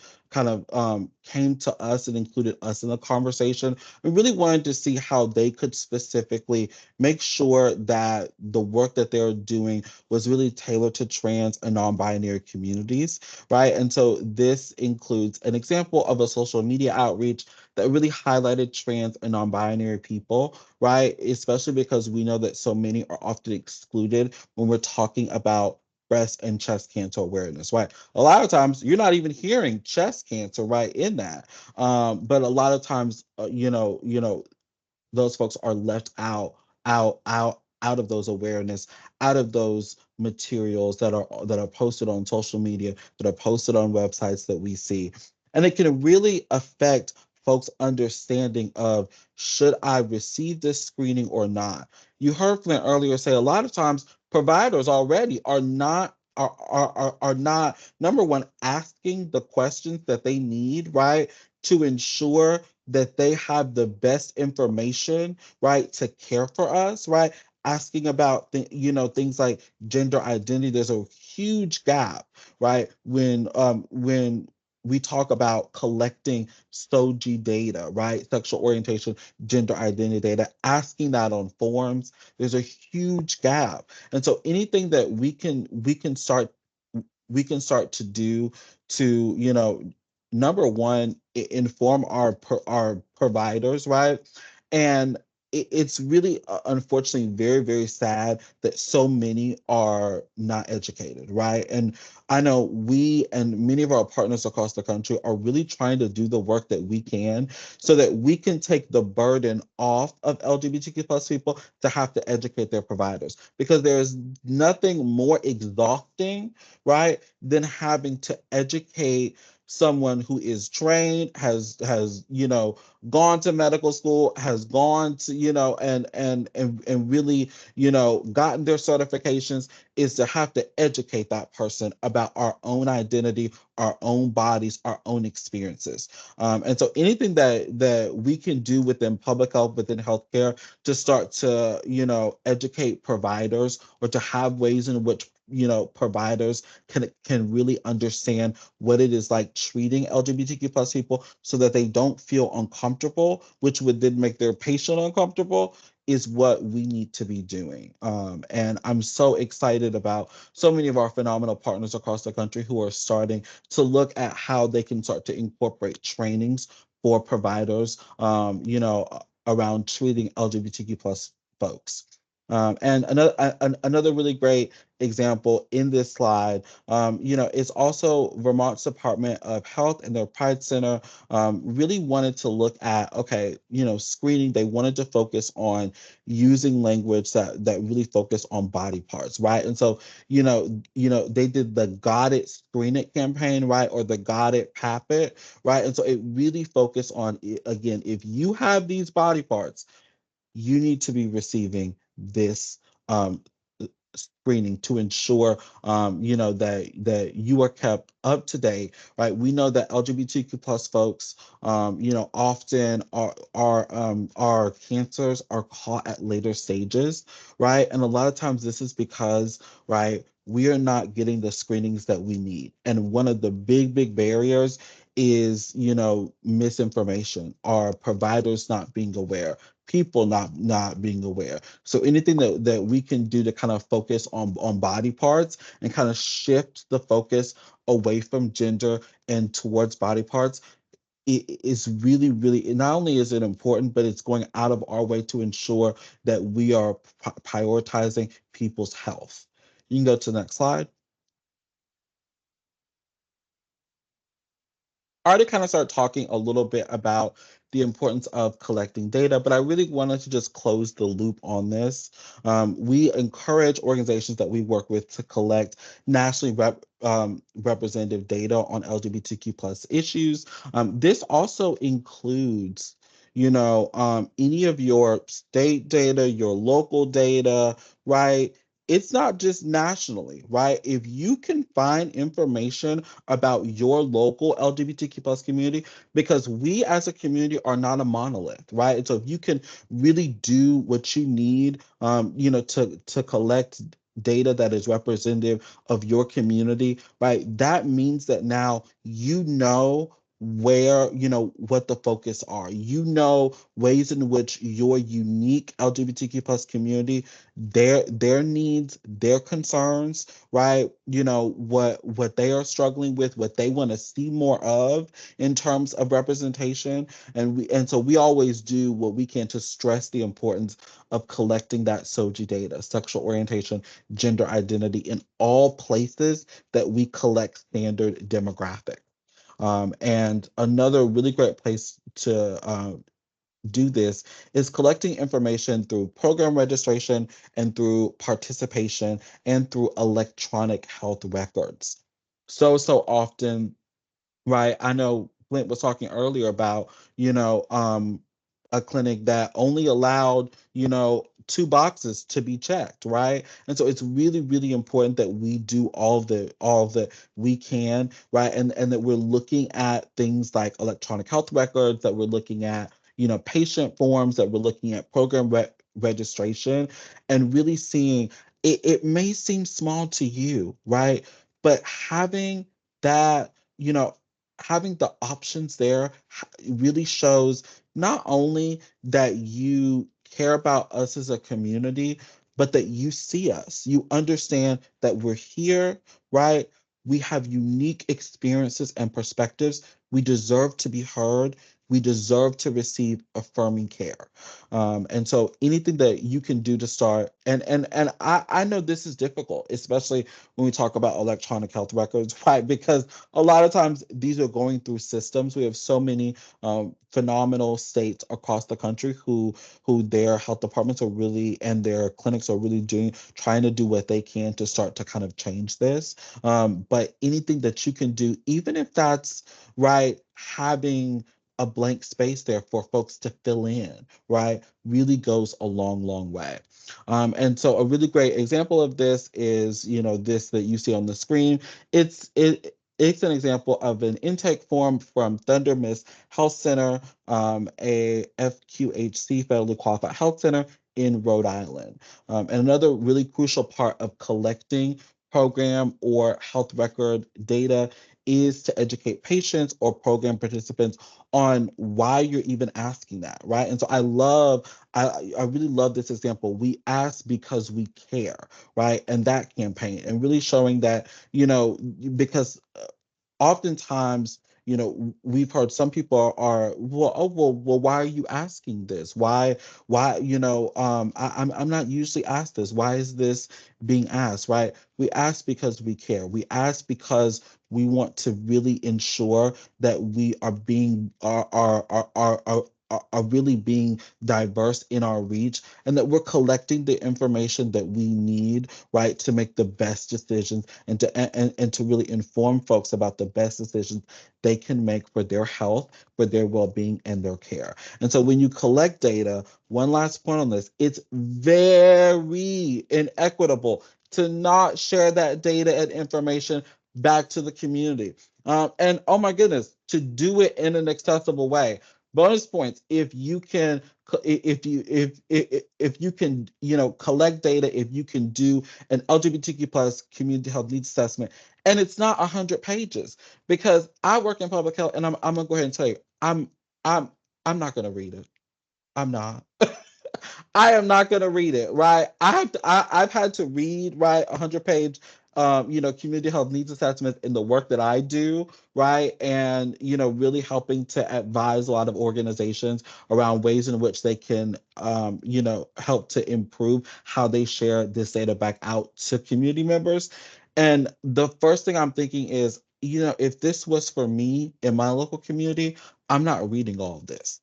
came to us and included us in the conversation. We really wanted to see how they could specifically make sure that the work that they're doing was really tailored to trans and non-binary communities, right? And so this includes an example of a social media outreach that really highlighted trans and non-binary people, right? Especially because we know that so many are often excluded when we're talking about breast and chest cancer awareness, right? A lot of times you're not even hearing chest cancer, right, in that. But a lot of times, those folks are left out of those awareness, out of those materials that are posted on social media, that are posted on websites that we see. And it can really affect folks' understanding of, should I receive this screening or not? You heard Flint earlier say a lot of times providers already are not number one asking the questions that they need, right, to ensure that they have the best information, right, to care for us, right? Asking about things like gender identity. There's a huge gap, right? When we talk about collecting SOGI data, right? Sexual orientation, gender identity data, asking that on forms, there's a huge gap. And so anything that we can start to do to, number one, inform our providers, right? And it's really, unfortunately, very, very sad that so many are not educated, right? And I know we and many of our partners across the country are really trying to do the work that we can so that we can take the burden off of LGBTQ plus people to have to educate their providers, because there's nothing more exhausting, right, than having to educate someone who is trained, has gone to medical school, has gone to and really gotten their certifications, is to have to educate that person about our own identity, our own bodies, our own experiences. And so anything that we can do within public health, within healthcare, to start to educate providers, or to have ways in which providers can really understand what it is like treating LGBTQ plus people, so that they don't feel uncomfortable, which would then make their patient uncomfortable, is what we need to be doing. And I'm so excited about so many of our phenomenal partners across the country who are starting to look at how they can start to incorporate trainings for providers, around treating LGBTQ plus folks. And another really great example in this slide, is also Vermont's Department of Health and their Pride Center really wanted to look at, okay, screening. They wanted to focus on using language that really focus on body parts, right? And so, they did the Got It Screen It campaign, right? Or the Got It Pap It, right? And so it really focused on, again, if you have these body parts, you need to be receiving this screening to ensure that you are kept up to date, right? We know that LGBTQ plus folks, often our cancers are caught at later stages, right? And a lot of times this is because, right, we are not getting the screenings that we need. And one of the big barriers is, misinformation, or providers not being aware, people not being aware. So anything that we can do to kind of focus on body parts and kind of shift the focus away from gender and towards body parts, it is really, not only is it important, but it's going out of our way to ensure that we are prioritizing people's health. You can go to the next slide. I already kind of started talking a little bit about the importance of collecting data, but I really wanted to just close the loop on this. We encourage organizations that we work with to collect nationally representative data on LGBTQ plus issues. This also includes, any of your state data, your local data, right? It's not just nationally, right? If you can find information about your local LGBTQ plus community, because we as a community are not a monolith, right? And so if you can really do what you need, to collect data that is representative of your community, right? That means that now where, what the focus are. Ways in which your unique LGBTQ plus community, their needs, their concerns, right? What they are struggling with, what they want to see more of in terms of representation. And so we always do what we can to stress the importance of collecting that SOGI data, sexual orientation, gender identity, in all places that we collect standard demographics. And another really great place to do this is collecting information through program registration and through participation and through electronic health records. So often, right? I know Flint was talking earlier about, a clinic that only allowed, two boxes to be checked, right? And so it's really important that we do all that we can, right? And that we're looking at things like electronic health records, that we're looking at, patient forms, that we're looking at program registration, and really seeing it may seem small to you, right? But that, you know, having the options there really shows not only that you care about us as a community, but that you see us. You understand that we're here, right? We have unique experiences and perspectives. We deserve to be heard. We deserve to receive affirming care. And so anything that you can do to start, and I know this is difficult, especially when we talk about electronic health records, right? Because a lot of times these are going through systems. We have so many phenomenal states across the country who their health departments are really, and their clinics are really trying to do what they can to start to kind of change this. But anything that you can do, even if that's, right, having a blank space there for folks to fill in, right, really goes a long way. And so a really great example of this is, this that you see on the screen. It's an example of an intake form from Thunder Miss Health Center, a FQHC, federally qualified health center in Rhode Island. And another really crucial part of collecting program or health record data is to educate patients or program participants on why you're even asking that, right? And so I really love this example. We ask because we care, right? And that campaign, and really showing that, because oftentimes, we've heard some people are, well, oh, well, why are you asking this? Why, I'm not usually asked this. Why is this being asked, right? We ask because we care. We ask because we want to really ensure that we are being, are really being diverse in our reach, and that we're collecting the information that we need, right, to make the best decisions, and to really inform folks about the best decisions they can make for their health, for their well-being, and their care. And so when you collect data, one last point on this, it's very inequitable. to not share that data and information back to the community. And oh my goodness, to do it in an accessible way. Bonus points if you can if you can collect data, if you can do an LGBTQ plus community health needs assessment, and it's not 100 pages, because I work in public health, and I'm gonna go ahead and tell you, I'm I'm not gonna read it. I'm not. I am not going to read it, right? I've had to read, right, 100-page, community health needs assessments in the work that I do, right? And, really helping to advise a lot of organizations around ways in which they can, help to improve how they share this data back out to community members. And the first thing I'm thinking is, if this was for me in my local community, I'm not reading all of this.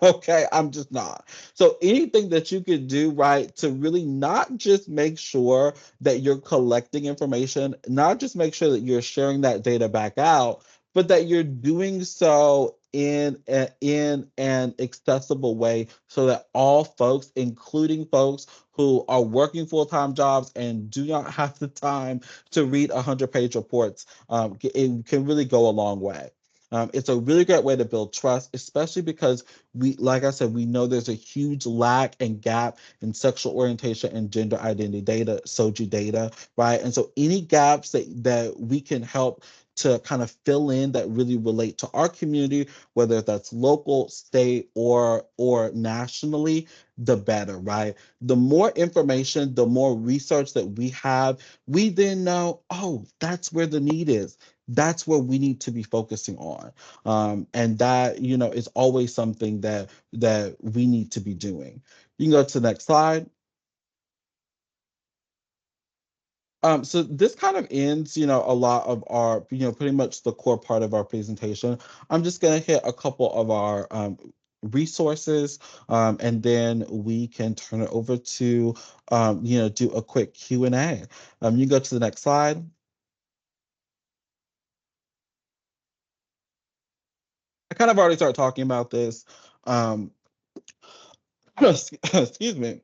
Okay, I'm just not. So anything that you could do, right, to really not just make sure that you're collecting information, not just make sure that you're sharing that data back out, but that you're doing so in an accessible way, so that all folks, including folks who are working full-time jobs and do not have the time to read 100-page reports, it can really go a long way. It's a really great way to build trust, especially because like I said, we know there's a huge lack and gap in sexual orientation and gender identity data, SOGI data, right? And so any gaps that we can help to kind of fill in that really relate to our community, whether that's local, state, or nationally, the better, right? The more information, the more research that we have, we then know, oh, that's where the need is. That's where we need to be focusing on. And that, is always something that we need to be doing. You can go to the next slide. So this kind of ends, a lot of our, pretty much the core part of our presentation. I'm just going to hit a couple of our resources, and then we can turn it over to, do a quick Q&A. You go to the next slide. I kind of already started talking about this. Excuse me.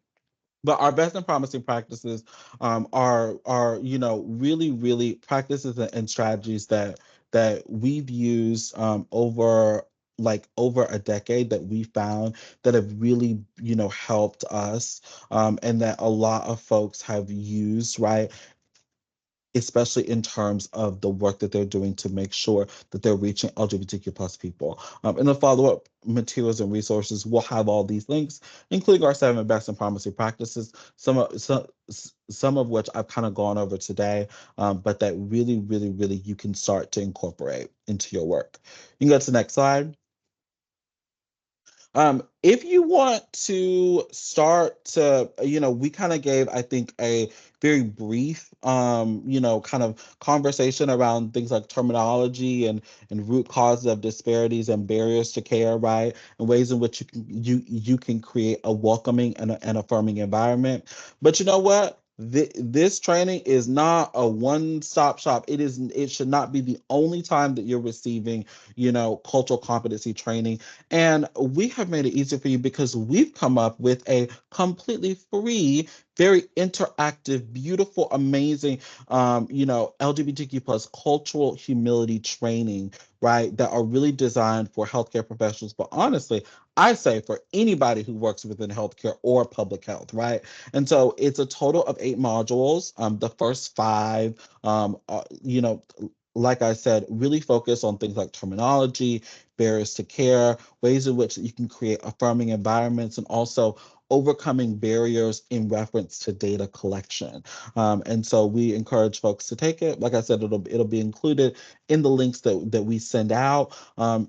But our best and promising practices are really practices and strategies that we've used over a decade, that we found that have really helped us, and that a lot of folks have used, right, especially in terms of the work that they're doing to make sure that they're reaching LGBTQ plus people. In the follow-up materials and resources, we'll have all these links, including our 7 best and promising practices, some of which I've kind of gone over today, but that really you can start to incorporate into your work. You can go to the next slide. If you want to start to, we kind of gave, I think, a very brief, kind of conversation around things like terminology and root causes of disparities and barriers to care, right? And ways in which you can create a welcoming and an affirming environment. But you know what? This training is not a one-stop shop. It should not be the only time that you're receiving, cultural competency training. And we have made it easier for you because we've come up with a completely free, very interactive, beautiful, amazing, LGBTQ plus cultural humility training, right? That are really designed for healthcare professionals. But honestly, I say for anybody who works within healthcare or public health, right? And so it's a total of 8 modules. The first 5, like I said, really focus on things like terminology, barriers to care, ways in which you can create affirming environments, and also overcoming barriers in reference to data collection. And so we encourage folks to take it. Like I said, it'll be included in the links that we send out.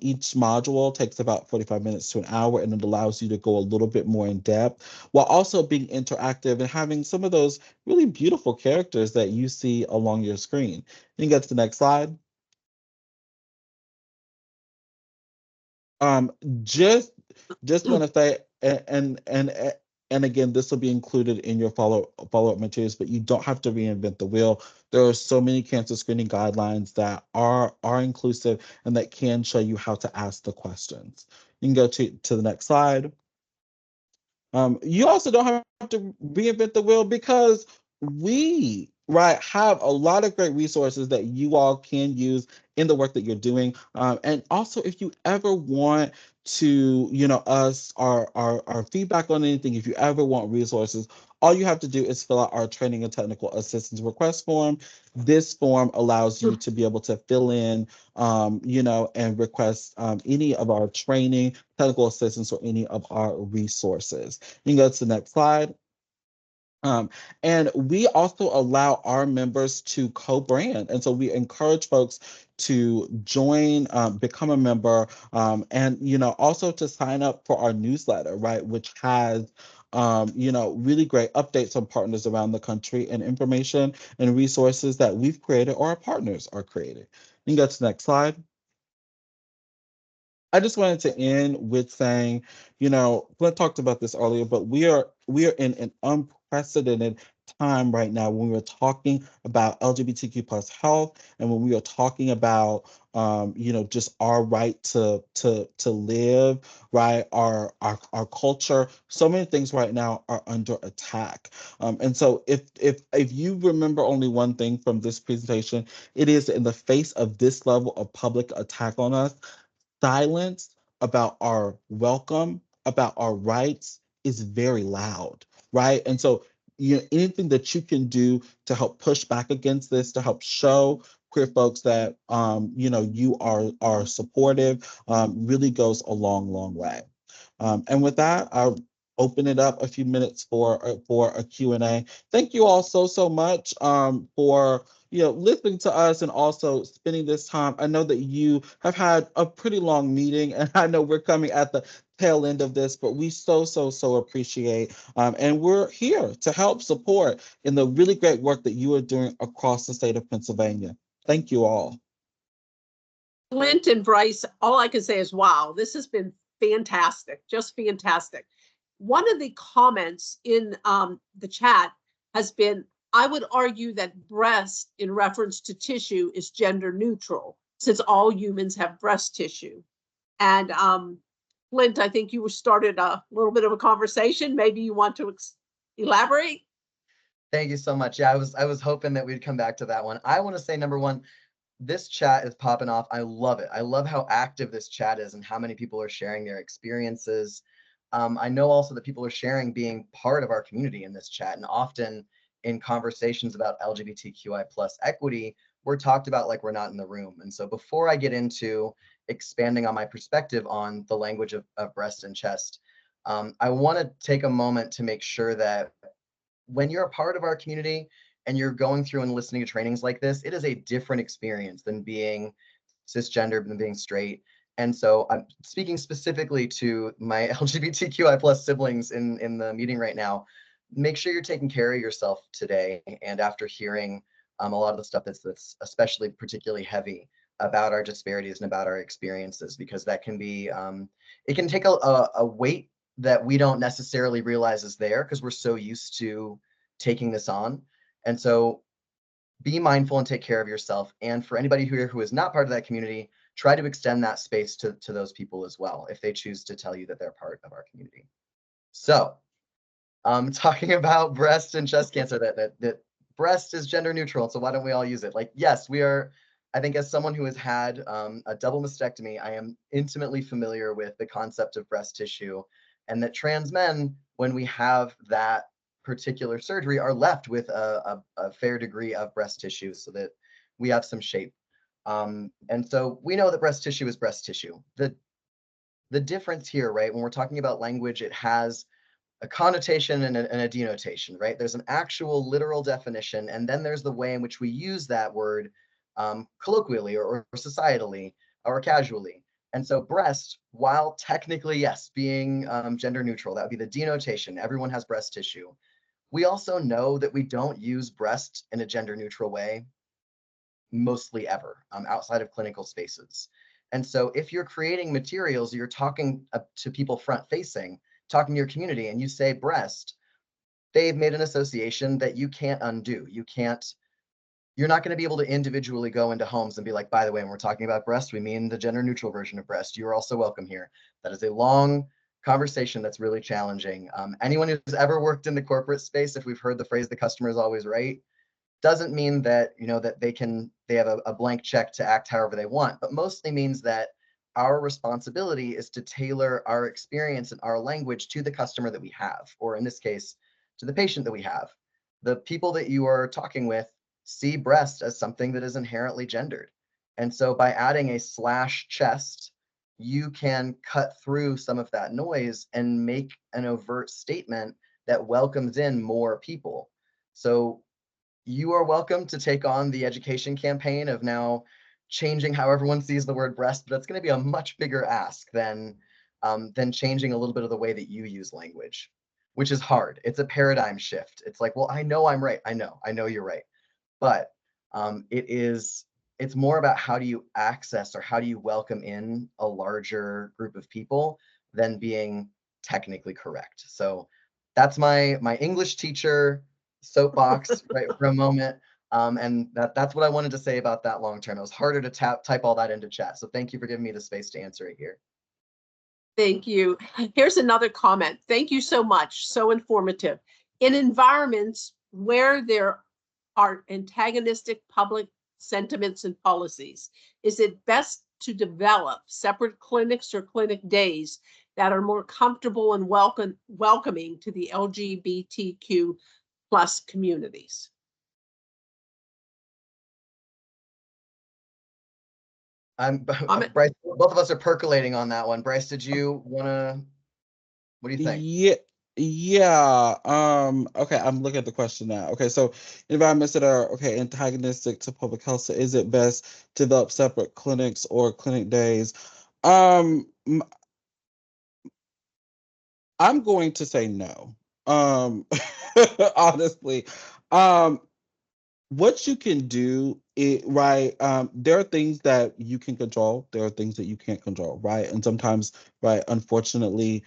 Each module takes about 45 minutes to an hour, and it allows you to go a little bit more in depth while also being interactive and having some of those really beautiful characters that you see along your screen. You can get to the next slide. Um, just want to say, and again, this will be included in your follow-up materials, but you don't have to reinvent the wheel. There are so many cancer screening guidelines that are inclusive and that can show you how to ask the questions. You can go to the next slide. You also don't have to reinvent the wheel because we right, have a lot of great resources that you all can use in the work that you're doing. And also, if you ever want to, us, our feedback on anything, if you ever want resources, all you have to do is fill out our training and technical assistance request form. This form allows you to be able to fill in, and request any of our training, technical assistance, or any of our resources. You can go to the next slide. And we also allow our members to co-brand. And so we encourage folks to join, become a member, and, also to sign up for our newsletter, right, which has really great updates on partners around the country and information and resources that we've created or our partners are creating. You can go to the next slide. I just wanted to end with saying, Flint talked about this earlier, but we are in an unprecedented time right now when we're talking about LGBTQ plus health, and when we are talking about just our right to live, right? Our culture. So many things right now are under attack. And so if you remember only one thing from this presentation, it is in the face of this level of public attack on us, silence about our welcome, about our rights is very loud, right? And so, anything that you can do to help push back against this, to help show queer folks that you are supportive, really goes a long, long way. And with that, I'll open it up a few minutes for a Q&A. Thank you all so much for listening to us and also spending this time. I know that you have had a pretty long meeting, and I know we're coming at the tail end of this, but we so appreciate, and we're here to help support in the really great work that you are doing across the state of Pennsylvania. Thank you all. Flint and Bryce, all I can say is, wow, this has been fantastic, just fantastic. One of the comments in the chat has been, I would argue that breast in reference to tissue is gender neutral, since all humans have breast tissue. And Flint, I think you started a little bit of a conversation. Maybe you want to elaborate? Thank you so much. Yeah, I was hoping that we'd come back to that one. I want to say, number one, this chat is popping off. I love it. I love how active this chat is and how many people are sharing their experiences. I know also that people are sharing being part of our community in this chat, and often in conversations about LGBTQI plus equity, we're talked about like we're not in the room. And so before I get into expanding on my perspective on the language of breast and chest, I want to take a moment to make sure that when you're a part of our community and you're going through and listening to trainings like this, it is a different experience than being cisgender, than being straight. And so I'm speaking specifically to my LGBTQI plus siblings in the meeting right now. Make sure you're taking care of yourself today. And after hearing a lot of the stuff that's especially particularly heavy about our disparities and about our experiences, because that can be, it can take a weight that we don't necessarily realize is there because we're so used to taking this on. And so be mindful and take care of yourself. And for anybody who is not part of that community, try to extend that space to those people as well, if they choose to tell you that they're part of our community. So talking about breast and chest cancer, that breast is gender neutral. So why don't we all use it? Like, yes, we are. I think as someone who has had a double mastectomy, I am intimately familiar with the concept of breast tissue, and that trans men, when we have that particular surgery, are left with a fair degree of breast tissue so that we have some shape. And so we know that breast tissue is breast tissue. The difference here, right, when we're talking about language, it has a connotation and a denotation, right? There's an actual literal definition, and then there's the way in which we use that word colloquially or societally or casually. And so breast, while technically, yes, being gender neutral, that would be the denotation. Everyone has breast tissue. We also know that we don't use breast in a gender neutral way mostly ever outside of clinical spaces. And so if you're creating materials, you're talking to people front facing, talking to your community, and you say breast, they've made an association that you can't undo. You're not going to be able to individually go into homes and be like, by the way, when we're talking about breast, we mean the gender neutral version of breast. You're also welcome here. That is a long conversation that's really challenging. Anyone who's ever worked in the corporate space, if we've heard the phrase, the customer is always right, Doesn't mean that, that they have a blank check to act however they want, but mostly means that our responsibility is to tailor our experience and our language to the customer that we have, or in this case, to the patient that we have. The people that you are talking with see breast as something that is inherently gendered. And so by adding a /chest, you can cut through some of that noise and make an overt statement that welcomes in more people. So you are welcome to take on the education campaign of now changing how everyone sees the word breast, but it's going to be a much bigger ask than changing a little bit of the way that you use language, which is hard. It's a paradigm shift. It's like, well, I know I'm right. I know you're right. But it's more about how do you access or how do you welcome in a larger group of people than being technically correct. So that's my English teacher soapbox right for a moment. And that's what I wanted to say about that long term. It was harder to type all that into chat. So thank you for giving me the space to answer it here. Thank you. Here's another comment. Thank you so much. So informative. In environments where there are antagonistic public sentiments and policies, is it best to develop separate clinics or clinic days that are more comfortable and welcoming to the LGBTQ plus communities? Bryce, both of us are percolating on that one. Bryce, what do you think? Yeah. Okay, I'm looking at the question now. Okay, so environments that are antagonistic to public health. So is it best to develop separate clinics or clinic days? I'm going to say no. Honestly. What you can do, right? There are things that you can control. There are things that you can't control, right? And sometimes, right, unfortunately,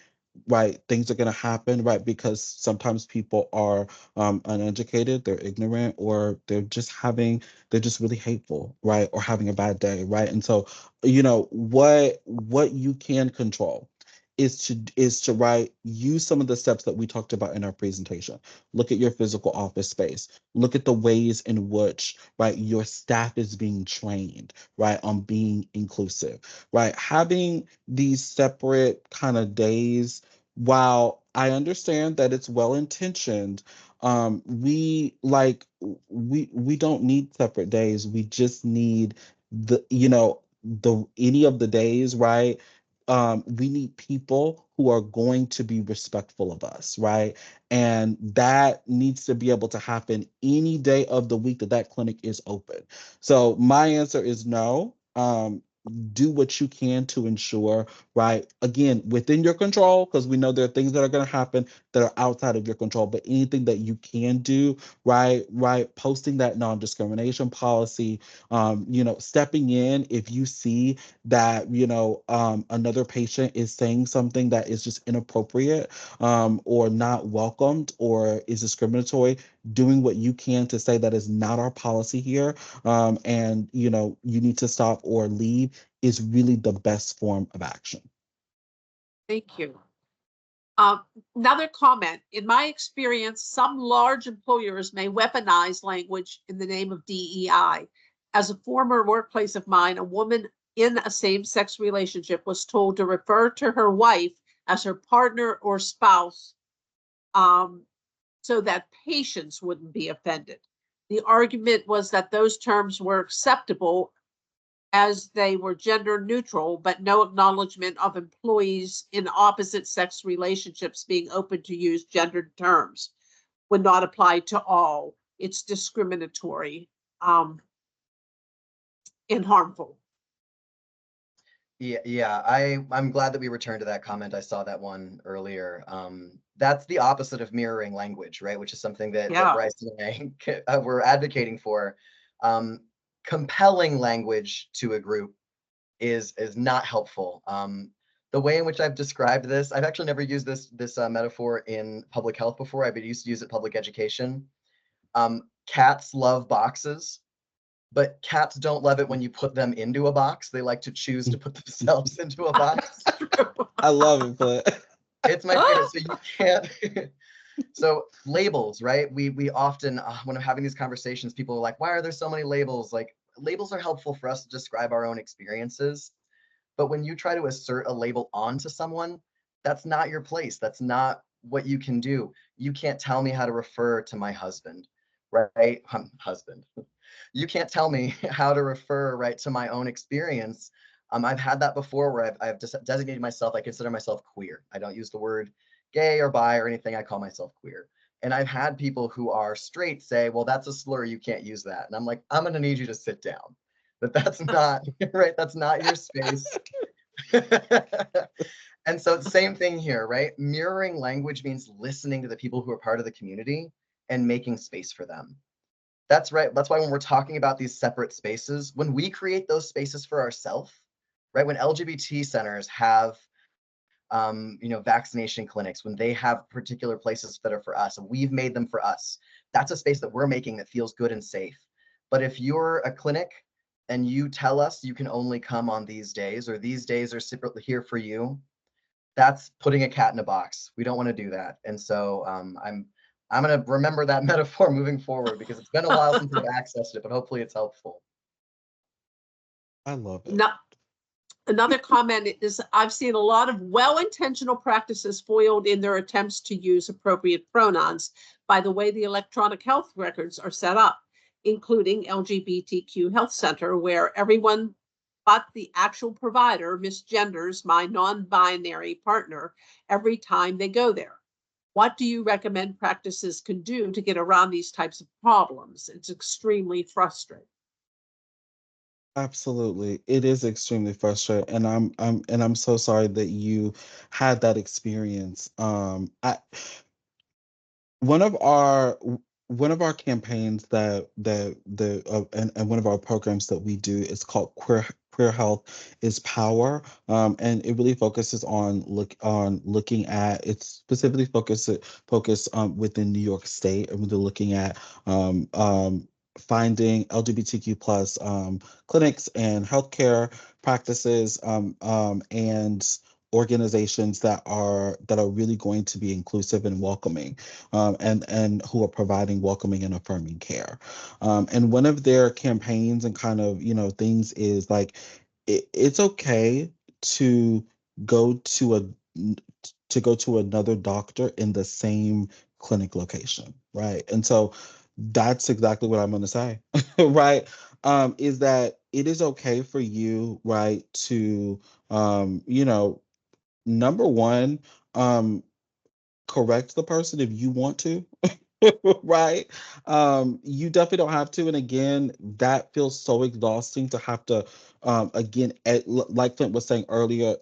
right, things are going to happen, right? Because sometimes people are uneducated, they're ignorant, or they're just really hateful, right? Or having a bad day, right? And so, what you can control is to right, use some of the steps that we talked about in our presentation. Look at your physical office space. Look at the ways in which, right, your staff is being trained, right, on being inclusive, right? Having these separate kind of days, while I understand that it's well intentioned, we don't need separate days. We just need any of the days, right? We need people who are going to be respectful of us, right? And that needs to be able to happen any day of the week that clinic is open. So my answer is no. Do what you can to ensure, right? Again, within your control, because we know there are things that are going to happen that are outside of your control, but anything that you can do, right? Posting that non-discrimination policy, stepping in if you see that, another patient is saying something that is just inappropriate, or not welcomed or is discriminatory, doing what you can to say that is not our policy here, and you need to stop or leave is really the best form of action. Thank you. Another comment. In my experience, some large employers may weaponize language in the name of DEI. As a former workplace of mine, a woman in a same-sex relationship was told to refer to her wife as her partner or spouse, so that patients wouldn't be offended. The argument was that those terms were acceptable as they were gender neutral, but no acknowledgement of employees in opposite sex relationships being open to use gendered terms would not apply to all. It's discriminatory and harmful. Yeah, I'm glad that we returned to that comment. I saw that one earlier. That's the opposite of mirroring language, right? Which is something that Bryce and I were advocating for. Compelling language to a group is not helpful. The way in which I've described this, I've actually never used this metaphor in public health before. I've been used to use it in public education. Cats love boxes, but cats don't love it when you put them into a box. They like to choose to put themselves into a box. I love it, but it's my favorite. So So labels, right? We often, when I'm having these conversations, people are like, why are there so many labels? Like, labels are helpful for us to describe our own experiences. But when you try to assert a label onto someone, that's not your place. That's not what you can do. You can't tell me how to refer to my husband, right? Husband. You can't tell me how to refer, right, to my own experience. I've had that before where I've just designated myself, I consider myself queer. I don't use the word gay or bi or anything. I call myself queer. And I've had people who are straight say, well, that's a slur. You can't use that. And I'm like, I'm going to need you to sit down. That's not, right? That's not your space. And so the same thing here, right? Mirroring language means listening to the people who are part of the community and making space for them. That's right. That's why when we're talking about these separate spaces, when we create those spaces for ourselves, right? When LGBT centers have, vaccination clinics, when they have particular places that are for us, and we've made them for us, that's a space that we're making that feels good and safe. But if you're a clinic and you tell us you can only come on these days, or these days are separately here for you, that's putting a cat in a box. We don't want to do that. And so I'm going to remember that metaphor moving forward, because it's been a while since I've accessed it, but hopefully it's helpful. I love it. No, another comment is I've seen a lot of well-intentional practices foiled in their attempts to use appropriate pronouns by the way the electronic health records are set up, including LGBTQ Health Center, where everyone but the actual provider misgenders my non-binary partner every time they go there. What do you recommend practices can do to get around these types of problems? It's extremely frustrating. Absolutely. It is extremely frustrating. And I'm so sorry that you had that experience. One of our one of our campaigns and one of our programs that we do is called Queer Health is Power, and it really focuses on looking at, it's specifically focused within New York State, and we're looking at finding LGBTQ plus clinics and healthcare practices, and organizations that are really going to be inclusive and welcoming, and who are providing welcoming and affirming care. And one of their campaigns and kind of things is like, it's okay to go to another doctor in the same clinic location, right? And so that's exactly what I'm going to say, right? Is that it is okay for you, right, to number one, correct the person if you want to, right? You definitely don't have to. And again, that feels so exhausting to have to, again, like Flint was saying earlier,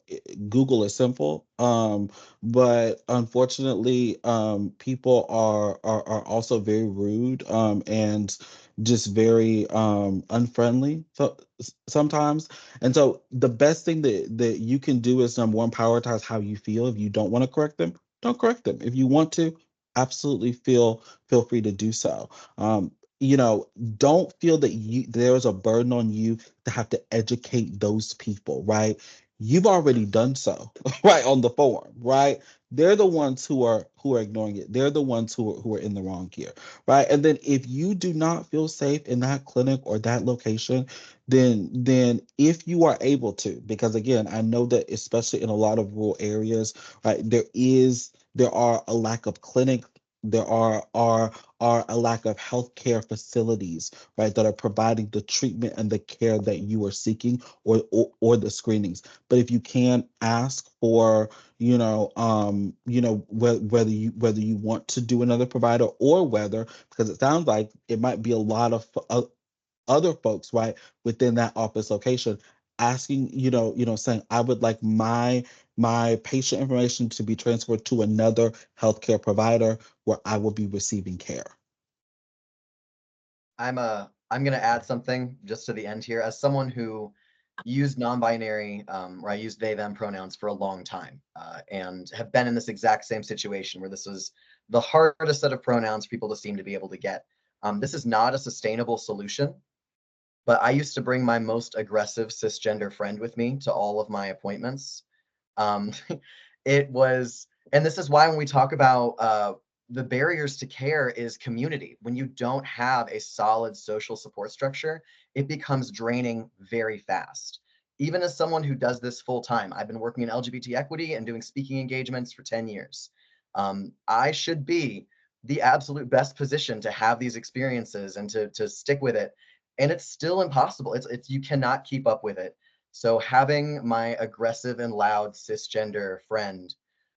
Google is simple. But unfortunately, people are also very rude, and just very unfriendly sometimes. And so the best thing that you can do is, number one, prioritize how you feel. If you don't want to correct them, don't correct them. If you want to, absolutely feel free to do so. Don't feel that there's a burden on you to have to educate those people, right? You've already done so, right, on the form, right? They're the ones who are ignoring it. They're the ones who are in the wrong here, right? And then if you do not feel safe in that clinic or that location, then if you are able to, because again, I know that especially in a lot of rural areas, right, there are a lack of clinics, there are a lack of healthcare facilities, right, that are providing the treatment and the care that you are seeking, or the screenings. But if you can ask for, whether you want to do another provider, or whether, because it sounds like it might be a lot of other folks, right, within that office location, asking, saying, I would like my patient information to be transferred to another healthcare provider where I will be receiving care. I'm going to add something just to the end here. As someone who used non-binary, or I used they them pronouns for a long time, and have been in this exact same situation where this was the hardest set of pronouns for people to seem to be able to get. This is not a sustainable solution, but I used to bring my most aggressive cisgender friend with me to all of my appointments. It was, and this is why when we talk about the barriers to care is community. When you don't have a solid social support structure, it becomes draining very fast. Even as someone who does this full time, I've been working in LGBT equity and doing speaking engagements for 10 years. I should be the absolute best position to have these experiences and to stick with it. And it's still impossible. It's you cannot keep up with it. So having my aggressive and loud cisgender friend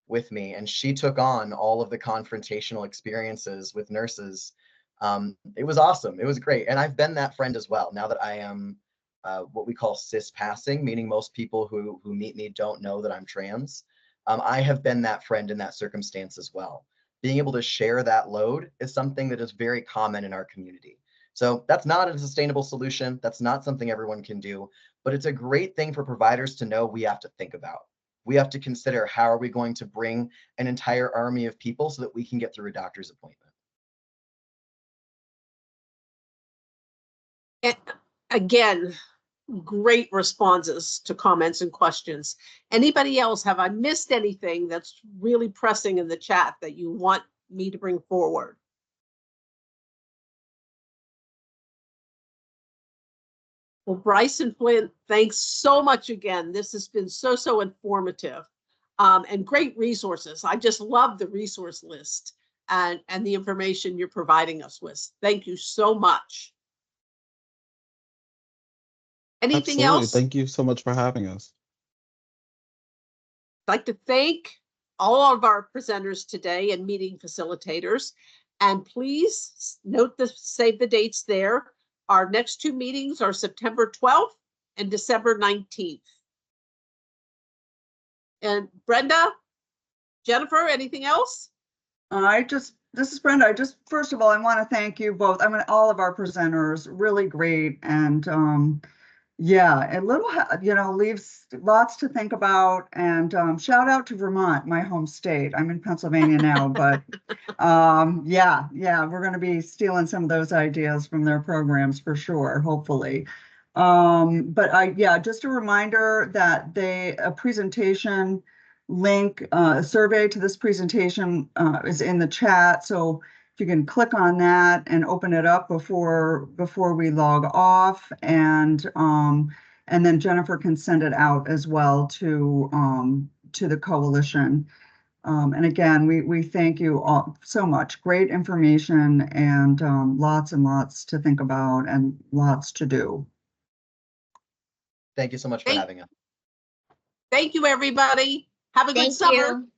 with me, and she took on all of the confrontational experiences with nurses. It was awesome. It was great. And I've been that friend as well. Now that I am what we call cis passing, meaning most people who meet me don't know that I'm trans. I have been that friend in that circumstance as well. Being able to share that load is something that is very common in our community. So that's not a sustainable solution. That's not something everyone can do, but it's a great thing for providers to know we have to think about. We have to consider, how are we going to bring an entire army of people so that we can get through a doctor's appointment? And again, great responses to comments and questions. Anybody else, have I missed anything that's really pressing in the chat that you want me to bring forward? Well, Bryce and Flint, thanks so much again. This has been so informative, and great resources. I just love the resource list and the information you're providing us with. Thank you so much. Anything Absolutely. else? Thank you so much for having us. I'd like to thank all of our presenters today and meeting facilitators. And please note save the dates there. Our next two meetings are September 12th and December 19th. And Brenda, Jennifer, anything else? This is Brenda. First of all, I want to thank you both. I mean, all of our presenters, really great. And yeah, a little, leaves lots to think about. And shout out to Vermont, my home state. I'm in Pennsylvania now, but yeah, we're going to be stealing some of those ideas from their programs for sure, hopefully. But just a reminder that a presentation link, a survey to this presentation is in the chat. So if you can click on that and open it up before we log off, and then Jennifer can send it out as well to the coalition. And again, we thank you all so much. Great information, and lots and lots to think about and lots to do. Thank you so much for having us. Thank you, everybody. Have a good summer. Thank you.